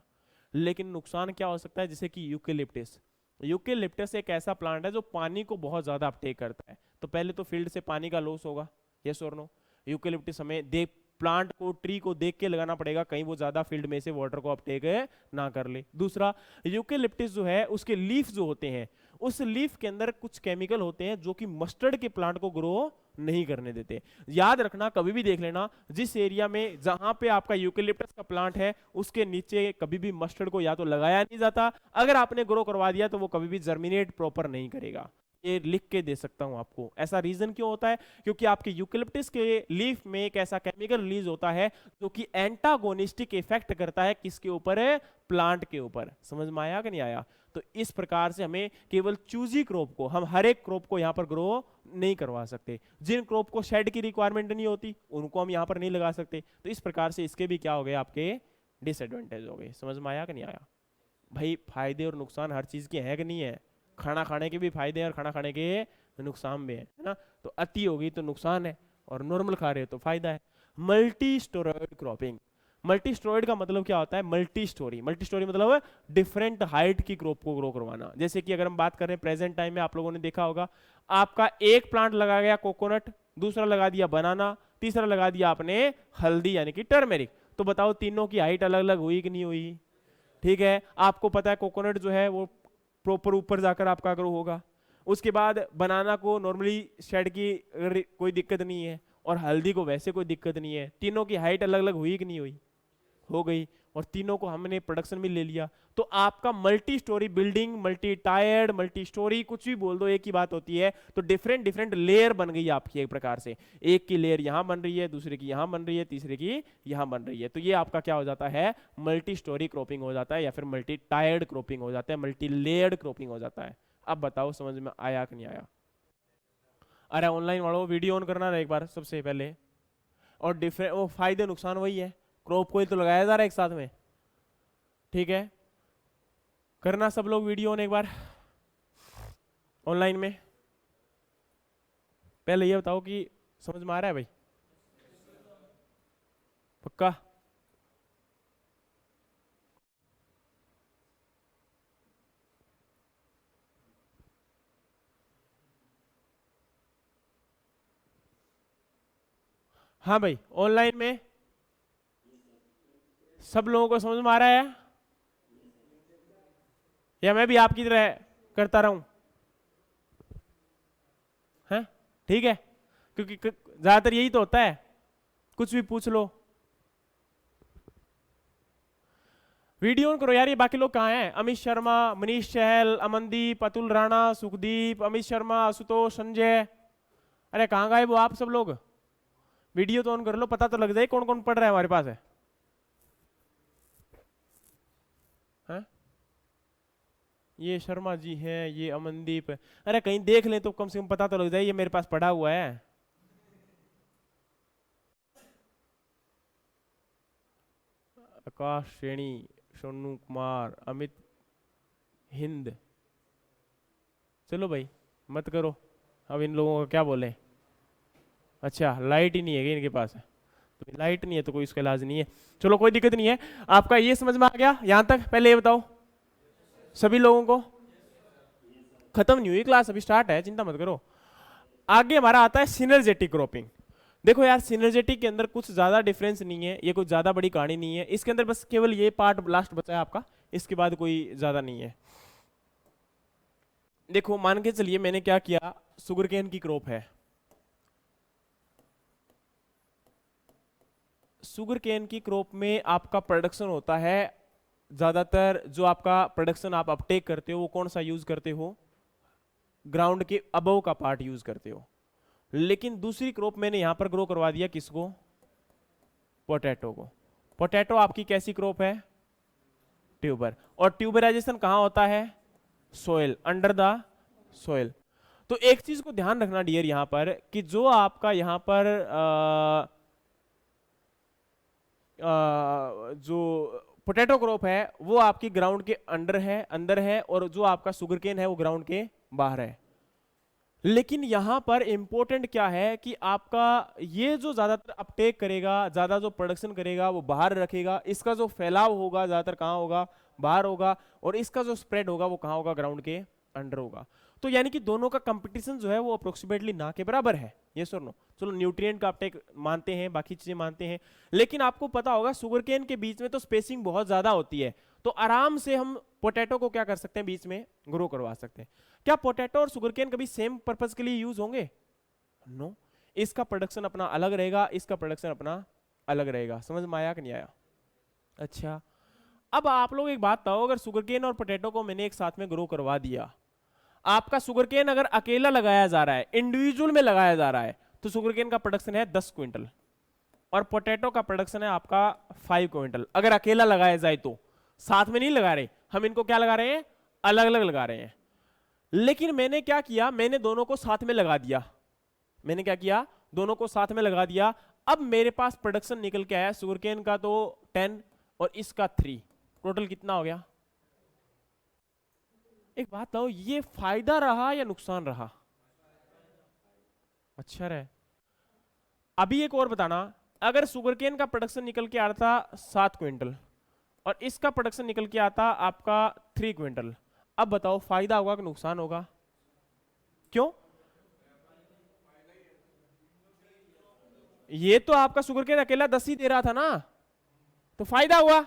लेकिन नुकसान क्या हो सकता है, जैसे कि यूकेलिप्टस, यूकेलिप्टस एक ऐसा प्लांट है जो पानी को बहुत ज्यादा अपटेक करता है, तो पहले तो फील्ड से पानी का लॉस होगा, यस और नो। यूकेलिप्टस हमें देख, प्लांट को, ट्री को देख के लगाना पड़ेगा, कहीं वो ज्यादा फील्ड में से वाटर को अपटेक ना कर ले। दूसरा, यूकेलिप्टस जो है उसके लीफ जो होते हैं, उस लीफ के अंदर कुछ केमिकल होते हैं जो कि मस्टर्ड के प्लांट को ग्रो नहीं करने देते। याद रखना, कभी भी देख लेना, जिस एरिया में जहां पे आपका यूकेलिप्टस का प्लांट है उसके नीचे कभी भी मस्टर्ड को या तो लगाया नहीं जाता, अगर आपने ग्रो करवा दिया तो वो कभी भी जर्मिनेट प्रॉपर नहीं करेगा। ये लिख के दे सकता हूं आपको। ऐसा रीजन क्यों होता है, क्योंकि आपके यूकेलिप्टस के लीफ में एक ऐसा केमिकल रिलीज होता है जो कि एंटागोनिस्टिक इफेक्ट करता है, किसके ऊपर है, प्लांट के ऊपर। समझ में आया कि नहीं आया? तो इस प्रकार से हमें केवल चूजी क्रॉप को, हम हर एक क्रॉप को यहां पर ग्रो नहीं करवा सकते। जिन क्रॉप को शेड की रिक्वायरमेंट नहीं होती उनको हम यहां पर नहीं लगा सकते। तो इस प्रकार से इसके भी क्या हो गए, आपके डिसएडवांटेज हो गए। समझ में आया कि नहीं आया? भाई फायदे और नुकसान हर चीज के हैं कि नहीं है? खाना खाने के भी फायदे हैं और खाना खाने के नुकसान भी है ना। तो अति होगी तो नुकसान है, और नॉर्मल खा रहे हो तो फायदा है। मल्टी स्टोरॉइड क्रॉपिंग, मल्टी स्टोरॉइड का मतलब क्या होता है, मल्टी स्टोरी, मल्टी स्टोरी मतलब डिफरेंट हाइट की क्रॉप को ग्रो करवाना। जैसे कि अगर हम बात करें प्रेजेंट टाइम में, आप लोगों ने देखा होगा आपका एक प्लांट लगा गया कोकोनट, दूसरा लगा दिया बनाना, तीसरा लगा दिया आपने हल्दी यानी कि टर्मेरिक। तो बताओ तीनों की हाइट अलग अलग हुई कि नहीं हुई? ठीक है, आपको पता है कोकोनट जो है वो प्रॉपर ऊपर जाकर आपका ग्रो होगा, उसके बाद बनाना को नॉर्मली शेड की कोई दिक्कत नहीं है, और हल्दी को वैसे कोई दिक्कत नहीं है। तीनों की हाइट अलग अलग हुई कि नहीं हुई? हो गई। और तीनों को हमने प्रोडक्शन में ले लिया, तो आपका multi storey building, multi tired, multi storey, कुछ भी बोल दो, एक ही बात होती है। तो डिफरेंट डिफरेंट लेयर बन गई आपकी एक प्रकार से, एक की लेयर यहां बन रही है, दूसरे की यहां बन रही है, तीसरे की यहां बन रही है। तो ये आपका क्या हो जाता है, मल्टी स्टोरी क्रॉपिंग हो जाता है, या फिर मल्टी टायर्ड क्रॉपिंग हो जाता है, मल्टी लेयर्ड क्रॉपिंग हो जाता है। अब बताओ समझ में आया कि नहीं आया? अरे ऑनलाइन वालों, वीडियो ऑन करना ना एक बार सबसे पहले, और डिफरेंट वो फायदे नुकसान वही है, क्रॉप कोई तो लगाया जा रहा है एक साथ में, ठीक है? करना सब लोग वीडियो ऑन एक बार ऑनलाइन में। पहले ये बताओ कि समझ में आ रहा है भाई? पक्का? हाँ भाई, ऑनलाइन में सब लोगों को समझ में आ रहा है, या मैं भी आपकी तरह करता रहूं? हैं? ठीक है, क्योंकि ज्यादातर यही तो होता है, कुछ भी पूछ लो। वीडियो ऑन करो यार, ये बाकी लोग कहाँ हैं? अमित शर्मा, मनीष चहल, अमनदीप, अतुल राणा, सुखदीप, अमित शर्मा, आशुतोष, संजय, अरे कहाँ गए वो आप सब लोग? वीडियो तो ऑन कर लो, पता तो लग जाए कौन कौन पढ़ रहा है हमारे पास है। हैं? ये शर्मा जी हैं, ये अमनदीप है, अरे कहीं देख लें तो कम से कम पता तो लग जाए ये मेरे पास पढ़ा हुआ है। आकाश, श्रेणी, सोनू कुमार, अमित, हिंद, चलो भाई मत करो, अब इन लोगों का क्या बोले। अच्छा, लाइट ही नहीं है कि इनके पास? तो लाइट नहीं है तो कोई इसका इलाज नहीं है, चलो कोई दिक्कत नहीं है। आपका ये समझ में आ गया यहां तक? पहले ये बताओ सभी लोगों को, खत्म नहीं हुई क्लास, अभी स्टार्ट है, चिंता मत करो। आगे हमारा आता है सिनर्जेटिक क्रॉपिंग। देखो यार, सिनर्जेटिक के अंदर कुछ ज्यादा डिफरेंस नहीं है, ये कुछ ज्यादा बड़ी कहानी नहीं है, इसके अंदर बस केवल ये पार्ट लास्ट बचा है आपका, इसके बाद कोई ज्यादा नहीं है। देखो मान के चलिए मैंने क्या किया, सुगरकेन की क्रॉप है, सुगरकेन की क्रॉप में आपका प्रोडक्शन होता है, ज्यादातर जो आपका प्रोडक्शन आप अपटेक करते हो वो कौन सा यूज करते हो? ग्राउंड के अबव का पार्ट यूज करते हो। लेकिन दूसरी क्रॉप मैंने यहां पर ग्रो करवा दिया, किसको? पोटैटो को। पोटैटो आपकी कैसी क्रॉप है? ट्यूबर। और ट्यूबराइजेशन कहां होता है? Soil, under the soil. तो एक चीज को ध्यान रखना डियर यहां पर, कि जो आपका यहां पर जो पोटैटो क्रॉप है वो आपकी ग्राउंड के अंदर है, और जो आपका सुगरकेन है वो ग्राउंड के बाहर है। लेकिन यहां पर इंपॉर्टेंट क्या है कि आपका ये जो ज्यादातर अपटेक करेगा, ज्यादा जो प्रोडक्शन करेगा वो बाहर रखेगा, इसका जो फैलाव होगा ज्यादातर कहां होगा? बाहर होगा, और इसका जो स्प्रेड होगा वो कहां होगा? ग्राउंड के अंडर होगा। तो यानी कि दोनों का कंपटीशन जो है वो अप्रोक्सीमेटली ना के बराबर है, ये और नो? चलो न्यूट्रिएंट का अपटेक मानते हैं, बाकी चीजें मानते हैं, लेकिन आपको पता होगा सुगरकेन के बीच में तो स्पेसिंग बहुत ज्यादा होती है, तो आराम से हम पोटैटो को क्या कर सकते हैं? बीच में ग्रो करवा सकते हैं। क्या पोटैटो और सुगरकेन कभी सेम पर्पस के लिए यूज होंगे? नो, इसका प्रोडक्शन अपना अलग रहेगा, इसका प्रोडक्शन अपना अलग रहेगा। समझ में आया कि नहीं आया? अच्छा, अब आप लोग एक बात बताओ, अगर सुगरकेन और पोटैटो को मैंने एक साथ में ग्रो करवा दिया, आपका सुगरकेन अगर अकेला लगाया जा रहा है, इंडिविजुअल में लगाया जा रहा है, तो सुगरकेन का प्रोडक्शन है 10 क्विंटल, और पोटैटो का प्रोडक्शन है आपका 5 क्विंटल। अगर अकेला लगाया जाए तो, साथ में नहीं लगा रहे हम, इनको क्या लगा रहे हैं? अलग अलग लगा रहे हैं। लेकिन मैंने क्या किया, मैंने दोनों को साथ में लगा दिया, मैंने क्या किया? दोनों को साथ में लगा दिया। अब मेरे पास प्रोडक्शन निकल के आया, सुगरकेन का तो 10 और इसका 3, टोटल कितना हो गया? एक बात बताओ, ये फायदा रहा या नुकसान रहा? अच्छा रहे। अभी एक और बताना, अगर सुगरकेन का प्रोडक्शन निकल के आता 7 क्विंटल और इसका प्रोडक्शन निकल के आता आपका 3 क्विंटल, अब बताओ फायदा होगा कि नुकसान होगा? क्यों? ये तो आपका सुगरकेन अकेला 10 ही दे रहा था ना, तो फायदा हुआ।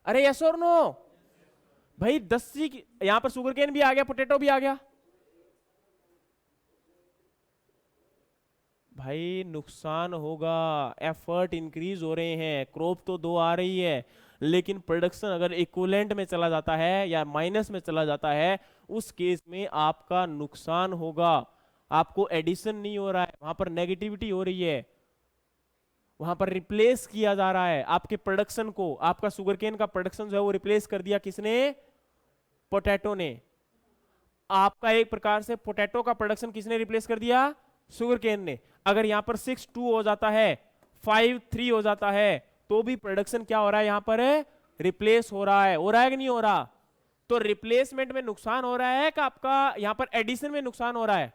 अरे यस और नो भाई? 10 ही, यहां पर सुगरकेन भी आ गया, पोटैटो भी आ गया भाई नुकसान होगा। एफर्ट इंक्रीज हो रहे हैं, क्रॉप तो दो आ रही है, लेकिन प्रोडक्शन अगर इक्विवेलेंट में चला जाता है या माइनस में चला जाता है, उस केस में आपका नुकसान होगा। आपको एडिशन नहीं हो रहा है, वहां पर नेगेटिविटी हो रही है, वहां पर रिप्लेस किया जा रहा है आपके प्रोडक्शन को। आपका सुगरकेन का प्रोडक्शन जो है वो रिप्लेस कर दिया किसने? पोटैटो ने। आपका एक प्रकार से पोटैटो का प्रोडक्शन किसने रिप्लेस कर दिया? सुगरकेन ने। अगर यहां पर 6-2 हो जाता है, 5-3 हो जाता है, तो भी प्रोडक्शन क्या हो रहा है? यहां पर रिप्लेस हो रहा है। हो रहा है कि नहीं हो रहा? तो रिप्लेसमेंट में नुकसान हो रहा है कि आपका यहां पर एडिशन में नुकसान हो रहा है?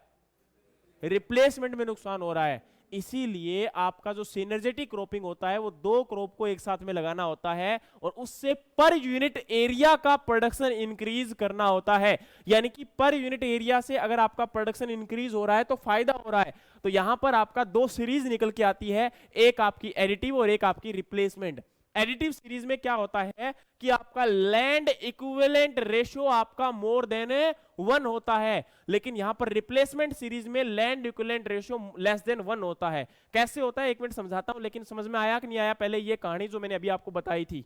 रिप्लेसमेंट में नुकसान हो रहा है। इसीलिए आपका जो सिनर्जेटिक क्रॉपिंग होता है वो दो क्रॉप को एक साथ में लगाना होता है और उससे पर यूनिट एरिया का प्रोडक्शन इंक्रीज करना होता है। यानी कि पर यूनिट एरिया से अगर आपका प्रोडक्शन इंक्रीज हो रहा है तो फायदा हो रहा है। तो यहां पर आपका दो सीरीज निकल के आती है, एक आपकी एडिटिव और एक आपकी रिप्लेसमेंट। एडिटिव सीरीज में क्या होता है कि आपका लैंड इक्विवेलेंट रेशियो आपका मोर देन 1 होता है, लेकिन यहां पर रिप्लेसमेंट सीरीज में land equivalent ratio less than 1 होता है। कैसे होता है? एक मिनट समझाता हूं, लेकिन समझ में आया कि नहीं आया पहले ये कहानी जो मैंने अभी आपको बताई थी?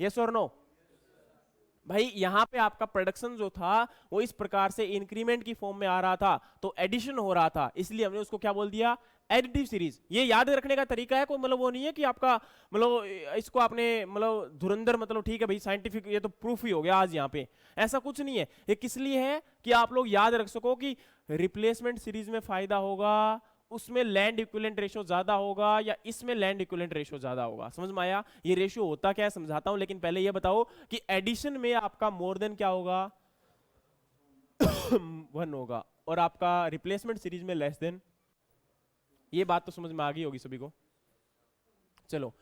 यस और नो? भाई यहां पे आपका प्रोडक्शन जो था वो इस प्रकार से इंक्रीमेंट की फॉर्म में आ रहा था, तो एडिशन हो रहा था, इसलिए हमने उसको क्या बोल दिया? Additive series. ये याद रखने का तरीका है, कोई मतलब वो नहीं है कि आपका मतलब इसको आपने मतलब धुरंधर मतलब ठीक है भाई साइंटिफिक ये तो प्रूफ ही हो गया आज यहाँ पे, ऐसा कुछ नहीं है। ये किस लिए है कि आप लोग याद रख सको कि रिप्लेसमेंट सीरीज में फायदा होगा, उसमें लैंड इक्विवेलेंट रेशियो ज्यादा होगा या इसमें लैंड इक्विवेलेंट रेशियो ज्यादा होगा। समझ में आया? ये रेशियो होता क्या है समझाता हूं, लेकिन पहले ये बताओ कि एडिशन में आपका मोर देन क्या होगा? 1 होगा, और आपका रिप्लेसमेंट सीरीज में लेस देन। ये बात तो समझ में आ गई होगी सभी को। चलो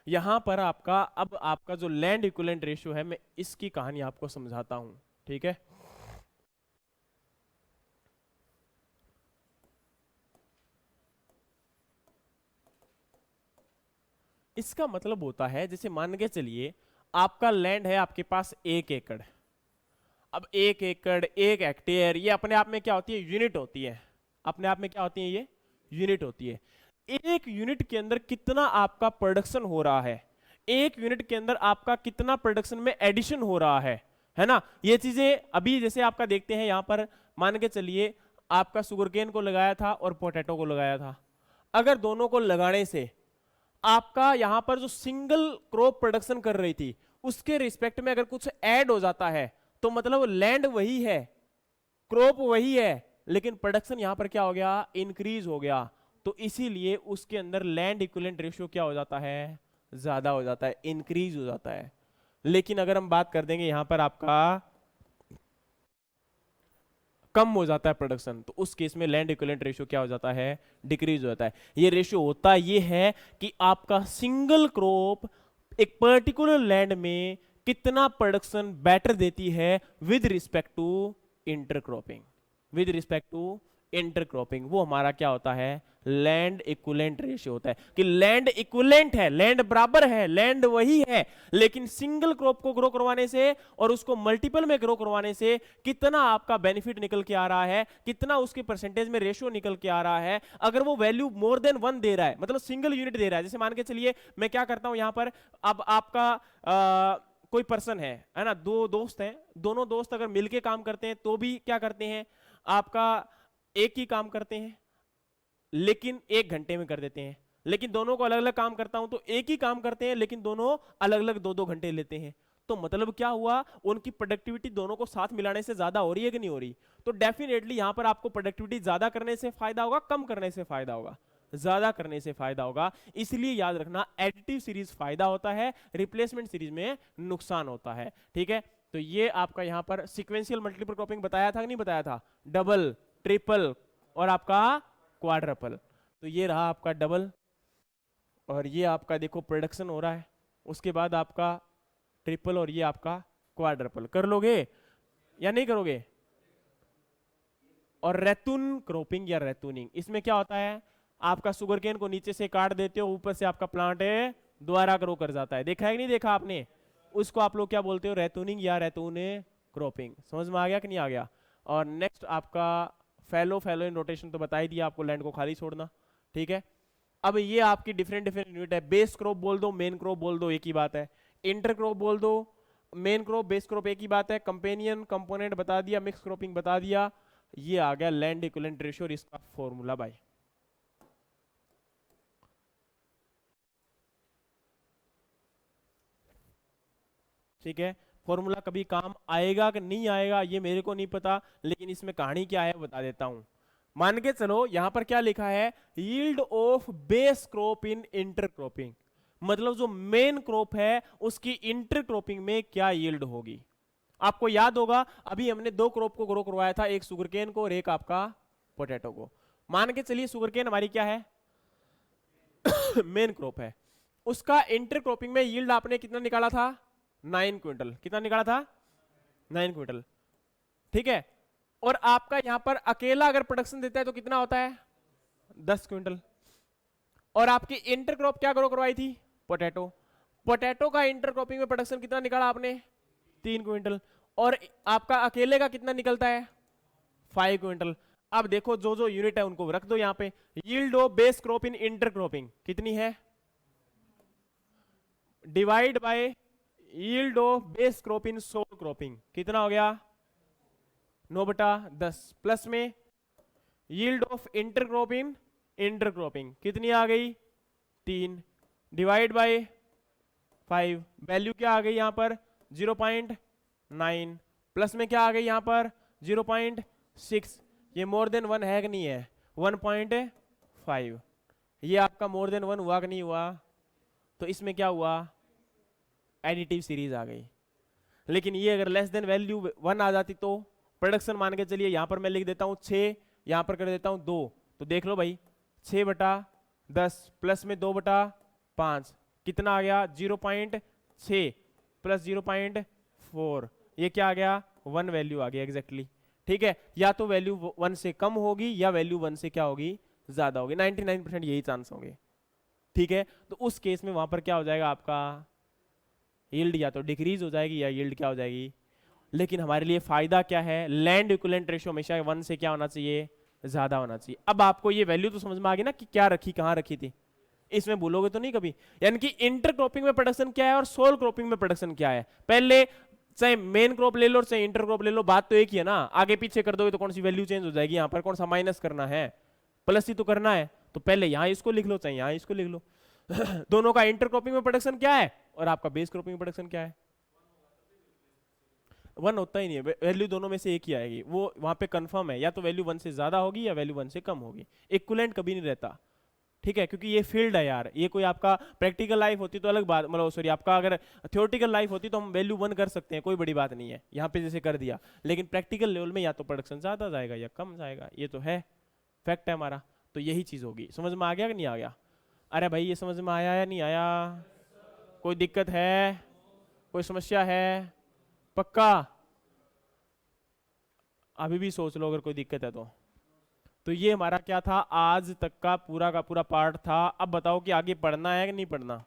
यहां पर आपका अब आपका जो लैंड इक्विवेलेंट रेशियो है, मैं इसकी कहानी आपको समझाता हूं, ठीक है? इसका मतलब होता है जैसे मान के चलिए आपका लैंड है आपके पास 1 एकड़। अब 1 एकड़ 1 हेक्टेयर ये अपने आप में क्या होती है? यूनिट होती है। अपने आप में क्या होती है? ये यूनिट होती है। एक यूनिट के अंदर कितना आपका प्रोडक्शन हो रहा है, एक यूनिट के अंदर आपका कितना प्रोडक्शन में एडिशन हो रहा है ना? ये चीजें अभी जैसे आपका देखते हैं यहां पर मान के चलिए आपका सुगरकेन को लगाया था और पोटैटो को लगाया था। अगर दोनों को लगाने से आपका यहां पर जो सिंगल क्रॉप प्रोडक्शन कर रही थी उसके रिस्पेक्ट में अगर कुछ ऐड हो जाता है तो मतलब लैंड वही है, क्रॉप वही है, लेकिन प्रोडक्शन यहां पर क्या हो गया? इंक्रीज हो गया। तो इसीलिए उसके अंदर लैंड इक्विवेलेंट रेशियो क्या हो जाता है? ज्यादा हो जाता है, इंक्रीज हो जाता है। लेकिन अगर हम बात कर देंगे यहां पर आपका कम हो जाता है प्रोडक्शन, तो उस केस में लैंड इक्विवेलेंट रेशियो क्या हो जाता है? डिक्रीज हो जाता है। ये रेशियो होता ये है कि आपका सिंगल क्रॉप एक पर्टिकुलर लैंड में कितना प्रोडक्शन बेटर देती है with respect to intercropping. With respect to intercropping वो हमारा क्या होता है? लैंड इक्विवेलेंट रेशियो होता है कि लैंड इक्विवेलेंट है, लैंड बराबर है, लैंड वही है, लेकिन सिंगल क्रॉप को ग्रो करवाने से और उसको मल्टीपल में ग्रो करवाने से कितना आपका बेनिफिट निकल के आ रहा है, कितना उसके परसेंटेज में रेशियो निकल के आ रहा है। अगर वो वैल्यू मोर देन 1 दे रहा है, मतलब सिंगल यूनिट दे रहा है, जैसे मान के चलिए मैं क्या करता हूं यहां पर, अब आपका कोई पर्सन है ना, दो दोस्त हैं, दोनों दोस्त अगर मिलके काम करते हैं तो भी क्या करते हैं? आपका एक ही काम करते हैं लेकिन 1 घंटे में कर देते हैं। लेकिन दोनों को अलग अलग काम करता हूं तो एक ही काम करते हैं लेकिन दोनों अलग अलग 2-2 घंटे लेते हैं। तो मतलब क्या हुआ? उनकी प्रोडक्टिविटी दोनों को साथ मिलाने से ज्यादा हो रही है कि नहीं हो रही? तो डेफिनेटली यहां पर आपको प्रोडक्टिविटी ज्यादा करने से फायदा होगा, कम करने से फायदा होगा? ज्यादा करने से फायदा होगा। इसलिए याद रखना एडिटिव सीरीज फायदा होता है, रिप्लेसमेंट सीरीज में नुकसान होता है, ठीक है? तो ये आपका यहां पर सीक्वेंशियल मल्टीपल क्रॉपिंग बताया था कि नहीं बताया था? डबल, ट्रिपल और आपका क्वाड्रपल। तो ये रहा आपका डबल और ये आपका देखो प्रोडक्शन हो रहा है, उसके बाद आपका ट्रिपल और ये आपका क्वाड्रपल। कर लोगे या नहीं करोगे? और रेतुन क्रॉपिंग या रेतुनिंग, इसमें क्या होता है? आपका सुगरकेन को नीचे से काट देते हो, ऊपर से आपका प्लांट है दोबारा ग्रो कर जाता है। देखा है कि नहीं देखा आपने? उसको आप लोग क्या बोलते हो? रेतुनिंग या रेतुन क्रॉपिंग। समझ में आ गया कि नहीं आ गया? और नेक्स्ट आपका फैलो इन रोटेशन तो बता ही दिया आपको, लैंड को खाली छोड़ना, ठीक है। अब ये आपकी डिफरेंट डिफरेंट यूनिट है, बेस क्रॉप बोल दो, मेन क्रॉप बोल दो, एक ही बात है। इंटर क्रॉप बोल दो, मेन क्रॉप, बेस क्रॉप, एक ही बात है। कंपेनियन कंपोनेंट बता दिया, मिक्स क्रॉपिंग बता दिया। ये आ गया लैंड इक्विवेलेंट रेशियो और इसका फॉर्मूला भाई। ठीक है, फॉर्मूला कभी काम आएगा कि नहीं आएगा ये मेरे को नहीं पता, लेकिन इसमें कहानी क्या है बता देता हूं। मान के चलो यहां पर क्या लिखा है, yield of base crop in inter cropping, मतलब जो मेन क्रॉप है उसकी इंटर क्रॉपिंग में क्या यील्ड होगी। आपको याद होगा अभी हमने दो क्रॉप को ग्रो करवाया था, एक सुगरकेन को और एक आपका पोटैटो को। मान के चलिए सुगरकेन हमारी क्या है मेन क्रॉप है, उसका इंटर क्रॉपिंग में यील्ड आपने कितना निकाला था 9 क्विंटल, कितना निकाला था 9 क्विंटल, ठीक है। और आपका यहां पर अकेला अगर प्रोडक्शन देता है तो कितना होता है 10 क्विंटल। और आपकी इंटर क्रॉप क्या ग्रो करवाई थी पोटैटो, पोटैटो का इंटर क्रॉपिंग में प्रोडक्शन कितना निकाला आपने 3 क्विंटल, और आपका अकेले का कितना निकलता है 5 क्विंटल। अब देखो जो जो यूनिट है उनको रख दो यहां पे, yield of base crop in intercropping कितनी है, divide by yield of base crop in sole cropping कितना हो गया 9/10, प्लस में yield of intercrop in intercropping कितनी आ गई 3, डिवाइड बाय 5, वैल्यू क्या आ गई यहां पर 0.9, प्लस में क्या आ गई यहां पर 0.6, ये मोर देन 1 है कि नहीं है 1.5, ये आपका मोर देन 1 हुआ कि नहीं हुआ, तो इसमें क्या हुआ एडिटिव सीरीज आ गई। लेकिन ये अगर लेस देन वैल्यू 1 आ जाती तो प्रोडक्शन मान के चलिए यहां पर मैं लिख देता हूं 6, यहां पर कर देता हूं 2, तो देख लो भाई 6/10 प्लस में 2/5 कितना आ गया 0.6 प्लस 0.4, ये क्या आ गया 1 वैल्यू आ गया एग्जैक्टली, ठीक है। या तो वैल्यू 1 से कम होगी या वैल्यू 1 से क्या होगी ज्यादा होगी, 99% यही चांस होंगे, ठीक है। तो उस केस में वहां पर क्या हो जाएगा आपका यील्ड या तो डिक्रीज हो जाएगी या यील्ड क्या हो जाएगी। लेकिन हमारे लिए फायदा क्या है, लैंड इक्विवेलेंट रेशियो हमेशा 1 से क्या होना चाहिए ज्यादा होना चाहिए। अब आपको ये वैल्यू तो समझ में आ गई ना कि क्या रखी कहां रखी थी, इसमें भूलोगे तो नहीं कभी। यानी कि इंटर क्रॉपिंग में प्रोडक्शन क्या है और सोल क्रॉपिंग में प्रोडक्शन क्या है, पहले चाहे मेन क्रॉप ले लो चाहे इंटर क्रॉप ले लो, बात तो एक ही है ना। आगे पीछे कर दोगे तो कौन सी वैल्यू चेंज हो जाएगी, यहाँ पर कौन सा माइनस करना है प्लस ही तो करना है, तो पहले यहाँ इसको लिख लो चाहे यहाँ इसको लिख लो दोनों का इंटर क्रॉपिंग में प्रोडक्शन क्या है और आपका बेस क्रॉपिंग में प्रोडक्शन क्या है, 1 होता ही नहीं है, वैल्यू दोनों में से एक ही आएगी, वो वहां पे कंफर्म है, या तो वैल्यू 1 से ज्यादा होगी या वैल्यू 1 से कम होगी, इक्विवेलेंट कभी नहीं रहता, ठीक है। क्योंकि ये फील्ड है यार, ये कोई आपका प्रैक्टिकल लाइफ होती तो अलग बात, मतलब सॉरी आपका अगर थ्योरेटिकल लाइफ होती तो हम वैल्यू 1 कर सकते हैं, कोई बड़ी बात नहीं है, यहाँ पे जैसे कर दिया। लेकिन प्रैक्टिकल लेवल में या तो प्रोडक्शन ज्यादा जाएगा या कम जाएगा, ये तो है फैक्ट है हमारा, तो यही चीज होगी। समझ में आ गया कि नहीं आ गया, अरे भाई ये समझ में आया या नहीं आया, कोई दिक्कत है, कोई समस्या है, पक्का अभी भी सोच लो अगर कोई दिक्कत है तो ये हमारा क्या था आज तक का पूरा पार्ट था। अब बताओ कि आगे पढ़ना है कि नहीं पढ़ना।